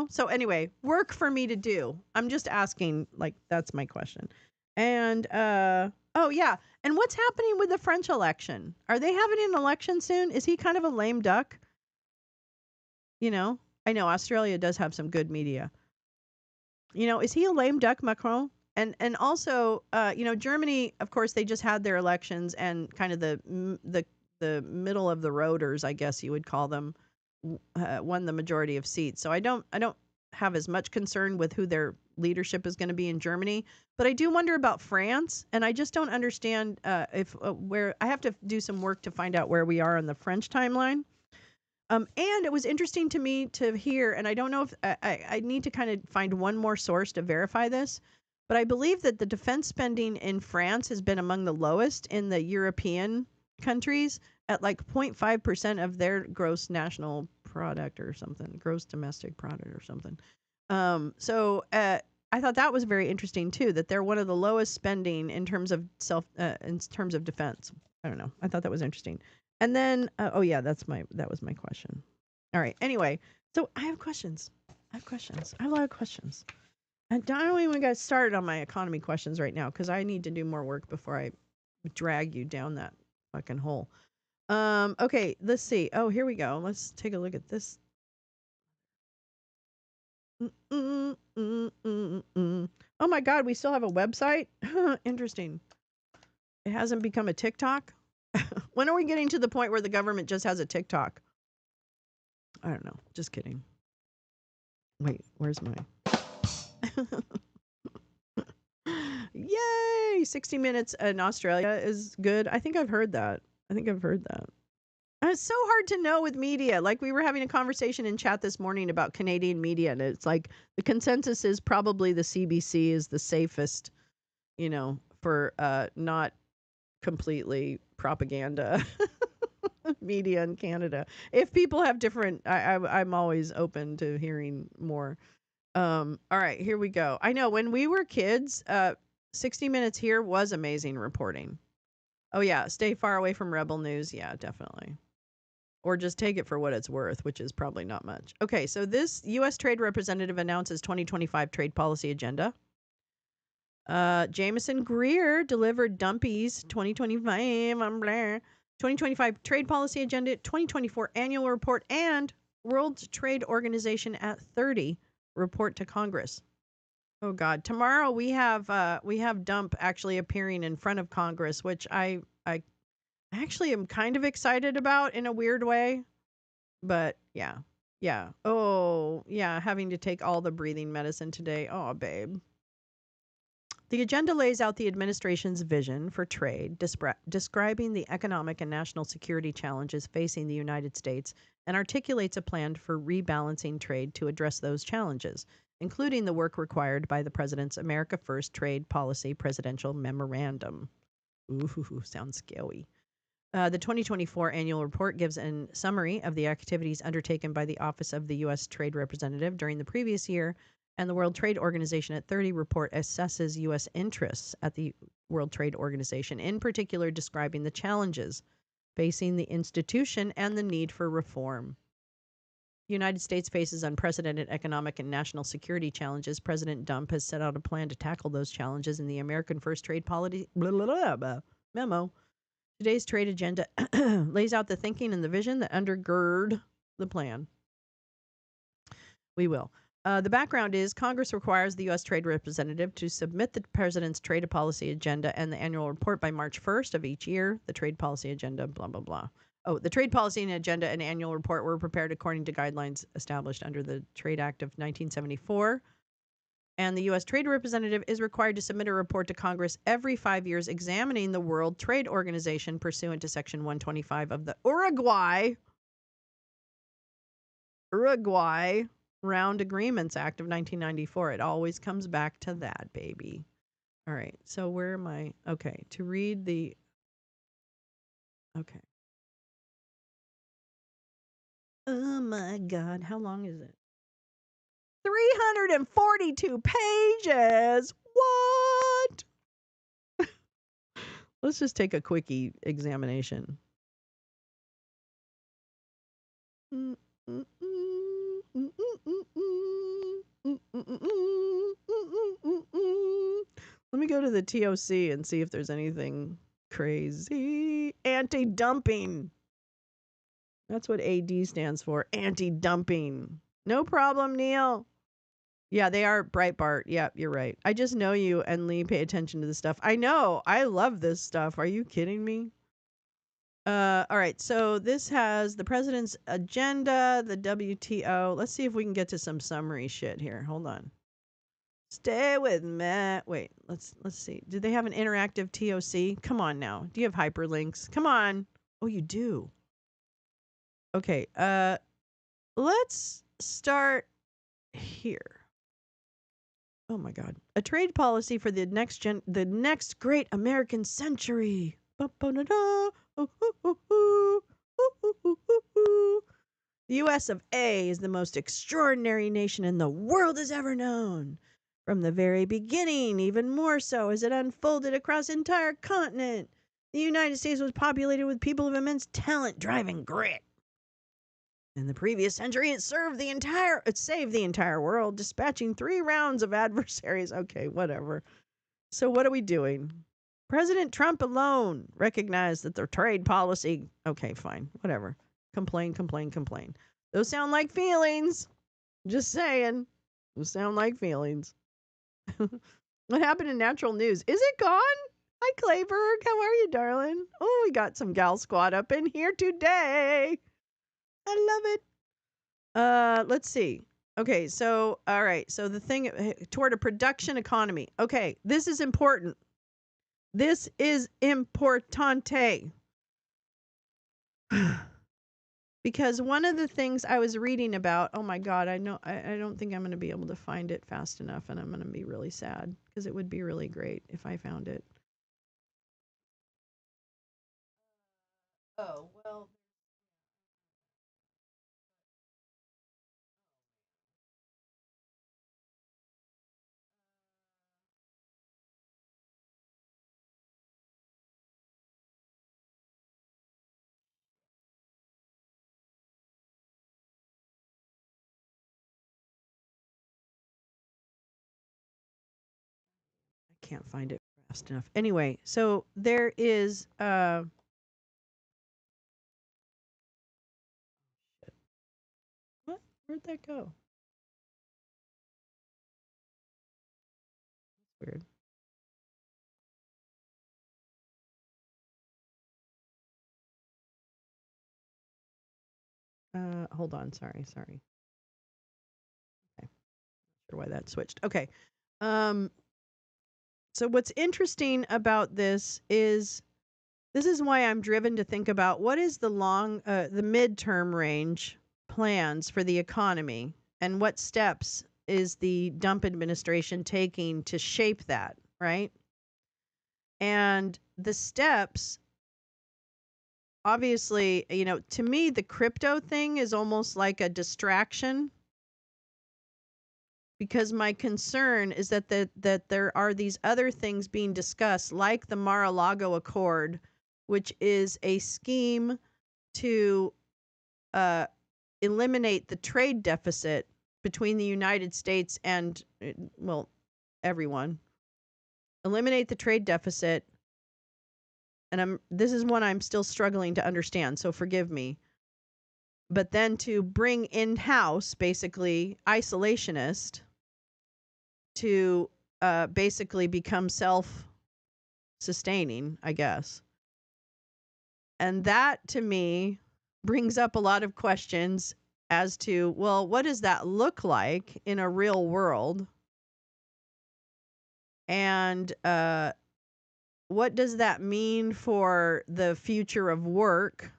So anyway, work for me to do. I'm just asking, that's my question. And, oh yeah. And what's happening with the French election? Are they having an election soon? Is he kind of a lame duck? I know Australia does have some good media. Is he a lame duck, Macron? And also, Germany, of course, they just had their elections, and kind of the middle of the roaders, I guess you would call them, won the majority of seats. So I don't have as much concern with who their leadership is going to be in Germany, but I do wonder about France, and I just don't understand where I have to do some work to find out where we are on the French timeline. And it was interesting to me to hear, and I don't know if I need to kind of find one more source to verify this, but I believe that the defense spending in France has been among the lowest in the European countries, at 0.5% of their gross national product or something, gross domestic product or something. So I thought that was very interesting too, that they're one of the lowest spending in terms of defense. I don't know. I thought that was interesting. And then, that was my question. All right. Anyway, so I have questions. I have a lot of questions. I don't even get started on my economy questions right now, because I need to do more work before I drag you down that fucking hole. Okay, let's see. Oh, here we go. Let's take a look at this. Oh my God, we still have a website? Interesting. It hasn't become a TikTok? When are we getting to the point where the government just has a TikTok? I don't know. Just kidding. Wait, where's mine? Yay! 60 Minutes in Australia is good. I think I've heard that. And it's so hard to know with media. Like, we were having a conversation in chat this morning about Canadian media, and it's like the consensus is probably the CBC is the safest, for not completely propaganda media in Canada. If people have different, I'm always open to hearing more. All right, here we go. I know when we were kids, 60 Minutes here was amazing reporting. Oh yeah, stay far away from Rebel News. Yeah, definitely. Or just take it for what it's worth, which is probably not much. Okay, so this U.S. Trade Representative announces 2025 trade policy agenda. Jameson Greer delivered Dumpy's 2025 trade policy agenda, 2024 annual report, and World Trade Organization at 30 report to Congress. Oh God! Tomorrow we have Dump actually appearing in front of Congress, which I actually am kind of excited about in a weird way. But yeah. Oh yeah, having to take all the breathing medicine today. Oh babe. The agenda lays out the administration's vision for trade, describing the economic and national security challenges facing the United States, and articulates a plan for rebalancing trade to address those challenges, including the work required by the President's America First Trade Policy Presidential Memorandum. Ooh, sounds scary. The 2024 annual report gives a summary of the activities undertaken by the Office of the U.S. Trade Representative during the previous year, and the World Trade Organization at 30 report assesses U.S. interests at the World Trade Organization, in particular describing the challenges facing the institution and the need for reform. The United States faces unprecedented economic and national security challenges. President Dump has set out a plan to tackle those challenges in the American First Trade Policy memo. Today's trade agenda lays out the thinking and the vision that undergird the plan. We will. The background is Congress requires the U.S. Trade Representative to submit the President's trade policy agenda and the annual report by March 1st of each year. The trade policy agenda, blah, blah, blah. Oh, the trade policy and agenda and annual report were prepared according to guidelines established under the Trade Act of 1974. And the U.S. Trade Representative is required to submit a report to Congress every 5 years examining the World Trade Organization pursuant to Section 125 of the Uruguay Round Agreements Act of 1994. It always comes back to that, baby. All right, so where am I? Okay, to read the... Okay. Oh my God, how long is it? 342 pages! What? Let's just take a quickie examination. Let me go to the TOC and see if there's anything crazy. Anti-dumping. That's what AD stands for. Anti-dumping. No problem, Neil. Yeah, they are Breitbart. Yeah, you're right. I just know you and Lee pay attention to this stuff. I know. I love this stuff. Are you kidding me? All right. So this has the president's agenda, the WTO. Let's see if we can get to some summary shit here. Hold on. Stay with me. Wait, let's see. Do they have an interactive TOC? Come on now. Do you have hyperlinks? Come on. Oh, you do. Okay. Let's start here. Oh my God. A trade policy for the next great American century. The U.S. of A is the most extraordinary nation in the world has ever known. From the very beginning, even more so as it unfolded across the entire continent, the United States was populated with people of immense talent, drive, and grit. In the previous century, it saved the entire world, dispatching 3 rounds of adversaries. Okay, whatever. So what are we doing? President Trump alone recognized that their trade policy... Okay, fine, whatever. Complain. Those sound like feelings. Just saying. Those sound like feelings. What happened in natural news? Is it gone? Hi, Clayberg. How are you, darling? Oh, we got some gal squad up in here today. I love it. Let's see. Okay, so, all right. So the thing toward a production economy. Okay, this is important. This is importante. Because one of the things I was reading about, oh my God, I don't think I'm going to be able to find it fast enough, and I'm going to be really sad because it would be really great if I found it. Oh, well. I can't find it fast enough. Anyway, so there is what? Where'd that go? That's weird. Hold on. Sorry. Okay. Not sure why that switched. Okay. So what's interesting about this is why I'm driven to think about what is the the midterm range plans for the economy and what steps is the Dump administration taking to shape that, right? And the steps, obviously, to me, the crypto thing is almost like a distraction because my concern is that there are these other things being discussed, like the Mar-a-Lago Accord, which is a scheme to eliminate the trade deficit between the United States and, well, everyone. Eliminate the trade deficit. And this is one I'm still struggling to understand, so forgive me. But then to bring in-house, basically, isolationist to basically become self-sustaining, I guess. And that, to me, brings up a lot of questions as to, well, what does that look like in a real world? And what does that mean for the future of work?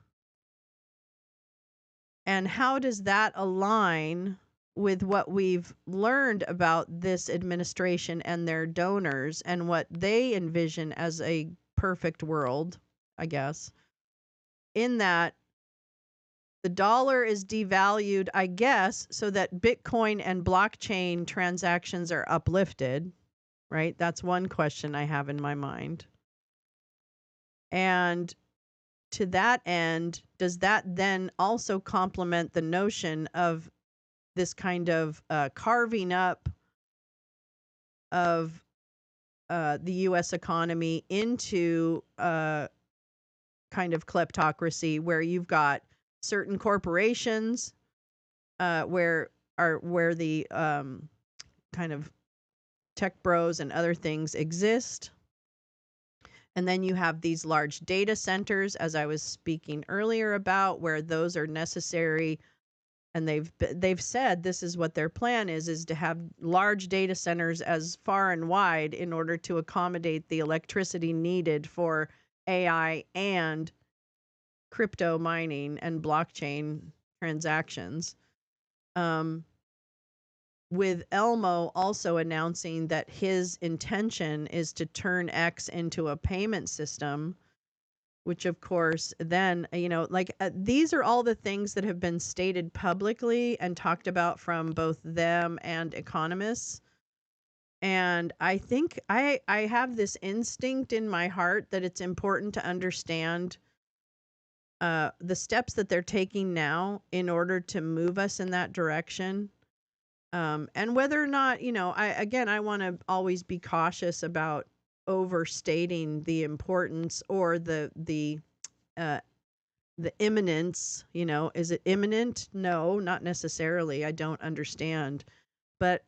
And how does that align with what we've learned about this administration and their donors and what they envision as a perfect world, I guess, in that the dollar is devalued, I guess, so that Bitcoin and blockchain transactions are uplifted, right? That's one question I have in my mind. And to that end, does that then also complement the notion of this kind of carving up of the U.S. economy into kind of kleptocracy, where you've got certain corporations where the kind of tech bros and other things exist. And then you have these large data centers, as I was speaking earlier about, where those are necessary. And they've said this is what their plan is to have large data centers as far and wide in order to accommodate the electricity needed for AI and crypto mining and blockchain transactions. With Elmo also announcing that his intention is to turn X into a payment system, which of course then, these are all the things that have been stated publicly and talked about from both them and economists. And I think I have this instinct in my heart that it's important to understand the steps that they're taking now in order to move us in that direction. And whether or not, I want to always be cautious about overstating the importance or the imminence. Is it imminent? No, not necessarily. I don't understand, but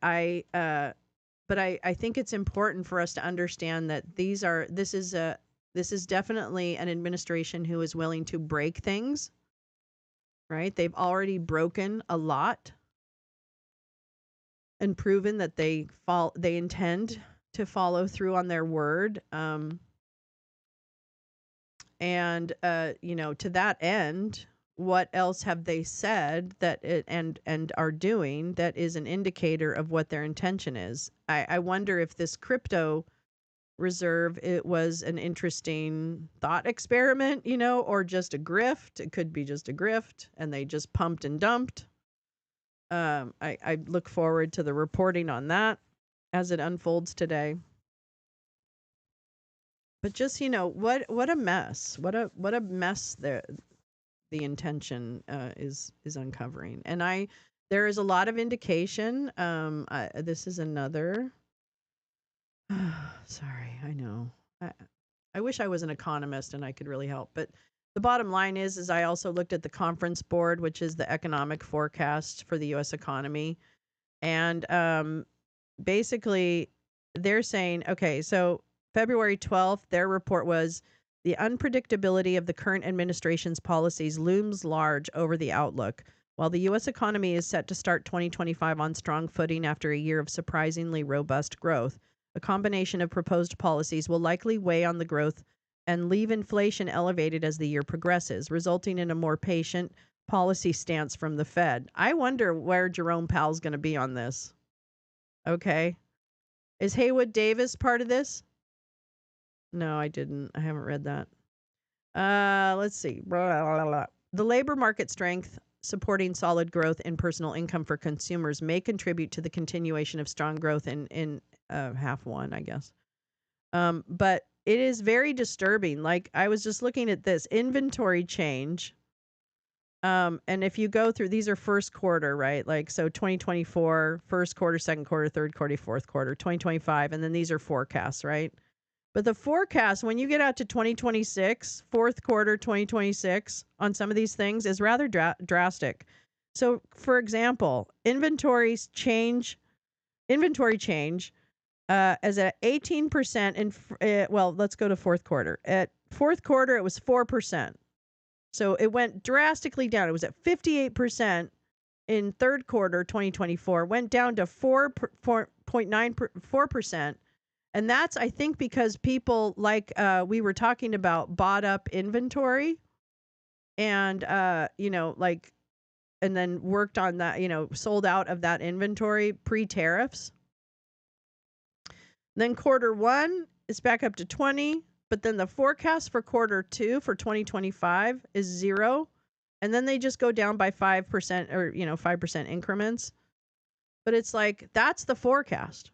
But I think it's important for us to understand that this is definitely an administration who is willing to break things, right? They've already broken a lot and proven that they intend to follow through on their word. And to that end, what else have they said and are doing that is an indicator of what their intention is? I wonder if this crypto reserve, it was an interesting thought experiment, or just a grift. It could be just a grift and they just pumped and dumped. I look forward to the reporting on that as it unfolds today. But just, what a mess. What a mess the intention is uncovering. And there is a lot of indication. This is another. Sorry, I know. I wish I was an economist and I could really help. But the bottom line is I also looked at the Conference Board, which is the economic forecast for the U.S. economy. And basically, they're saying, okay, so February 12th, their report was the unpredictability of the current administration's policies looms large over the outlook. While the U.S. economy is set to start 2025 on strong footing after a year of surprisingly robust growth, a combination of proposed policies will likely weigh on the growth and leave inflation elevated as the year progresses, resulting in a more patient policy stance from the Fed. I wonder where Jerome Powell's going to be on this. Okay. Is Haywood Davis part of this? No, I didn't. I haven't read that. Let's see. The labor market strength supporting solid growth in personal income for consumers may contribute to the continuation of strong growth in half one, I guess. But it is very disturbing. Like, I was just looking at this inventory change. And if you go through, these are first quarter, right? Like, so 2024, first quarter, second quarter, third quarter, fourth quarter, 2025, and then these are forecasts, right? But the forecast, when you get out to 2026, fourth quarter 2026, on some of these things is rather drastic. So, for example, inventory change as at 18% well, let's go to fourth quarter. At fourth quarter, it was 4%. So it went drastically down. It was at 58% in third quarter 2024, went down to 4.94%. And that's, I think, because people, like we were talking about, bought up inventory and, and then worked on that, sold out of that inventory pre-tariffs. Then quarter one is back up to 20, but then the forecast for quarter two for 2025 is 0. And then they just go down by 5% or, 5% increments. But it's like, that's the forecast.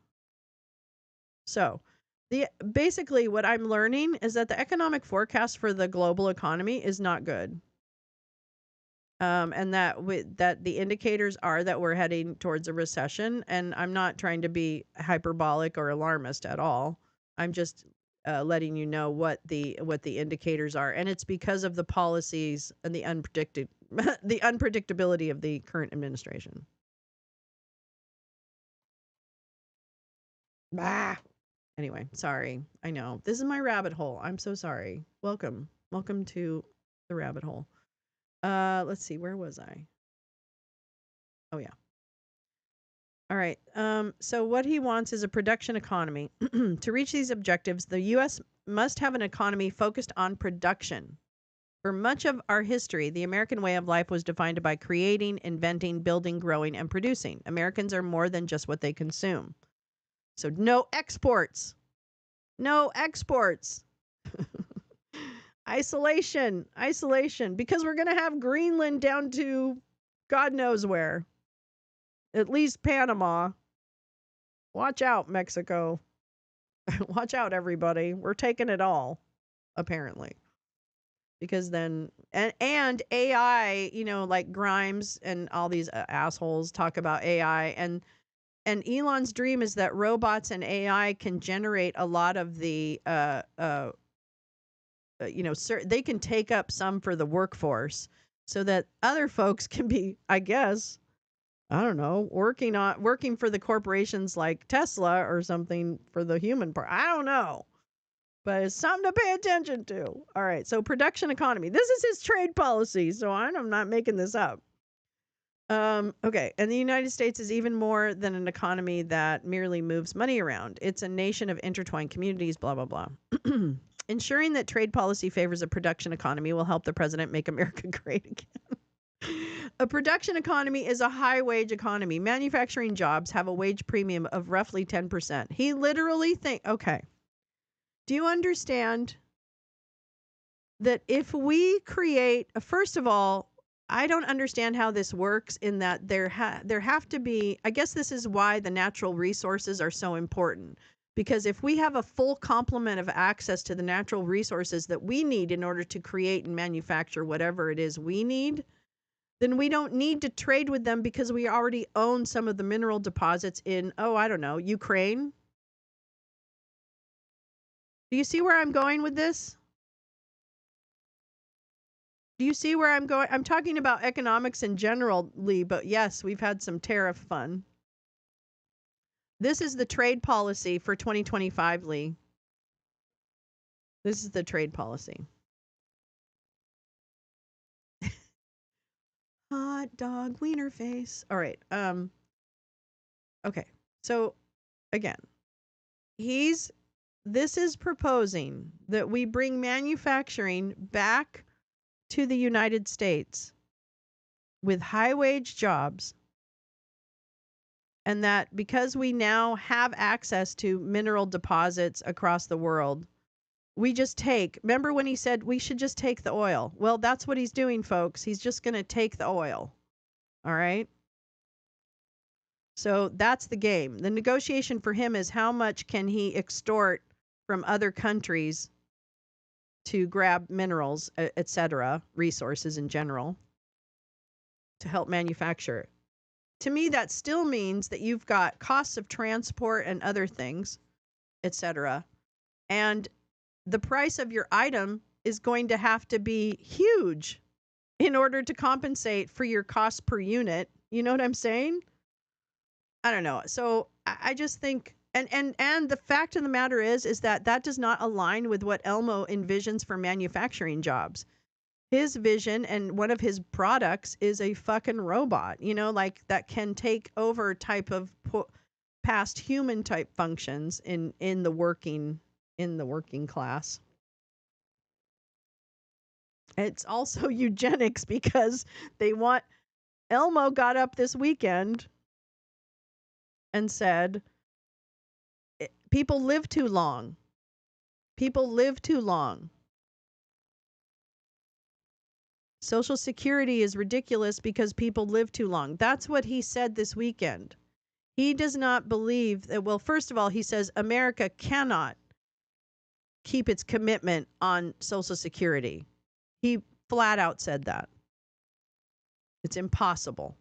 So basically what I'm learning is that the economic forecast for the global economy is not good. And that the indicators are that we're heading towards a recession. And I'm not trying to be hyperbolic or alarmist at all. I'm just letting you know what the indicators are. And it's because of the policies and the unpredictability of the current administration. Bah. Anyway, sorry. I know. This is my rabbit hole. I'm so sorry. Welcome. Welcome to the rabbit hole. Let's see. Where was I? Oh, yeah. All right. So what he wants is a production economy. To reach these objectives, the U.S. must have an economy focused on production. For much of our history, the American way of life was defined by creating, inventing, building, growing, and producing. Americans are more than just what they consume. So no exports. No exports. Isolation. Because we're going to have Greenland down to God knows where. At least Panama. Watch out, Mexico. Watch out, everybody. We're taking it all, apparently. Because then, and AI, like Grimes and all these assholes talk about AI, and Elon's dream is that robots and AI can generate a lot of the, they can take up some for the workforce so that other folks can be, I guess, I don't know, working for the corporations like Tesla or something for the human part. I don't know. But it's something to pay attention to. All right, so production economy. This is his trade policy, so I'm not making this up. Okay, and the United States is even more than an economy that merely moves money around. It's a nation of intertwined communities, blah, blah, blah. Ensuring that trade policy favors a production economy will help the president make America great again. A production economy is a high-wage economy. Manufacturing jobs have a wage premium of roughly 10%. He literally okay. Do you understand that if we create, first of all, I don't understand how this works in that there have to be, I guess this is why the natural resources are so important. Because if we have a full complement of access to the natural resources that we need in order to create and manufacture whatever it is we need, then we don't need to trade with them because we already own some of the mineral deposits in, I don't know, Ukraine. Do you see where I'm going with this? Do you see where I'm going? I'm talking about economics in general, Lee, but yes, we've had some tariff fun. This is the trade policy for 2025, Lee. This is the trade policy. Hot dog wiener face. All right. Okay. So again, this is proposing that we bring manufacturing back to the United States with high wage jobs, and that because we now have access to mineral deposits across the world, we just remember when he said we should just take the oil? Well, that's what he's doing, folks. He's just going to take the oil. All right? So that's the game. The negotiation for him is how much can he extort from other countries to grab minerals, etc., resources in general, to help manufacture it. To me, that still means that you've got costs of transport and other things, etc. And the price of your item is going to have to be huge in order to compensate for your cost per unit. You know what I'm saying? I don't know. So I just think, and the fact of the matter is that does not align with what Elmo envisions for manufacturing jobs. His vision and one of his products is a fucking robot, like that can take over type of past human type functions in the working class. It's also eugenics because Elmo got up this weekend and said, people live too long. People live too long. Social Security is ridiculous because people live too long. That's what he said this weekend. He does not believe that, well, first of all, he says America cannot keep its commitment on Social Security. He flat out said that. It's impossible.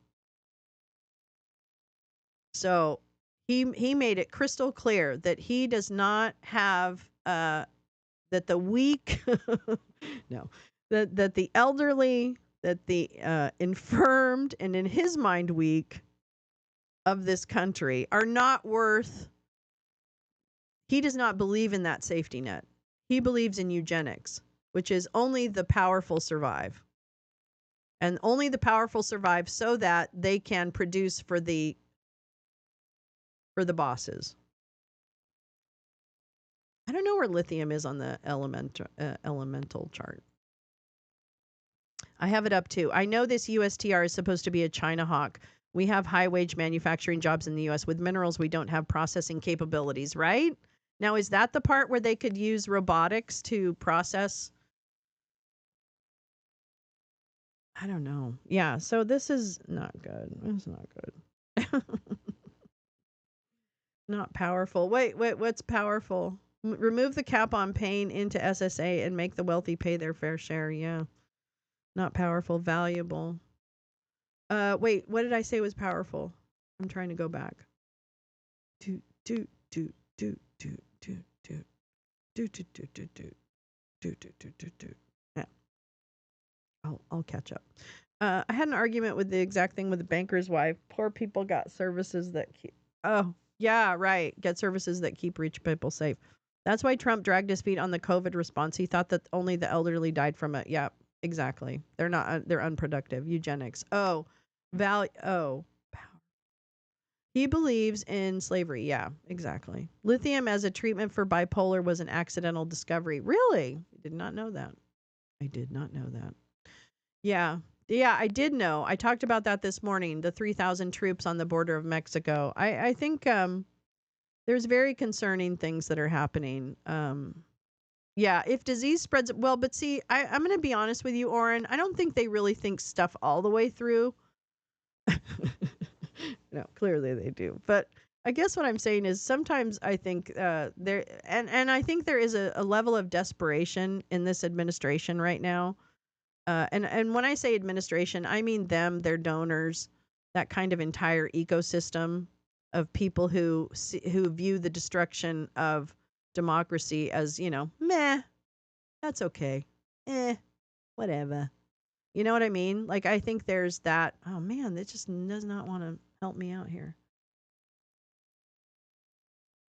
So he made it crystal clear that he does not have, that the weak, no, that the elderly, that the infirmed, and in his mind weak of this country are not worth. He does not believe in that safety net. He believes in eugenics, which is only the powerful survive. And only the powerful survive so that they can produce for the bosses. I don't know where lithium is on the elemental chart. I have it up too. I know this USTR is supposed to be a China hawk. We have high wage manufacturing jobs in the US. With minerals, we don't have processing capabilities, right? Now, is that the part where they could use robotics to process? I don't know. Yeah, so this is not good. It's not good. Not powerful. Wait, what's powerful? Remove the cap on paying into SSA and make the wealthy pay their fair share. Yeah. Not powerful, valuable. Wait, what did I say was powerful? I'm trying to go back. Do. Yeah. I'll catch up. I had an argument with the exact thing with the banker's wife. Poor people got services that keep. Oh, yeah, right. Get services that keep rich people safe. That's why Trump dragged his feet on the COVID response. He thought that only the elderly died from it. Yeah, exactly. They're not. They're unproductive. Eugenics. Oh, value. Oh, he believes in slavery. Yeah, exactly. Lithium as a treatment for bipolar was an accidental discovery. Really? Did not know that. I did not know that. Yeah. Yeah, I did know. I talked about that this morning, the 3,000 troops on the border of Mexico. I think there's very concerning things that are happening. Yeah, if disease spreads, well, but see, I'm going to be honest with you, Oren. I don't think they really think stuff all the way through. No, clearly they do. But I guess what I'm saying is sometimes I think there, and I think there is a level of desperation in this administration right now. And when I say administration, I mean them, their donors, that kind of entire ecosystem of people who view the destruction of democracy as, meh, that's okay. Whatever. You know what I mean? Like, I think there's that. Oh man, it just does not want to help me out here.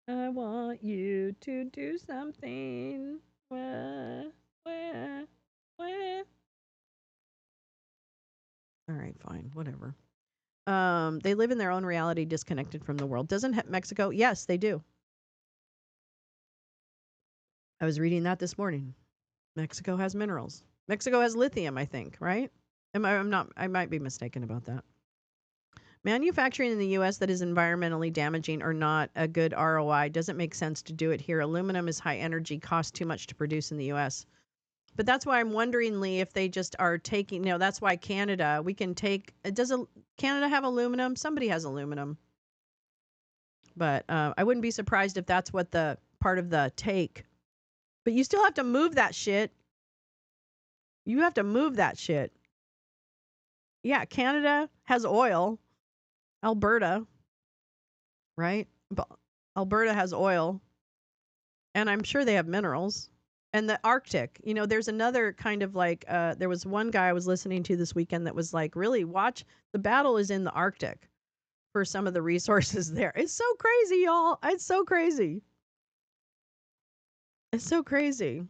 I want you to do something. Where? All right, fine, whatever. They live in their own reality, disconnected from the world. Doesn't Mexico? Yes, they do. I was reading that this morning. Mexico has minerals. Mexico has lithium, I think, right? I'm not. I might be mistaken about that. Manufacturing in the U.S. that is environmentally damaging or not a good ROI doesn't make sense to do it here. Aluminum is high energy, costs too much to produce in the U.S. But that's why I'm wondering, Lee, if they just are taking, that's why Canada, we can take, Canada have aluminum? Somebody has aluminum. But I wouldn't be surprised if that's what the part of the take. But you still have to move that shit. You have to move that shit. Yeah, Canada has oil. Alberta, right? But Alberta has oil. And I'm sure they have minerals. And the Arctic, there's another kind of like, there was one guy I was listening to this weekend that was like, really, watch, the battle is in the Arctic for some of the resources there. It's so crazy, y'all. It's so crazy. It's so crazy.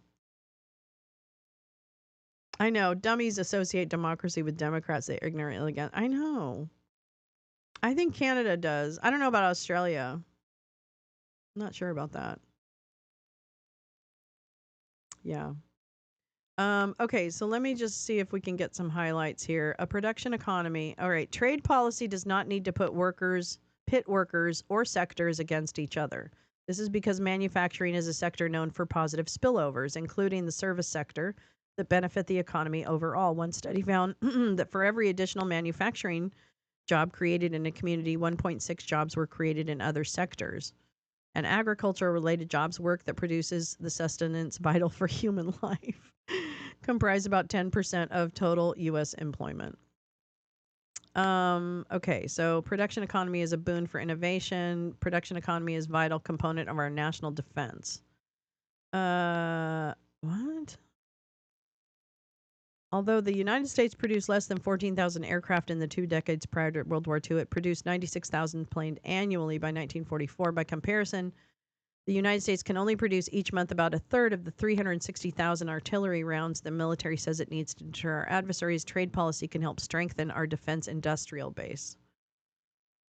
I know. Dummies associate democracy with Democrats. They ignorantly again. I know. I think Canada does. I don't know about Australia. I'm not sure about that. Yeah. Okay, so let me just see if we can get some highlights here. A production economy. All right. Trade policy does not need to pit workers or sectors against each other. This is because manufacturing is a sector known for positive spillovers, including the service sector, that benefit the economy overall. One study found that for every additional manufacturing job created in a community, 1.6 jobs were created in other sectors. And agriculture-related jobs, work that produces the sustenance vital for human life, comprise about 10% of total U.S. employment. Okay, so production economy is a boon for innovation. Production economy is a vital component of our national defense. What? Although the United States produced less than 14,000 aircraft in the 2 decades prior to World War II, it produced 96,000 planes annually by 1944. By comparison, the United States can only produce each month about a third of the 360,000 artillery rounds the military says it needs to deter our adversaries. Trade policy can help strengthen our defense industrial base.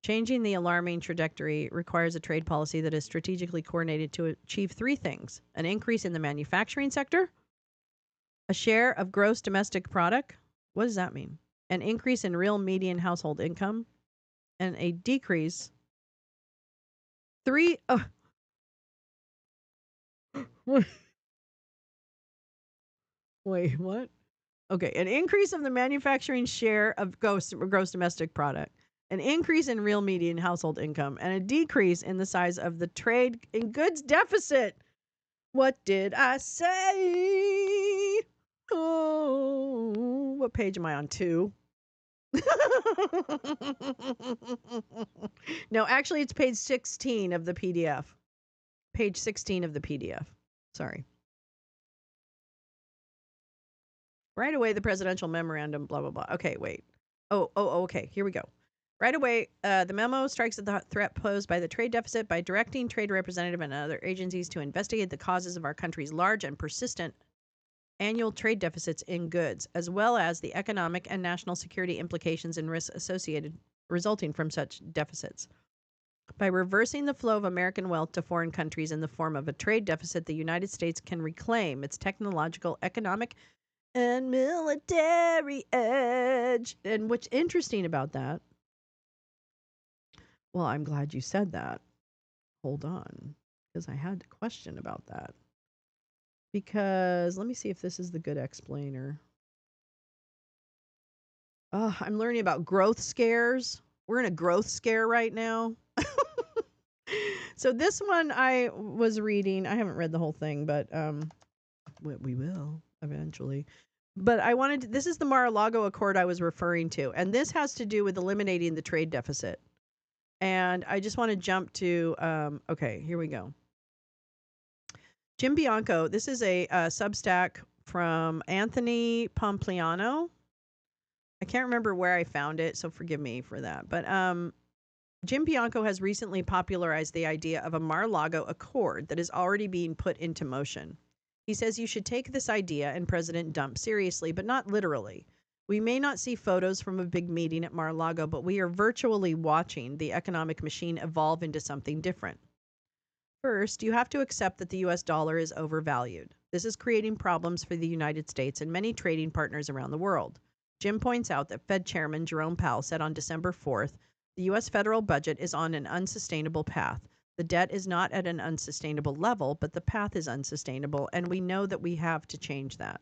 Changing the alarming trajectory requires a trade policy that is strategically coordinated to achieve 3 things: an increase in the manufacturing sector, a share of gross domestic product. What does that mean? An increase in real median household income, and a decrease. Wait, what? Okay, an increase of the manufacturing share of gross domestic product, an increase in real median household income, and a decrease in the size of the trade in goods deficit. What did I say? Oh, what page am I on? 2? No, actually, it's page 16 of the PDF. Page 16 of the PDF. Sorry. Right away, the presidential memorandum, blah, blah, blah. Okay, wait. Okay. Here we go. Right away, the memo strikes at the threat posed by the trade deficit by directing trade representative and other agencies to investigate the causes of our country's large and persistent annual trade deficits in goods, as well as the economic and national security implications and risks associated resulting from such deficits. By reversing the flow of American wealth to foreign countries in the form of a trade deficit, the United States can reclaim its technological, economic, and military edge. And what's interesting about that, well, I'm glad you said that. Hold on, because I had a question about that. Because let me see if this is the good explainer. Oh, I'm learning about growth scares. We're in a growth scare right now. So this one I was reading. I haven't read the whole thing, but we will eventually. But I wanted to, this is the Mar-a-Lago Accord I was referring to, and this has to do with eliminating the trade deficit. And I just want to jump to okay, here we go. Jim Bianco, this is a Substack from Anthony Pompliano. I can't remember where I found it, so forgive me for that. But Jim Bianco has recently popularized the idea of a Mar-a-Lago Accord that is already being put into motion. He says you should take this idea and President Trump seriously, but not literally. We may not see photos from a big meeting at Mar-a-Lago, but we are virtually watching the economic machine evolve into something different. First, you have to accept that the U.S. dollar is overvalued. This is creating problems for the United States and many trading partners around the world. Jim points out that Fed Chairman Jerome Powell said on December 4th, the U.S. federal budget is on an unsustainable path. The debt is not at an unsustainable level, but the path is unsustainable, and we know that we have to change that.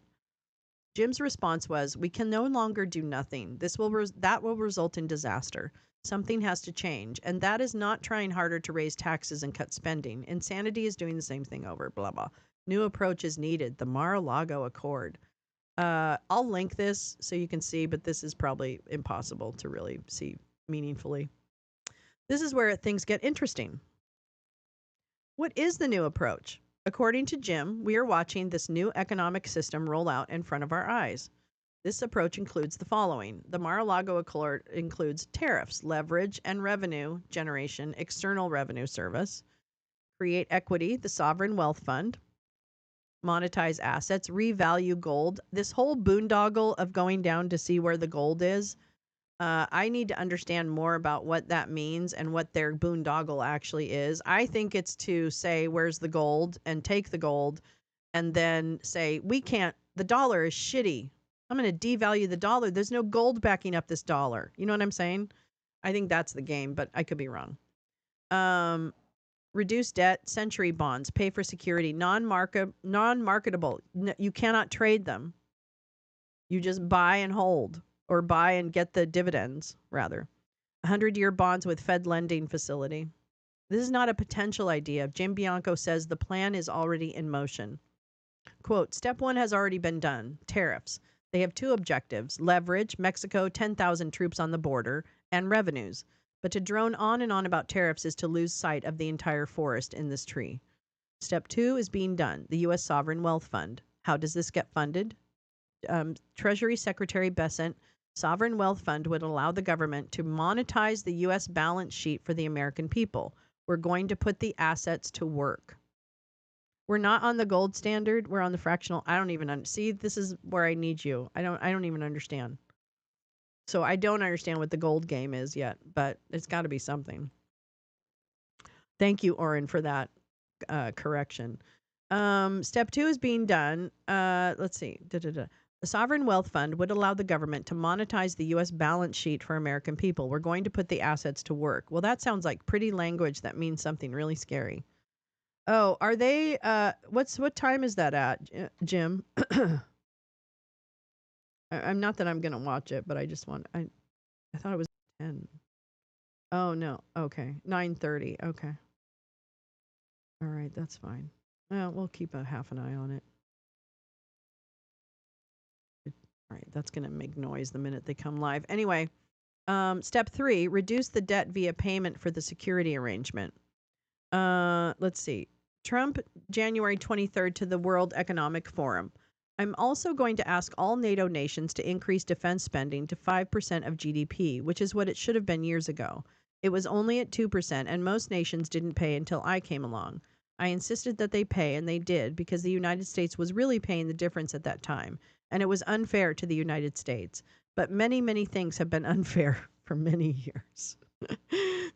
Jim's response was, we can no longer do nothing. That will result in disaster. Something has to change, and that is not trying harder to raise taxes and cut spending. Insanity is doing the same thing over, blah, blah. New approach is needed. The Mar-a-Lago Accord. I'll link this so you can see, but this is probably impossible to really see meaningfully. This is where things get interesting. What is the new approach? According to Jim, we are watching this new economic system roll out in front of our eyes. This approach includes the following. The Mar-a-Lago Accord includes tariffs, leverage, and revenue generation, external revenue service, create equity, the sovereign wealth fund, monetize assets, revalue gold. This whole boondoggle of going down to see where the gold is, I need to understand more about what that means and what their boondoggle actually is. I think it's to say, where's the gold, and take the gold, and then say, we can't, the dollar is shitty. I'm going to devalue the dollar. There's no gold backing up this dollar. You know what I'm saying? I think that's the game, but I could be wrong. Reduce debt, century bonds, pay for security, non-marketable. You cannot trade them. You just buy and hold, or buy and get the dividends, rather. 100-year bonds with Fed lending facility. This is not a potential idea. Jim Bianco says the plan is already in motion. Quote, step one has already been done. Tariffs. They have two objectives: leverage, Mexico, 10,000 troops on the border, and revenues. But to drone on and on about tariffs is to lose sight of the entire forest in this tree. Step two is being done, the U.S. Sovereign Wealth Fund. How does this get funded? Treasury Secretary Bessent, Sovereign Wealth Fund would allow the government to monetize the U.S. balance sheet for the American people. We're going to put the assets to work. We're not on the gold standard. We're on the fractional. I don't even see. This is where I need you. I don't even understand. So I don't understand what the gold game is yet, but it's got to be something. Thank you, Oren, for that correction. Step two is being done. Let's see. The Sovereign Wealth Fund would allow the government to monetize the U.S. balance sheet for American people. We're going to put the assets to work. Well, that sounds like pretty language that means something really scary. Oh, are they, what time is that at, Jim? I'm not that I'm going to watch it, but I just want, I thought it was 10. Oh, no. Okay. 9:30. Okay. All right. That's fine. Well, we'll keep a half an eye on it. All right. That's going to make noise the minute they come live. Anyway, step three, reduce the debt via payment for the security arrangement. Let's see. Trump, January 23rd, to the World Economic Forum. I'm also going to ask all NATO nations to increase defense spending to 5% of GDP, which is what it should have been years ago. It was only at 2%, and most nations didn't pay until I came along. I insisted that they pay, and they did, because the United States was really paying the difference at that time, and it was unfair to the United States. But many, many things have been unfair for many years.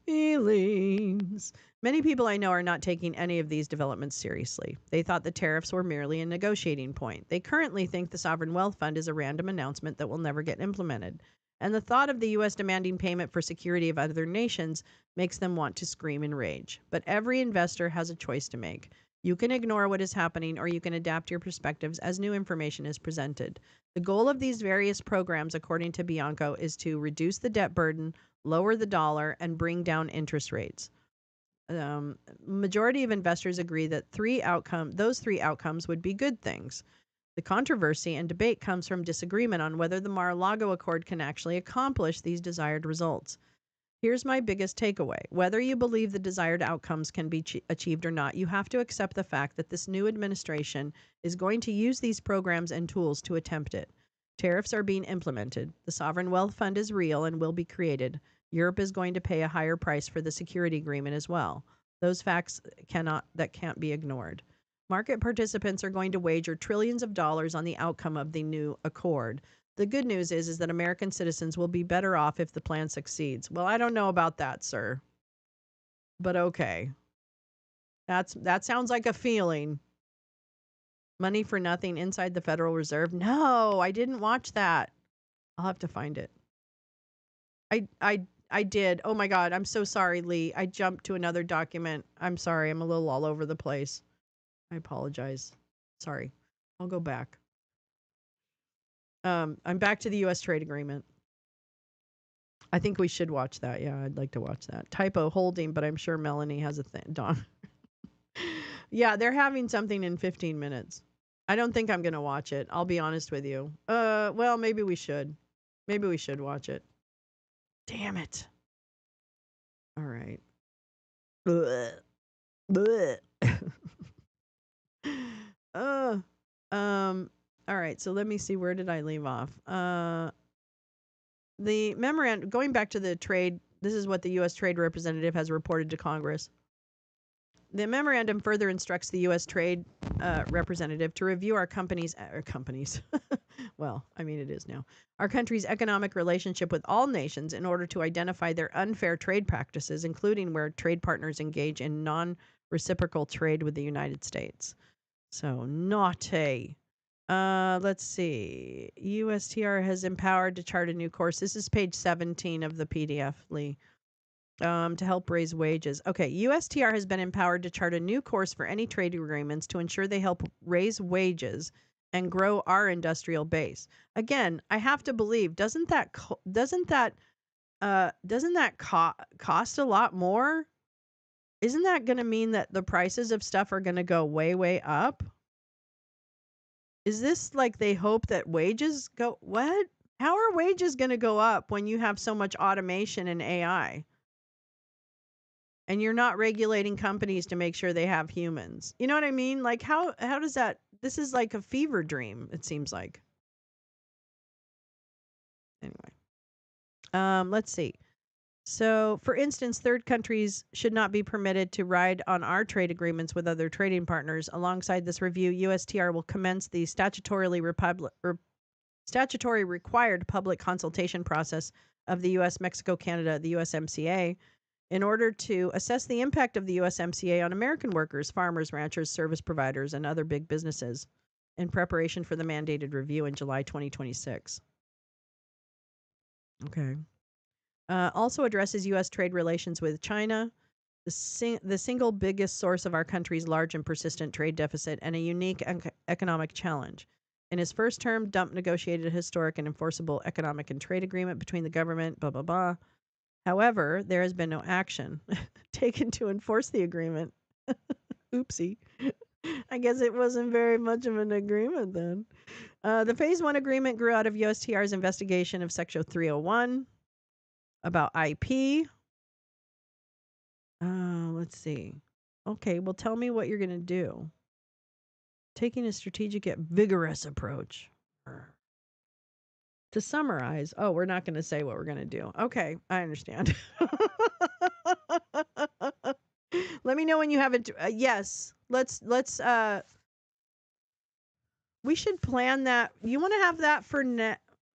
Feelings. Many people I know are not taking any of these developments seriously. They thought the tariffs were merely a negotiating point. They currently think the Sovereign Wealth Fund is a random announcement that will never get implemented. And the thought of the U.S. demanding payment for security of other nations makes them want to scream in rage. But every investor has a choice to make. You can ignore what is happening, or you can adapt your perspectives as new information is presented. The goal of these various programs, according to Bianco, is to reduce the debt burden, lower the dollar, and bring down interest rates. Majority of investors agree that those three outcomes would be good things. The controversy and debate comes from disagreement on whether the Mar-a-Lago Accord can actually accomplish these desired results. Here's my biggest takeaway. Whether you believe the desired outcomes can be achieved or not, you have to accept the fact that this new administration is going to use these programs and tools to attempt it. Tariffs are being implemented. The Sovereign Wealth Fund is real and will be created. Europe is going to pay a higher price for the security agreement as well. Those facts can't be ignored. Market participants are going to wager trillions of dollars on the outcome of the new accord. The good news is that American citizens will be better off if the plan succeeds. Well, I don't know about that, sir. But okay. That sounds like a feeling. Money for nothing inside the Federal Reserve. No, I didn't watch that. I'll have to find it. I did. Oh my God. I'm so sorry, Lee. I jumped to another document. I'm sorry. I'm a little all over the place. I apologize. Sorry. I'll go back. I'm back to the U.S. trade agreement. I think we should watch that. Yeah, I'd like to watch that. Typo holding, but I'm sure Melanie has a thing. Dawn. Yeah, they're having something in 15 minutes. I don't think I'm going to watch it. I'll be honest with you. Well, maybe we should. Maybe we should watch it. Damn it. All right. Blech. Blech. All right, so let me see, where did I leave off? The memorandum, going back to the trade, this is what the U.S. Trade Representative has reported to Congress. The memorandum further instructs the U.S. Trade Representative to review our companies, well, I mean, it is now, our country's economic relationship with all nations in order to identify their unfair trade practices, including where trade partners engage in non-reciprocal trade with the United States. So, naughty. Let's see. USTR has empowered to chart a new course. This is page 17 of the PDF, Lee. To help raise wages. Okay, USTR has been empowered to chart a new course for any trade agreements to ensure they help raise wages and grow our industrial base. Again, I have to believe, doesn't that cost a lot more? Isn't that going to mean that the prices of stuff are going to go way, way up? Is this like they hope that wages go? What? How are wages going to go up when you have so much automation and AI? And you're not regulating companies to make sure they have humans. You know what I mean? Like how does that, this is like a fever dream, it seems like. Anyway. Let's see. So, for instance, third countries should not be permitted to ride on our trade agreements with other trading partners. Alongside this review, USTR will commence the statutory required public consultation process of the U.S., Mexico, Canada, the USMCA, in order to assess the impact of the USMCA on American workers, farmers, ranchers, service providers, and other big businesses in preparation for the mandated review in July 2026. Okay. Also addresses U.S. trade relations with China, the single biggest source of our country's large and persistent trade deficit, and a unique economic challenge. In his first term, Trump negotiated a historic and enforceable economic and trade agreement between the government, blah, blah, blah. However, there has been no action taken to enforce the agreement. Oopsie. I guess it wasn't very much of an agreement then. The Phase 1 agreement grew out of USTR's investigation of Section 301 about IP. Let's see. Okay, well, tell me what you're going to do. taking a strategic yet vigorous approach. To summarize, we're not going to say what we're going to do. Okay, I understand. Let me know when you have it. Yes, let's. We should plan that. You want to have that for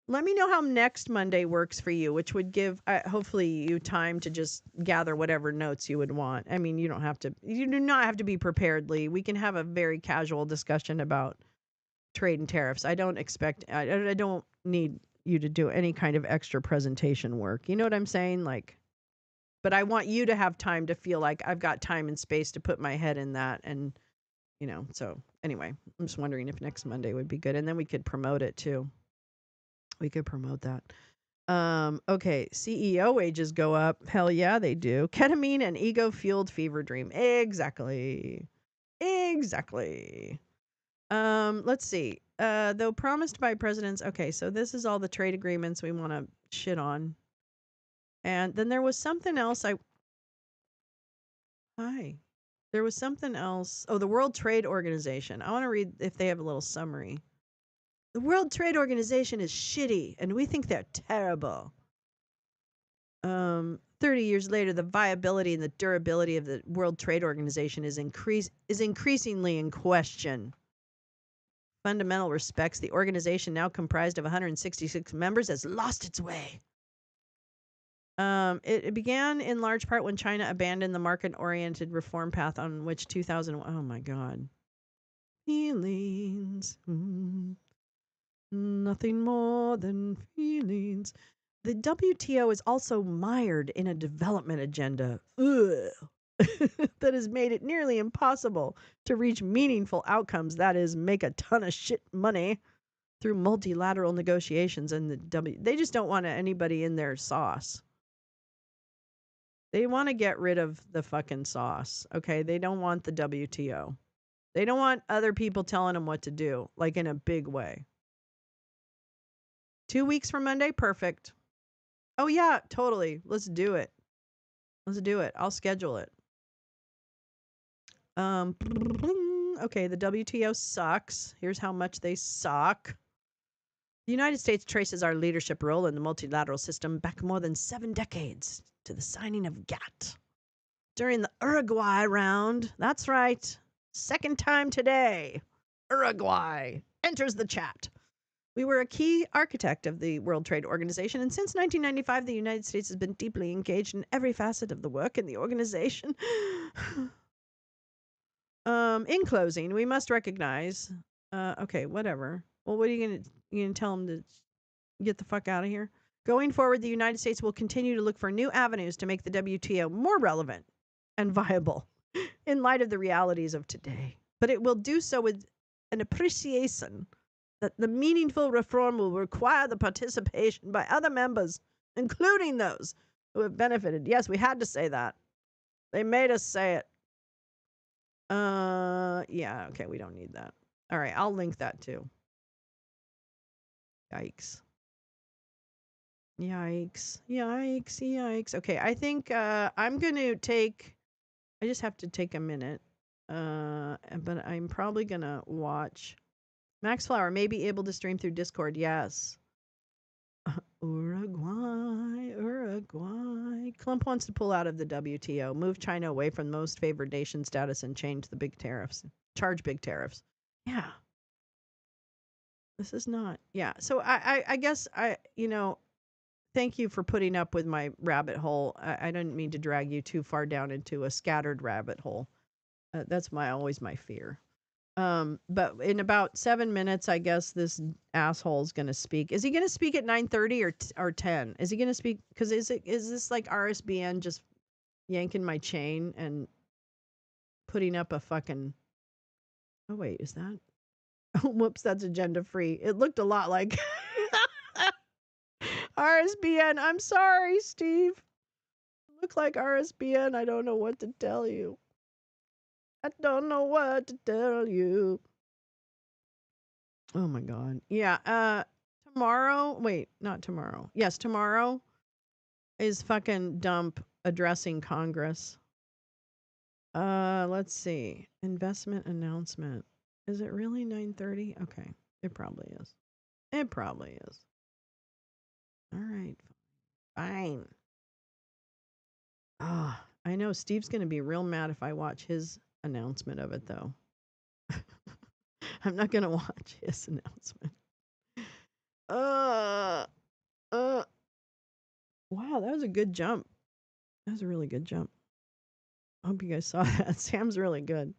let me know how next Monday works for you, which would give hopefully you time to just gather whatever notes you would want. I mean, you do not have to be prepared, Lee. We can have a very casual discussion about trade and tariffs. I don't need you to do any kind of extra presentation work. You know what I'm saying? But I want you to have time to feel like I've got time and space to put my head in that. And, so anyway, I'm just wondering if next Monday would be good. And then we could promote it too. We could promote that. Okay. CEO wages go up. Hell yeah, they do. Ketamine and ego-fueled fever dream. Exactly. Let's see. Though promised by presidents. Okay, so this is all the trade agreements we want to shit on. And then there was something else There was something else. Oh, the World Trade Organization. I want to read if they have a little summary. The World Trade Organization is shitty, and we think they're terrible. 30 years later, the viability and the durability of the World Trade Organization is increasingly in question. Fundamental respects, the organization, now comprised of 166 members, has lost its way. It began in large part when China abandoned the market-oriented reform path on which 2001. Oh my God. Feelings. Nothing more than feelings. The WTO is also mired in a development agenda that has made it nearly impossible to reach meaningful outcomes. That is, make a ton of shit money through multilateral negotiations. And they just don't want anybody in their sauce. They want to get rid of the fucking sauce. Okay, they don't want the WTO. They don't want other people telling them what to do, like in a big way. 2 weeks from Monday, perfect. Oh yeah, totally. Let's do it. I'll schedule it. Okay, the WTO sucks. Here's how much they suck. The United States traces our leadership role in the multilateral system back more than 7 decades to the signing of GATT. During the Uruguay round, that's right, second time today, Uruguay enters the chat. We were a key architect of the World Trade Organization, and since 1995, the United States has been deeply engaged in every facet of the work in the organization. In closing, we must recognize. Okay, whatever. Well, what are you gonna tell them to get the fuck out of here? Going forward, the United States will continue to look for new avenues to make the WTO more relevant and viable in light of the realities of today. But it will do so with an appreciation that the meaningful reform will require the participation by other members, including those who have benefited. Yes, we had to say that. They made us say it. Yeah, okay, we don't need that. All right, I'll link that too. Yikes. Okay, I think I'm going to I just have to take a minute. But I'm probably going to watch Max Flower may be able to stream through Discord. Yes. Uruguay. Clump wants to pull out of the WTO, move China away from most favored nation status, and change the big tariffs. Charge big tariffs. Yeah. This is not. Yeah. So I guess thank you for putting up with my rabbit hole. I didn't mean to drag you too far down into a scattered rabbit hole. That's always my fear. But in about 7 minutes, I guess this asshole's going to speak. Is he going to speak at 9:30 or 10? Is he going to speak? Because is this like RSBN just yanking my chain and putting up a fucking? Oh wait, is that? Oh, whoops, that's agenda free. It looked a lot like RSBN. I'm sorry, Steve. It looked like RSBN. I don't know what to tell you. Oh my God. Yeah. Tomorrow. Wait, not tomorrow. Yes, tomorrow is fucking Dump addressing Congress. Let's see. Investment announcement. Is it really 9:30? Okay. It probably is. It probably is. All right. Fine. Ah, I know Steve's going to be real mad if I watch his announcement of it, though. I'm not going to watch his announcement. Uh, uh. Wow, that was a good jump. That was a really good jump. I hope you guys saw that. Sam's really good.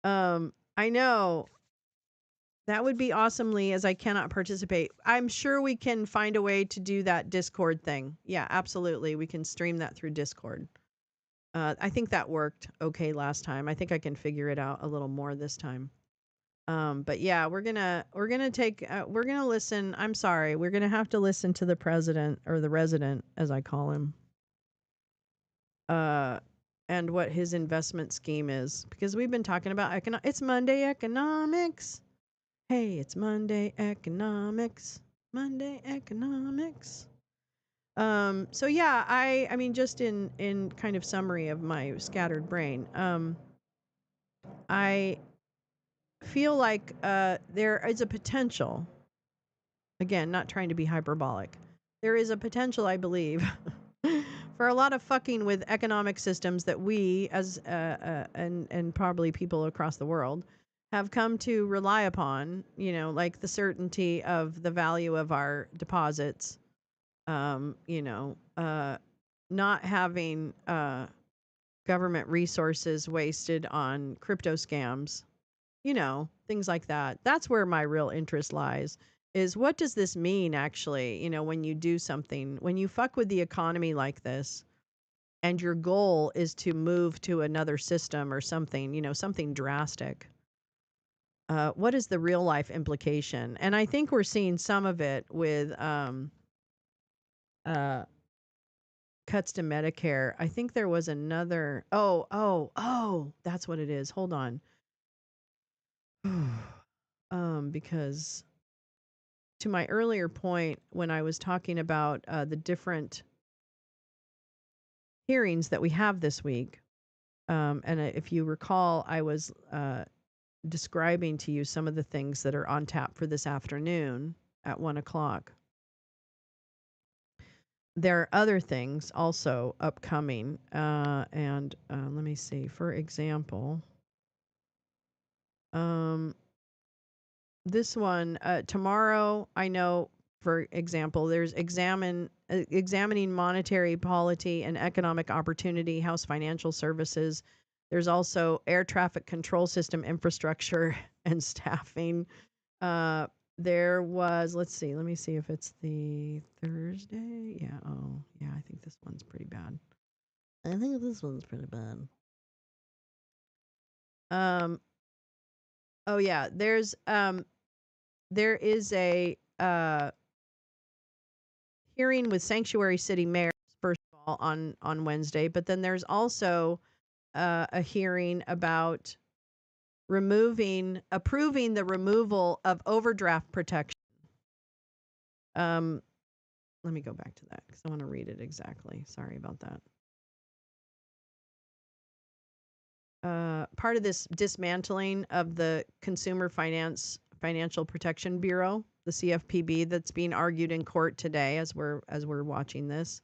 I know. That would be awesome, Lee, as I cannot participate. I'm sure we can find a way to do that Discord thing. Yeah, absolutely. We can stream that through Discord. I think that worked okay last time. I think I can figure it out a little more this time. But yeah, we're gonna listen. I'm sorry, we're gonna have to listen to the president, or the resident, as I call him. And what his investment scheme is, because we've been talking about it's Monday economics. Hey, it's Monday economics. Monday economics. So yeah, I mean, just in kind of summary of my scattered brain, I feel like there is a potential, again, not trying to be hyperbolic, there is a potential, I believe, for a lot of fucking with economic systems that we, as and probably people across the world, have come to rely upon, like the certainty of the value of our deposits, not having government resources wasted on crypto scams, things like that. That's where my real interest lies, is what does this mean actually, when you do something, when you fuck with the economy like this, and your goal is to move to another system or something, something drastic. What is the real life implication? And I think we're seeing some of it with cuts to Medicare. I think there was another. Oh, that's what it is. Hold on. Because to my earlier point, when I was talking about the different hearings that we have this week, and if you recall, I was describing to you some of the things that are on tap for this afternoon at 1:00. There are other things also upcoming, and let me see. For example, this one tomorrow, I know. For example, there's examining monetary policy and economic opportunity, House Financial Services. There's also air traffic control system infrastructure and staffing. There was, let's see, let me see if it's the Thursday. Yeah, I think this one's pretty bad. Oh yeah, there is a hearing with sanctuary city mayors, first of all, on Wednesday, but then there's also a hearing about approving the removal of overdraft protection. Let me go back to that because I want to read it exactly. Sorry about that. Part of this dismantling of the Consumer Financial Protection Bureau, the CFPB, that's being argued in court today as we're watching this,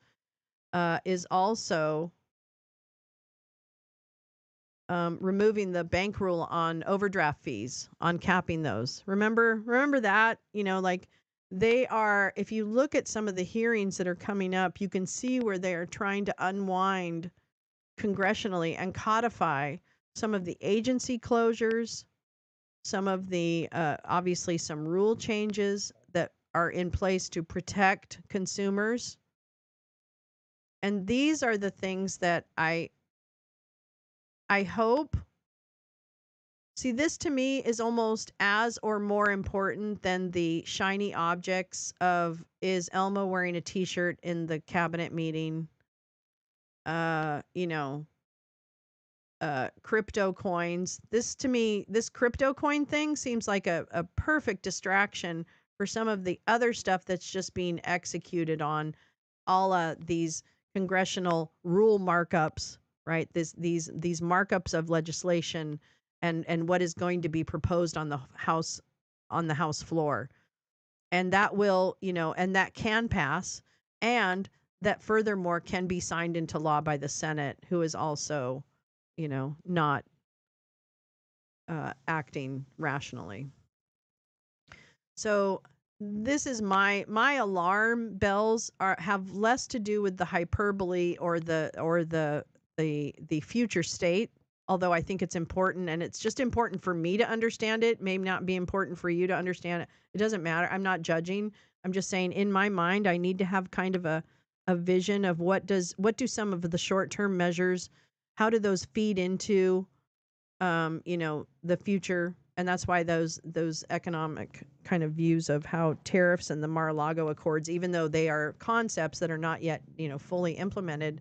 is also removing the bank rule on overdraft fees, on capping those. Remember that? Like they are, if you look at some of the hearings that are coming up, you can see where they are trying to unwind congressionally and codify some of the agency closures, some of the, obviously some rule changes that are in place to protect consumers. And these are the things that I hope. See, this to me is almost as or more important than the shiny objects of, is Elmo wearing a t-shirt in the cabinet meeting? Crypto coins. This to me, this crypto coin thing seems like a perfect distraction for some of the other stuff that's just being executed on all these congressional rule markups, right? These markups of legislation and what is going to be proposed on the House floor. And that will, and that can pass, and that furthermore can be signed into law by the Senate, who is also, not acting rationally. So this is my alarm bells have less to do with the hyperbole or the future state, although I think it's important, and it's just important for me to understand it. May not be important for you to understand it. It doesn't matter. I'm not judging. I'm just saying, in my mind, I need to have kind of a vision of what do some of the short-term measures, how do those feed into the future. And that's why those economic kind of views of how tariffs and the Mar-a-Lago Accords, even though they are concepts that are not yet, fully implemented,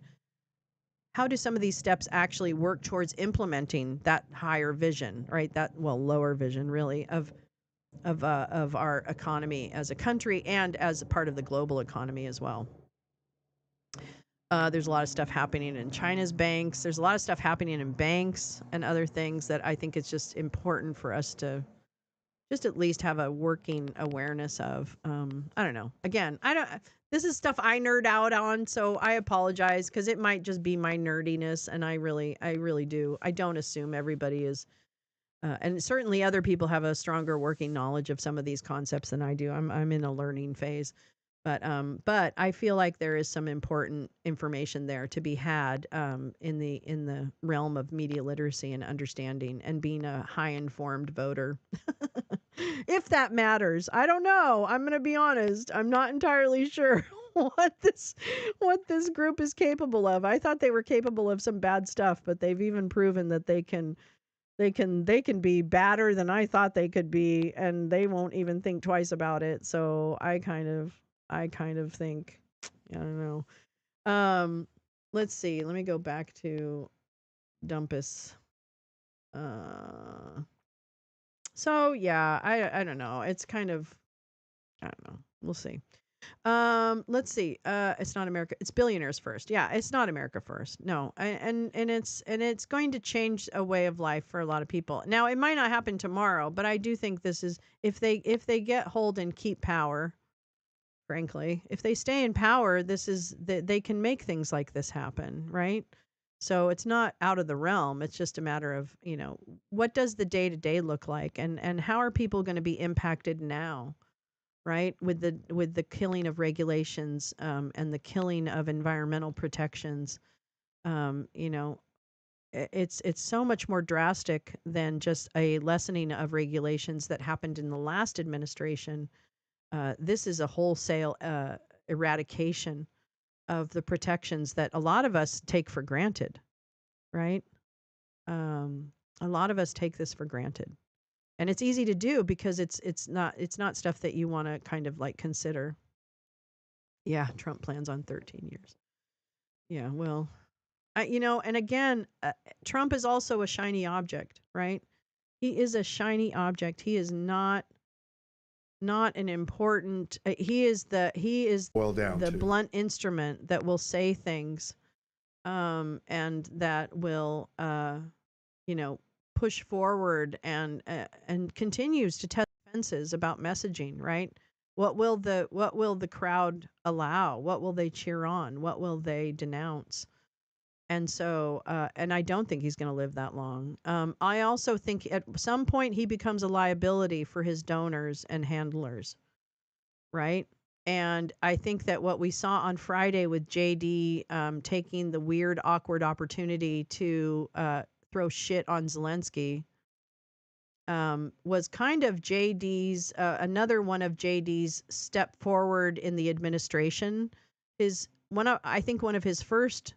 how do some of these steps actually work towards implementing that higher vision, right? Lower vision, really, of our economy as a country and as a part of the global economy as well. There's a lot of stuff happening in China's banks. There's a lot of stuff happening in banks and other things that I think it's just important for us to just at least have a working awareness of. I don't know. Again, this is stuff I nerd out on, so I apologize because it might just be my nerdiness, and I really do. I don't assume everybody is, and certainly other people have a stronger working knowledge of some of these concepts than I do. I'm in a learning phase. But I feel like there is some important information there to be had in the realm of media literacy and understanding and being a high informed voter. If that matters. I don't know. I'm going to be honest. I'm not entirely sure what this group is capable of. I thought they were capable of some bad stuff, but they've even proven that they can be badder than I thought they could be, and they won't even think twice about it. So I kind of think, I don't know. Let's see. Let me go back to Dumpus. So yeah, I don't know. It's kind of, I don't know. We'll see. Let's see. It's not America. It's billionaires first. Yeah, it's not America first. No, and it's going to change a way of life for a lot of people. Now, it might not happen tomorrow, but I do think this is if they get hold and keep power. Frankly, if they stay in power, they can make things like this happen, right? So it's not out of the realm. It's just a matter of, what does the day-to-day look like, and how are people going to be impacted now, right? With the killing of regulations and the killing of environmental protections, it's so much more drastic than just a lessening of regulations that happened in the last administration. This is a wholesale eradication of the protections that a lot of us take for granted, right? A lot of us take this for granted, and it's easy to do because it's not stuff that you want to kind of like consider. Yeah, Trump plans on 13 years. Yeah, well, and again, Trump is also a shiny object, right? He is a shiny object. He is not an important. He is the blunt instrument that will say things, and that will, push forward and continues to test fences about messaging. Right? What will the crowd allow? What will they cheer on? What will they denounce? And so, and I don't think he's going to live that long. I also think at some point he becomes a liability for his donors and handlers, right? And I think that what we saw on Friday with JD taking the weird, awkward opportunity to throw shit on Zelensky was kind of JD's, another one of JD's step forward in the administration. I think one of his first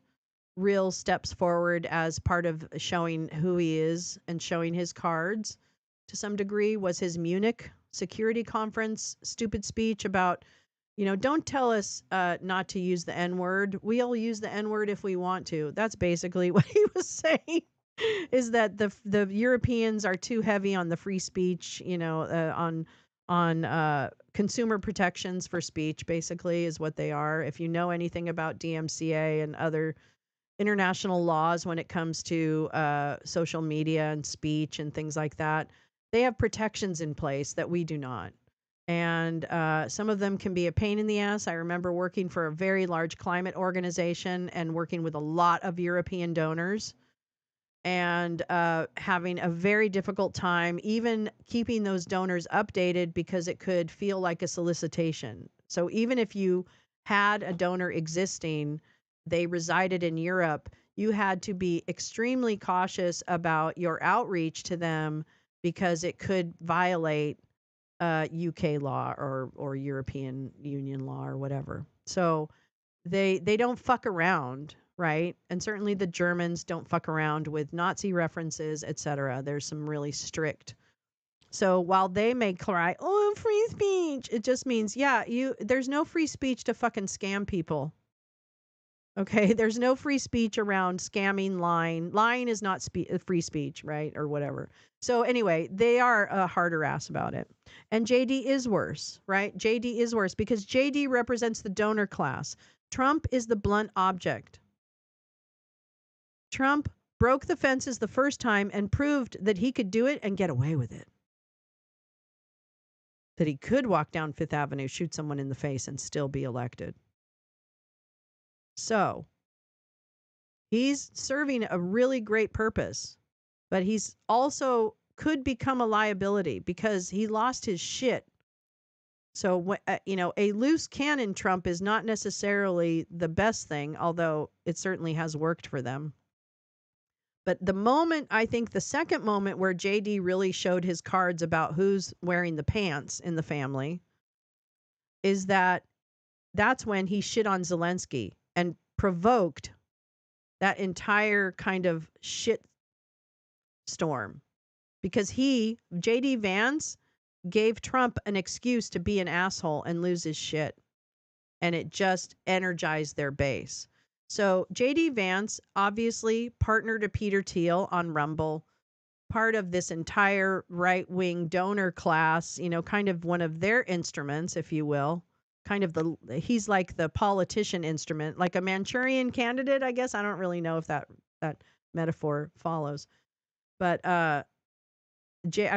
real steps forward as part of showing who he is and showing his cards to some degree was his Munich Security Conference stupid speech about, don't tell us not to use the N-word. We'll use the N-word if we want to. That's basically what he was saying, is that the Europeans are too heavy on the free speech, on consumer protections for speech, basically, is what they are. If you know anything about DMCA and other international laws when it comes to social media and speech and things like that. They have protections in place that we do not. And some of them can be a pain in the ass. I remember working for a very large climate organization and working with a lot of European donors and having a very difficult time even keeping those donors updated because it could feel like a solicitation. So even if you had a donor existing, they resided in Europe, you had to be extremely cautious about your outreach to them because it could violate UK law or European Union law or whatever. So they don't fuck around, right? And certainly the Germans don't fuck around with Nazi references, etc. There's some really strict. So while they may cry, "Oh, free speech," it just means, yeah, there's no free speech to fucking scam people. Okay, there's no free speech around scamming, lying. Lying is not free speech, right? Or whatever. So anyway, they are a harder ass about it. And JD is worse, right? JD is worse because JD represents the donor class. Trump is the blunt object. Trump broke the fences the first time and proved that he could do it and get away with it. That he could walk down Fifth Avenue, shoot someone in the face, and still be elected. So he's serving a really great purpose, but he's also could become a liability because he lost his shit. So, a loose cannon Trump is not necessarily the best thing, although it certainly has worked for them. But the second moment where JD really showed his cards about who's wearing the pants in the family is that's when he shit on Zelensky and provoked that entire kind of shit storm because JD Vance, gave Trump an excuse to be an asshole and lose his shit. And it just energized their base. So JD Vance, obviously partner to Peter Thiel on Rumble, part of this entire right-wing donor class, kind of one of their instruments, if you will. He's like the politician instrument, like a Manchurian candidate, I guess. I don't really know if that metaphor follows. But I'm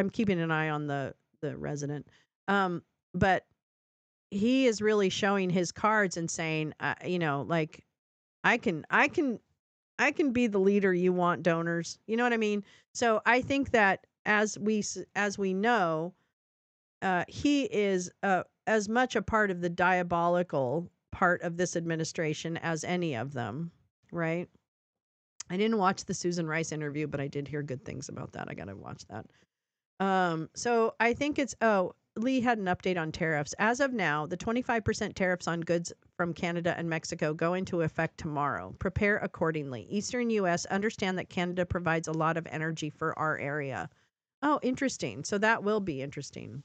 keeping an eye on the resident. But he is really showing his cards and saying, like, I can be the leader you want, donors. You know what I mean? So I think that as we know, he is as much a part of the diabolical part of this administration as any of them, right? I didn't watch the Susan Rice interview, but I did hear good things about that. I got to watch that. So I think Lee had an update on tariffs. As of now, the 25% tariffs on goods from Canada and Mexico go into effect tomorrow. Prepare accordingly. Eastern U.S. understand that Canada provides a lot of energy for our area. Oh, interesting. So that will be interesting.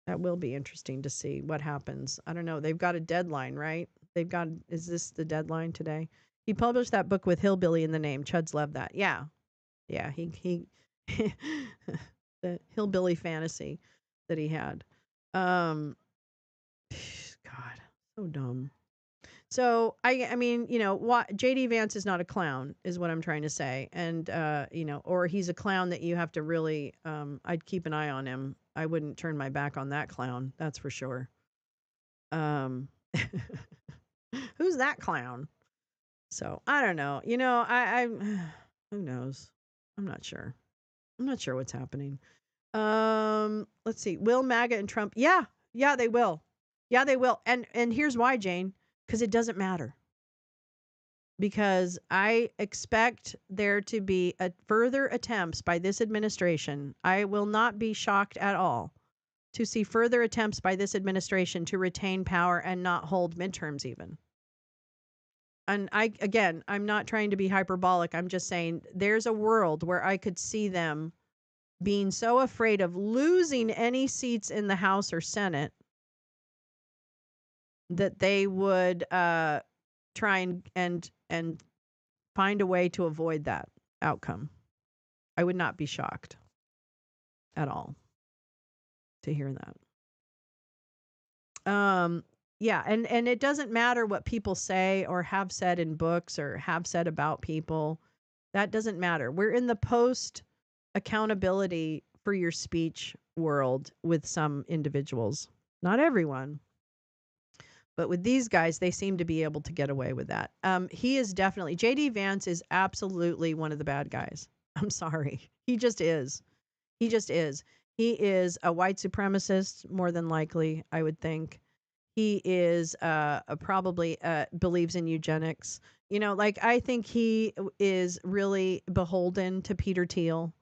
That will be interesting to see what happens. I don't know. They've got a deadline, right? Is this the deadline today? He published that book with Hillbilly in the name. Chuds love that. Yeah. Yeah. He the hillbilly fantasy that he had. God, so dumb. So I mean, JD Vance is not a clown, is what I'm trying to say, and or he's a clown that you have to really. I'd keep an eye on him. I wouldn't turn my back on that clown. That's for sure. Who's that clown? So I don't know. I who knows? I'm not sure. I'm not sure what's happening. Let's see. Will MAGA and Trump? Yeah, they will. Yeah, they will. And here's why, Jane. Because it doesn't matter. Because I expect there to be further attempts by this administration. I will not be shocked at all to see further attempts by this administration to retain power and not hold midterms even. And I'm not trying to be hyperbolic. I'm just saying there's a world where I could see them being so afraid of losing any seats in the House or Senate that they would try and find a way to avoid that outcome. I would not be shocked at all to hear that. Yeah, and it doesn't matter what people say or have said in books or have said about people. That doesn't matter. We're in the post accountability for your speech world with some individuals. Not everyone. But with these guys, they seem to be able to get away with that. He is definitely, J.D. Vance is absolutely one of the bad guys. I'm sorry. He just is. He just is. He is a white supremacist, more than likely, I would think. He is probably believes in eugenics. You know, like I think he is really beholden to Peter Thiel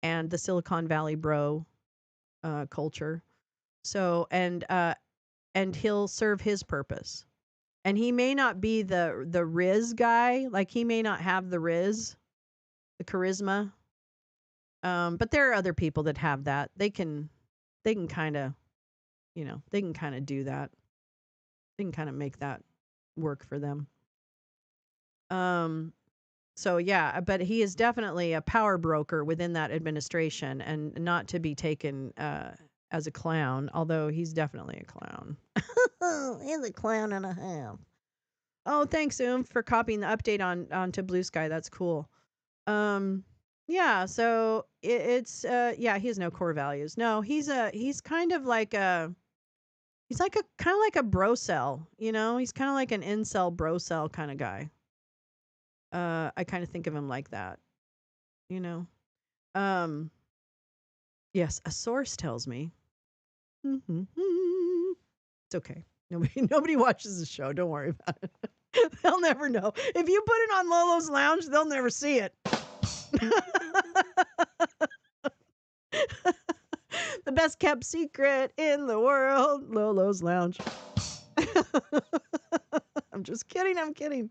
and the Silicon Valley bro culture. So, and he'll serve his purpose. And he may not be the Riz guy, like he may not have the Riz, the charisma. But there are other people that have that. They can kind of, they can kind of do that. They can kind of make that work for them. So yeah, but he is definitely a power broker within that administration, and not to be taken as a clown, although he's definitely a clown. He's a clown and a half. Oh, thanks, for copying the update onto Blue Sky. That's cool. Yeah, so it's yeah, he has no core values. No, he's kind of like a kind of like a bro cell, He's kind of like an incel bro cell kind of guy. I kind of think of him like that, you know. Yes, a source tells me. It's okay. Nobody watches the show. Don't worry about it. They'll never know. If you put it on Lolo's Lounge, they'll never see it. The best kept secret in the world, Lolo's Lounge. I'm just kidding. I'm kidding.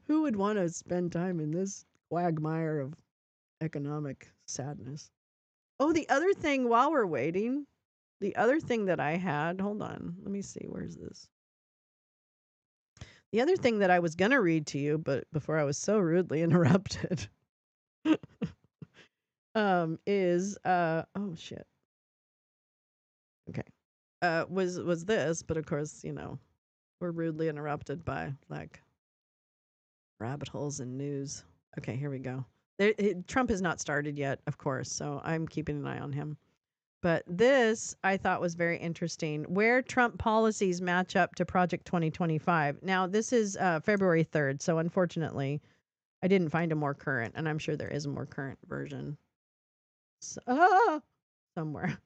Who would want to spend time in this quagmire of economic sadness? Oh, the other thing while we're waiting, the other thing that I had, hold on. Let me see. Where's this? The other thing that I was going to read to you, but before I was so rudely interrupted, is, oh shit. Okay. Was this, but of course, we're rudely interrupted by like rabbit holes in news. Okay, here we go. Trump has not started yet, of course, so I'm keeping an eye on him. But this I thought was very interesting. Where Trump policies match up to Project 2025. Now, this is February 3rd, so unfortunately, I didn't find a more current, and I'm sure there is a more current version. Somewhere.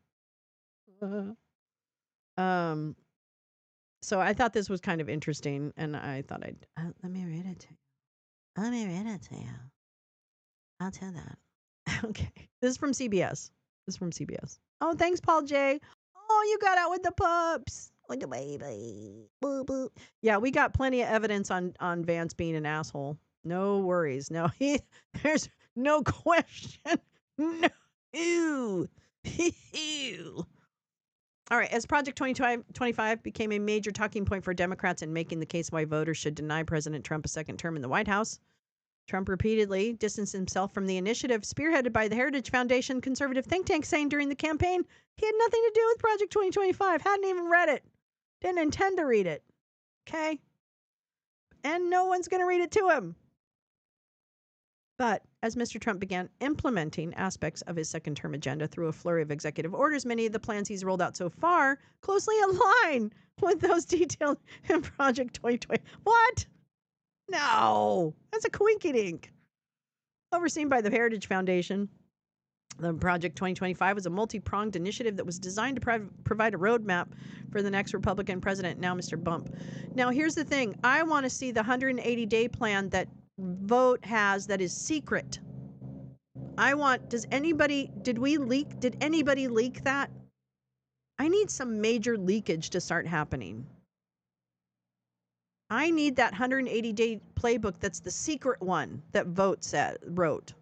So I thought this was kind of interesting, and I thought I'd let me read it to you. Let me read it to you. I'll tell that. Okay. This is from CBS. Oh, thanks, Paul J. Oh, you got out with the pups. Like a baby. Boo, boo. Yeah, we got plenty of evidence on Vance being an asshole. No worries. No, there's no question. No. Ew. Ew. All right, as Project 2025 became a major talking point for Democrats in making the case why voters should deny President Trump a second term in the White House, Trump repeatedly distanced himself from the initiative spearheaded by the Heritage Foundation conservative think tank, saying during the campaign he had nothing to do with Project 2025, hadn't even read it, didn't intend to read it. Okay? And no one's going to read it to him. But as Mr. Trump began implementing aspects of his second term agenda through a flurry of executive orders, many of the plans he's rolled out so far closely align with those detailed in Project 2020. What? No, that's a coinkydink. Overseen by the Heritage Foundation, the Project 2025 was a multi-pronged initiative that was designed to provide a roadmap for the next Republican president, now Mr. Bump. Now, here's the thing. I want to see the 180-day plan that Vote has that is secret. Did anybody leak that? I need some major leakage to start happening. I need that 180-day playbook that's the secret one that Vote wrote.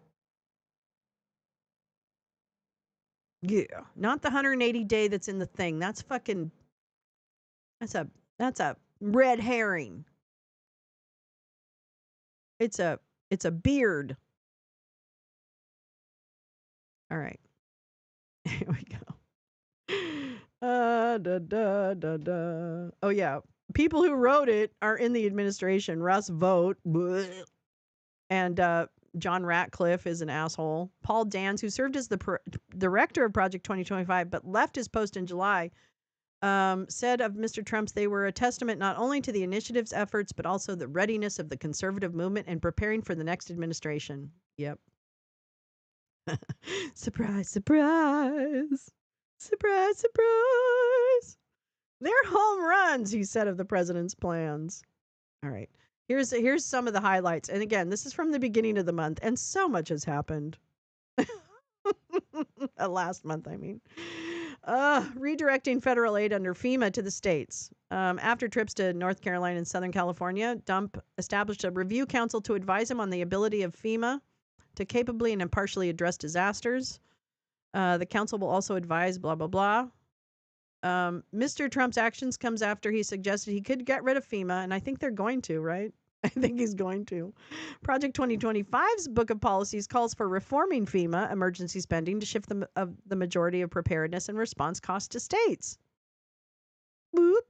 Yeah, not the 180-day that's in the thing. That's a red herring. It's a beard. All right. Here we go. Oh yeah. people who wrote it are in the administration. Russ Vought, bleh, and John Ratcliffe is an asshole. Paul Dans, who served as the director of Project 2025 but left his post in July, said of Mr. Trump's, they were a testament not only to the initiative's efforts, but also the readiness of the conservative movement in preparing for the next administration. Yep. Surprise, surprise. Surprise, surprise. They're home runs, he said of the president's plans. All right. Here's some of the highlights. And again, this is from the beginning of the month, and so much has happened. Last month, I mean. Redirecting federal aid under FEMA to the states. After trips to North Carolina and Southern California, Dump established a review council to advise him on the ability of FEMA to capably and impartially address disasters. The council will also advise blah, blah, blah. Mr. Trump's actions comes after he suggested he could get rid of FEMA, and I think they're going to, right? I think he's going to. Project 2025's book of policies calls for reforming FEMA emergency spending to shift the majority of preparedness and response costs to states. Boop,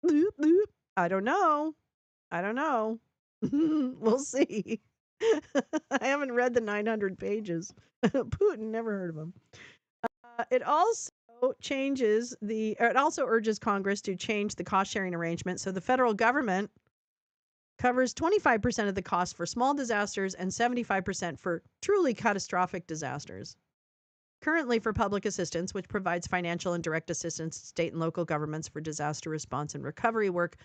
boop, boop. I don't know. We'll see. I haven't read the 900 pages. Putin, never heard of him. It also urges Congress to change the cost sharing arrangement so the federal government covers 25% of the cost for small disasters and 75% for truly catastrophic disasters. Currently, for public assistance, which provides financial and direct assistance to state and local governments for disaster response and recovery work,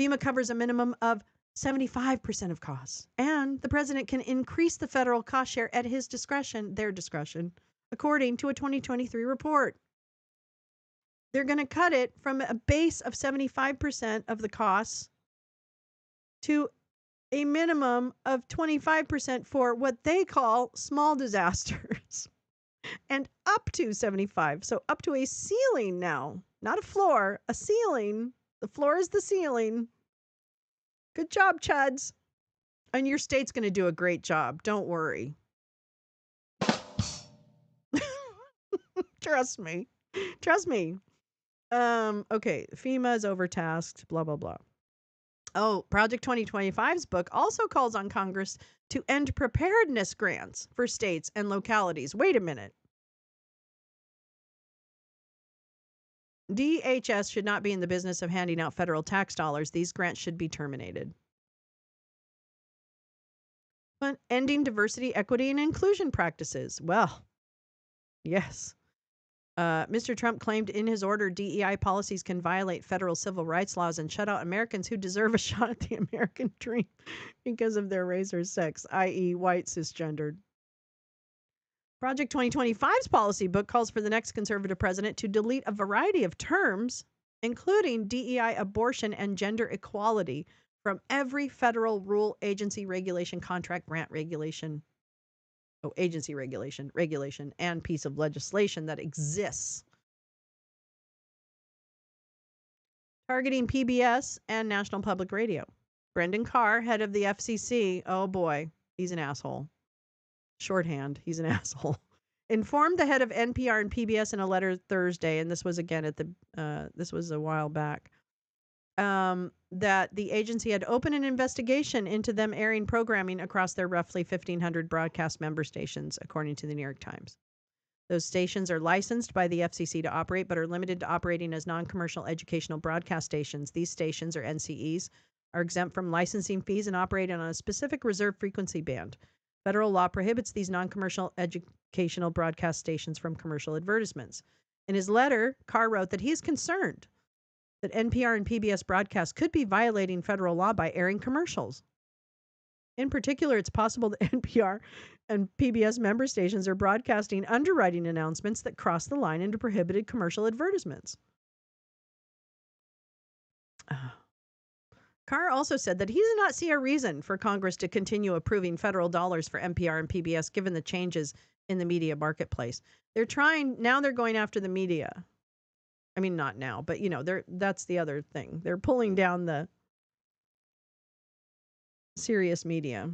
FEMA covers a minimum of 75% of costs. And the president can increase the federal cost share at his discretion, their discretion, according to a 2023 report. They're going to cut it from a base of 75% of the costs to a minimum of 25% for what they call small disasters and up to 75. So up to a ceiling now, not a floor, a ceiling. The floor is the ceiling. Good job, Chuds. And your state's going to do a great job. Don't worry. Trust me. Okay. FEMA is overtasked, blah, blah, blah. Oh, Project 2025's book also calls on Congress to end preparedness grants for states and localities. Wait a minute. DHS should not be in the business of handing out federal tax dollars. These grants should be terminated. But ending diversity, equity, and inclusion practices. Well, yes. Mr. Trump claimed in his order DEI policies can violate federal civil rights laws and shut out Americans who deserve a shot at the American dream because of their race or sex, i.e. white cisgendered. Project 2025's policy book calls for the next conservative president to delete a variety of terms, including DEI, abortion, and gender equality from every federal rule, agency, regulation, contract, grant, regulation, agency regulation, and piece of legislation that exists. Targeting PBS and National Public Radio. Brendan Carr, head of the FCC, oh boy, he's an asshole. Shorthand, he's an asshole. Informed the head of NPR and PBS in a letter Thursday, and this was again this was a while back, that the agency had opened an investigation into them airing programming across their roughly 1,500 broadcast member stations, according to the New York Times. Those stations are licensed by the FCC to operate, but are limited to operating as non-commercial educational broadcast stations. These stations, or NCEs, are exempt from licensing fees and operate on a specific reserved frequency band. Federal law prohibits these non-commercial educational broadcast stations from commercial advertisements. In his letter, Carr wrote that he's concerned that NPR and PBS broadcasts could be violating federal law by airing commercials. In particular, it's possible that NPR and PBS member stations are broadcasting underwriting announcements that cross the line into prohibited commercial advertisements. Carr also said that he does not see a reason for Congress to continue approving federal dollars for NPR and PBS given the changes in the media marketplace. They're going after the media. I mean, not now, but that's the other thing. They're pulling down the serious media.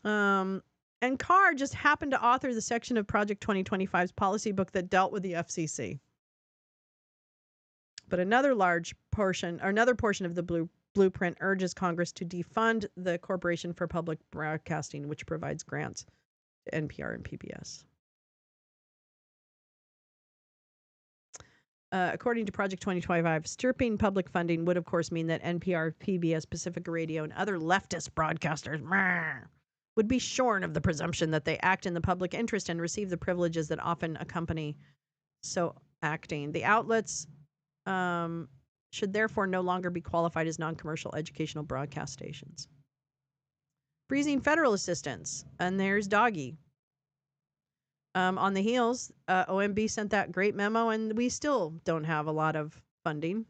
And Carr just happened to author the section of Project 2025's policy book that dealt with the FCC. But another portion of the blueprint urges Congress to defund the Corporation for Public Broadcasting, which provides grants to NPR and PBS. According to Project 2025, stripping public funding would, of course, mean that NPR, PBS, Pacifica Radio, and other leftist broadcasters would be shorn of the presumption that they act in the public interest and receive the privileges that often accompany so acting. The outlets should therefore no longer be qualified as non-commercial educational broadcast stations. Freezing federal assistance. And there's Doggy. On the heels, OMB sent that great memo, and we still don't have a lot of funding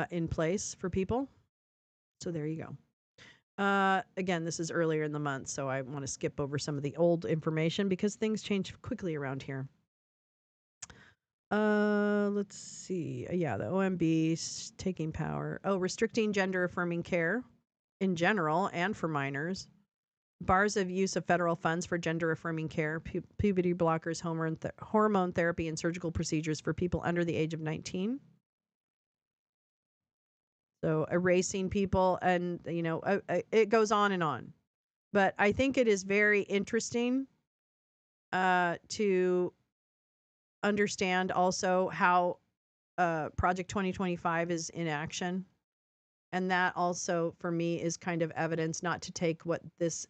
in place for people. So there you go. Again, this is earlier in the month, so I want to skip over some of the old information because things change quickly around here. Let's see. Yeah, the OMB's taking power. Oh, restricting gender-affirming care in general and for minors. Bars of use of federal funds for gender-affirming care, puberty blockers, hormone therapy, and surgical procedures for people under the age of 19. So erasing people, and it goes on and on. But I think it is very interesting to understand also how Project 2025 is in action. And that also, for me, is kind of evidence not to take what this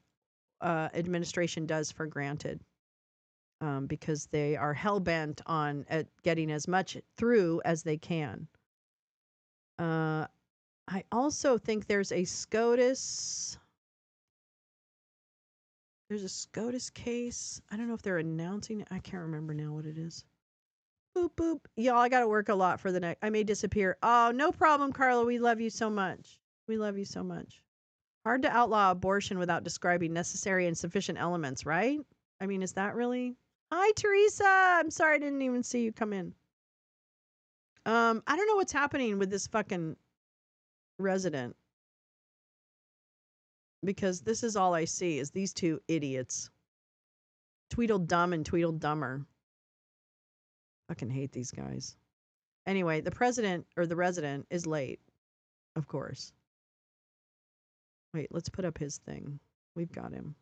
administration does for granted, because they are hell-bent on getting as much through as they can. I also think there's a SCOTUS case. I don't know if they're announcing it. I can't remember now what it is. Boop, boop. Y'all, I got to work a lot for the next. I may disappear. Oh, no problem, Carla. We love you so much. We love you so much. Hard to outlaw abortion without describing necessary and sufficient elements, right? I mean, is that really? Hi, Teresa. I'm sorry I didn't even see you come in. I don't know what's happening with this fucking resident, because this is all I see is these two idiots. Tweedledum and Tweedledummer. Fucking hate these guys. Anyway, the president or the resident is late, of course. Wait, let's put up his thing. We've got him.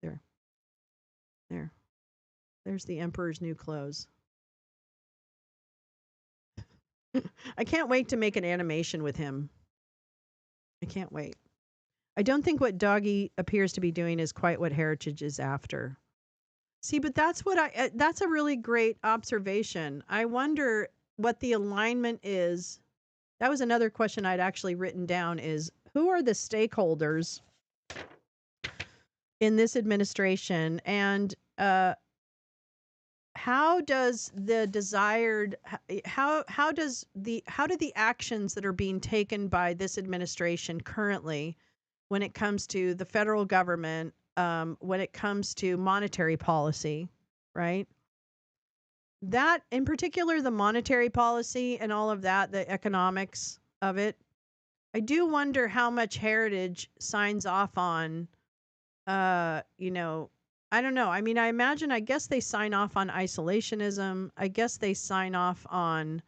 There. There's the Emperor's new clothes. I can't wait to make an animation with him. I can't wait. I don't think what Doggy appears to be doing is quite what Heritage is after. See, but that's a really great observation. I wonder what the alignment is. That was another question I'd actually written down, is who are the stakeholders in this administration, and how does the desired how do the actions that are being taken by this administration currently when it comes to the federal government, when it comes to monetary policy, right? That in particular, the monetary policy and all of that, the economics of it, I do wonder how much Heritage signs off on, I don't know. I mean, I guess they sign off on isolationism. I guess they sign off on,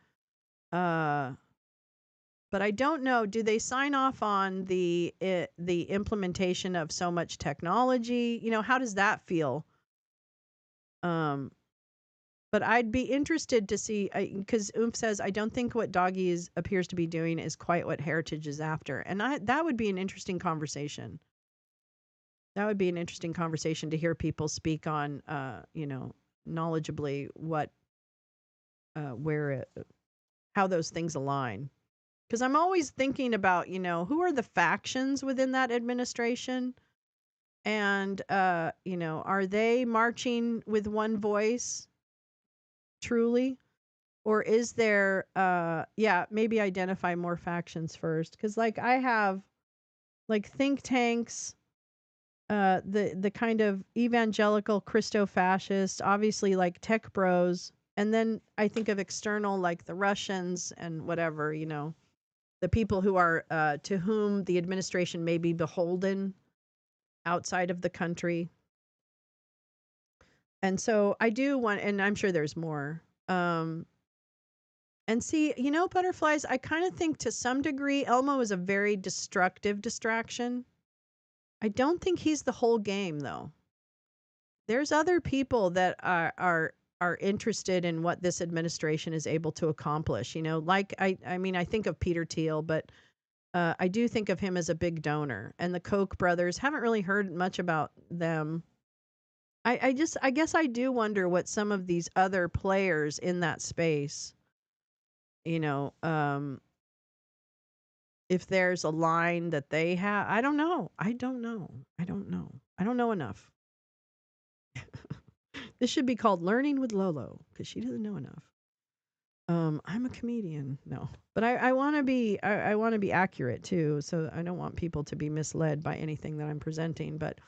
but I don't know. Do they sign off on the implementation of so much technology? How does that feel? But I'd be interested to see, because Oomph says, I don't think what Doggy appears to be doing is quite what Heritage is after. And that would be an interesting conversation. That would be an interesting conversation to hear people speak on, knowledgeably how those things align. Because I'm always thinking about, who are the factions within that administration? And, are they marching with one voice? Truly? Or is there maybe identify more factions first, because I have think tanks, the kind of evangelical Christo-fascist, obviously tech bros, and then I think of external the Russians and whatever, the people who are to whom the administration may be beholden outside of the country. And so I do want, and I'm sure there's more, And see, you know, butterflies, I kind of think to some degree Elmo is a very destructive distraction. I don't think he's the whole game, though. There's other people that are interested in what this administration is able to accomplish. You know, like I mean, I think of Peter Thiel, but I do think of him as a big donor. And the Koch brothers, haven't really heard much about them. I guess I do wonder what some of these other players in that space, you know, if there's a line that they have. I don't know. I don't know. I don't know. I don't know enough. This should be called Learning with Lolo because she doesn't know enough. I'm a comedian. No, but I want to be. I want to be accurate too. So I don't want people to be misled by anything that I'm presenting. But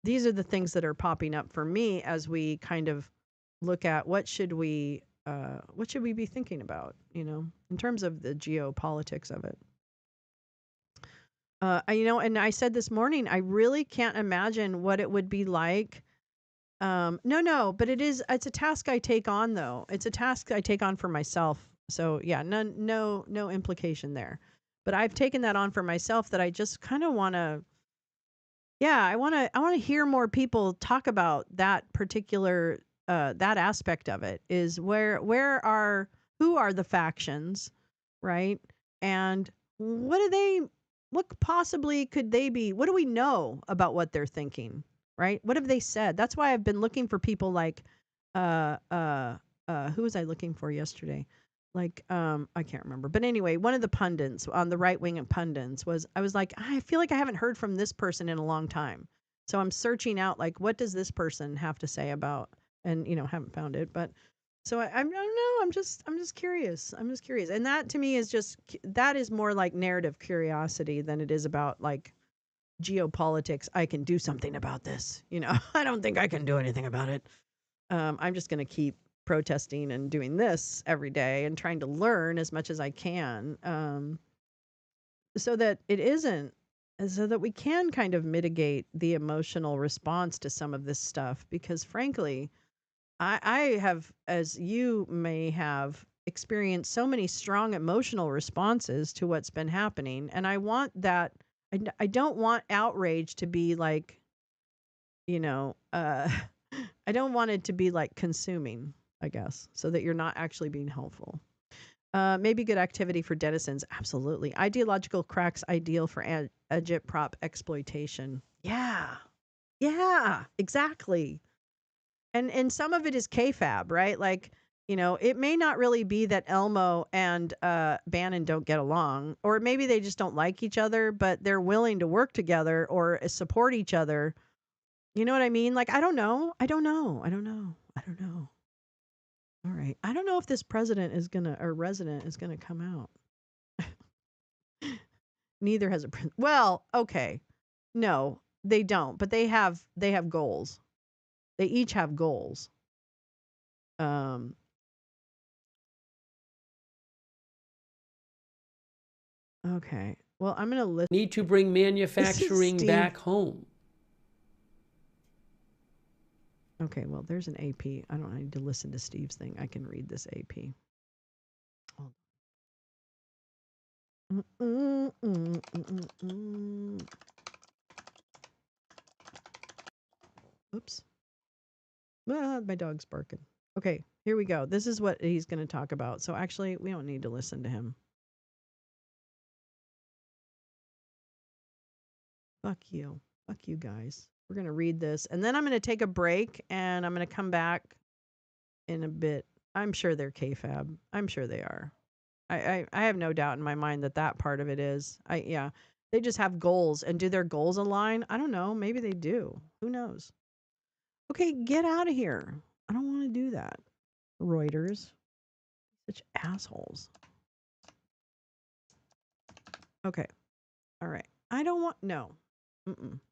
these are the things that are popping up for me as we kind of look at what should we be thinking about. You know, in terms of the geopolitics of it. You know, and I said this morning, I really can't imagine what it would be like. No, but it's a task I take on though. It's a task I take on for myself. So yeah, no implication there. But I've taken that on for myself that I just kind of want to, yeah, I want to hear more people talk about that particular, that aspect of it is who are the factions, right? And what possibly could they be? What do we know about what they're thinking? Right? What have they said? That's why I've been looking for people like, who was I looking for yesterday? Like, I can't remember. But anyway, one of the pundits on the right wing of pundits I was like, I feel like I haven't heard from this person in a long time. So I'm searching out, like, what does this person have to say about, and, you know, haven't found it. But so I don't know. I'm just curious. I'm just curious. And that to me is that is more like narrative curiosity than it is about like, geopolitics. I can do something about this. You know, I don't think I can do anything about it. I'm just going to keep protesting and doing this every day and trying to learn as much as I can, so that we can kind of mitigate the emotional response to some of this stuff. Because frankly, I have, as you may have, experienced so many strong emotional responses to what's been happening. And I want that. I don't want outrage to be like, you know, I don't want it to be like consuming, I guess, so that you're not actually being helpful. Maybe good activity for denizens. Absolutely. Ideological cracks ideal for agitprop exploitation. Yeah. Yeah, exactly. And some of it is KFAB, right? Like, you know, it may not really be that Elmo and Bannon don't get along, or maybe they just don't like each other, but they're willing to work together or support each other. You know what I mean? Like, I don't know. All right. I don't know if this resident is gonna come out. Neither has a well, okay. No, they don't, but they have goals. They each have goals. Okay. Well, I'm going to listen. Need to bring manufacturing back home. Okay, well, there's an AP. I don't need to listen to Steve's thing. I can read this AP. Oops. My dog's barking. Okay, here we go. This is what he's going to talk about. So actually, we don't need to listen to him. Fuck you. Fuck you guys. We're going to read this. And then I'm going to take a break and I'm going to come back in a bit. I'm sure they're KFAB. I'm sure they are. I have no doubt in my mind that part of it is. Yeah. They just have goals. And do their goals align? I don't know. Maybe they do. Who knows? Okay, get out of here. I don't want to do that. Reuters. Such assholes. Okay. All right. I don't want. No.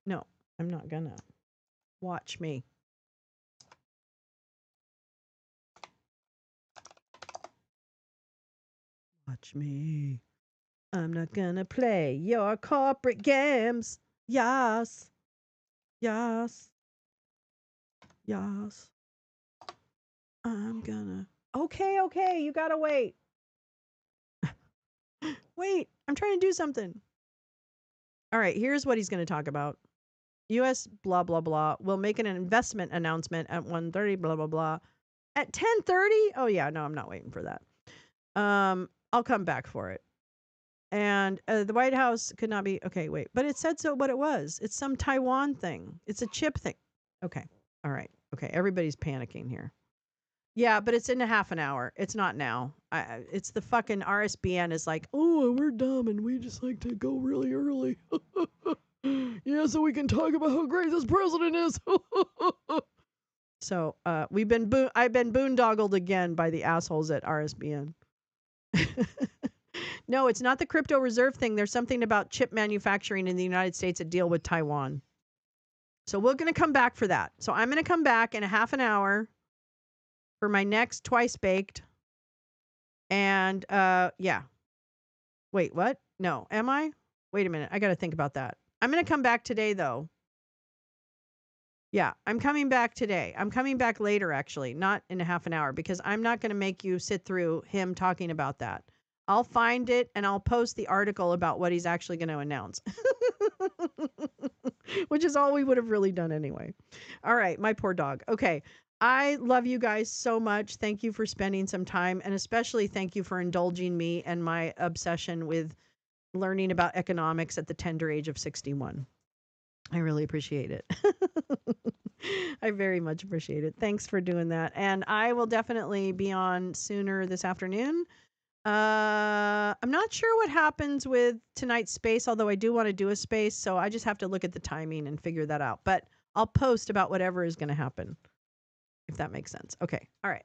No, I'm not gonna. Watch me. Watch me. I'm not gonna play your corporate games. Yes. Yes. Yes. I'm gonna. Okay, you gotta wait. Wait, I'm trying to do something. All right, here's what he's going to talk about. U.S. blah, blah, blah will make an investment announcement at 1:30, blah, blah, blah. At 10:30? Oh, yeah, no, I'm not waiting for that. I'll come back for it. And the White House could not be, okay, wait. But it said so what it was. It's some Taiwan thing. It's a chip thing. Okay, all right. Okay, everybody's panicking here. Yeah, but it's in a half an hour. It's not now. It's the fucking RSBN is like, oh, we're dumb and we just like to go really early. Yeah, so we can talk about how great this president is. So I've been boondoggled again by the assholes at RSBN. No, it's not the crypto reserve thing. There's something about chip manufacturing in the United States that deal with Taiwan. So we're going to come back for that. So I'm going to come back in a half an hour for my next Twice Baked. And yeah. Wait, what? No, am I? Wait a minute. I got to think about that. I'm going to come back today, though. Yeah, I'm coming back today. I'm coming back later, actually, not in a half an hour, because I'm not going to make you sit through him talking about that. I'll find it and I'll post the article about what he's actually going to announce, which is all we would have really done anyway. All right, my poor dog. Okay, I love you guys so much. Thank you for spending some time, and especially thank you for indulging me and my obsession with learning about economics at the tender age of 61. I really appreciate it. I very much appreciate it. Thanks for doing that. And I will definitely be on sooner this afternoon. I'm not sure what happens with tonight's space, although I do want to do a space. So I just have to look at the timing and figure that out. But I'll post about whatever is going to happen, if that makes sense. Okay. All right.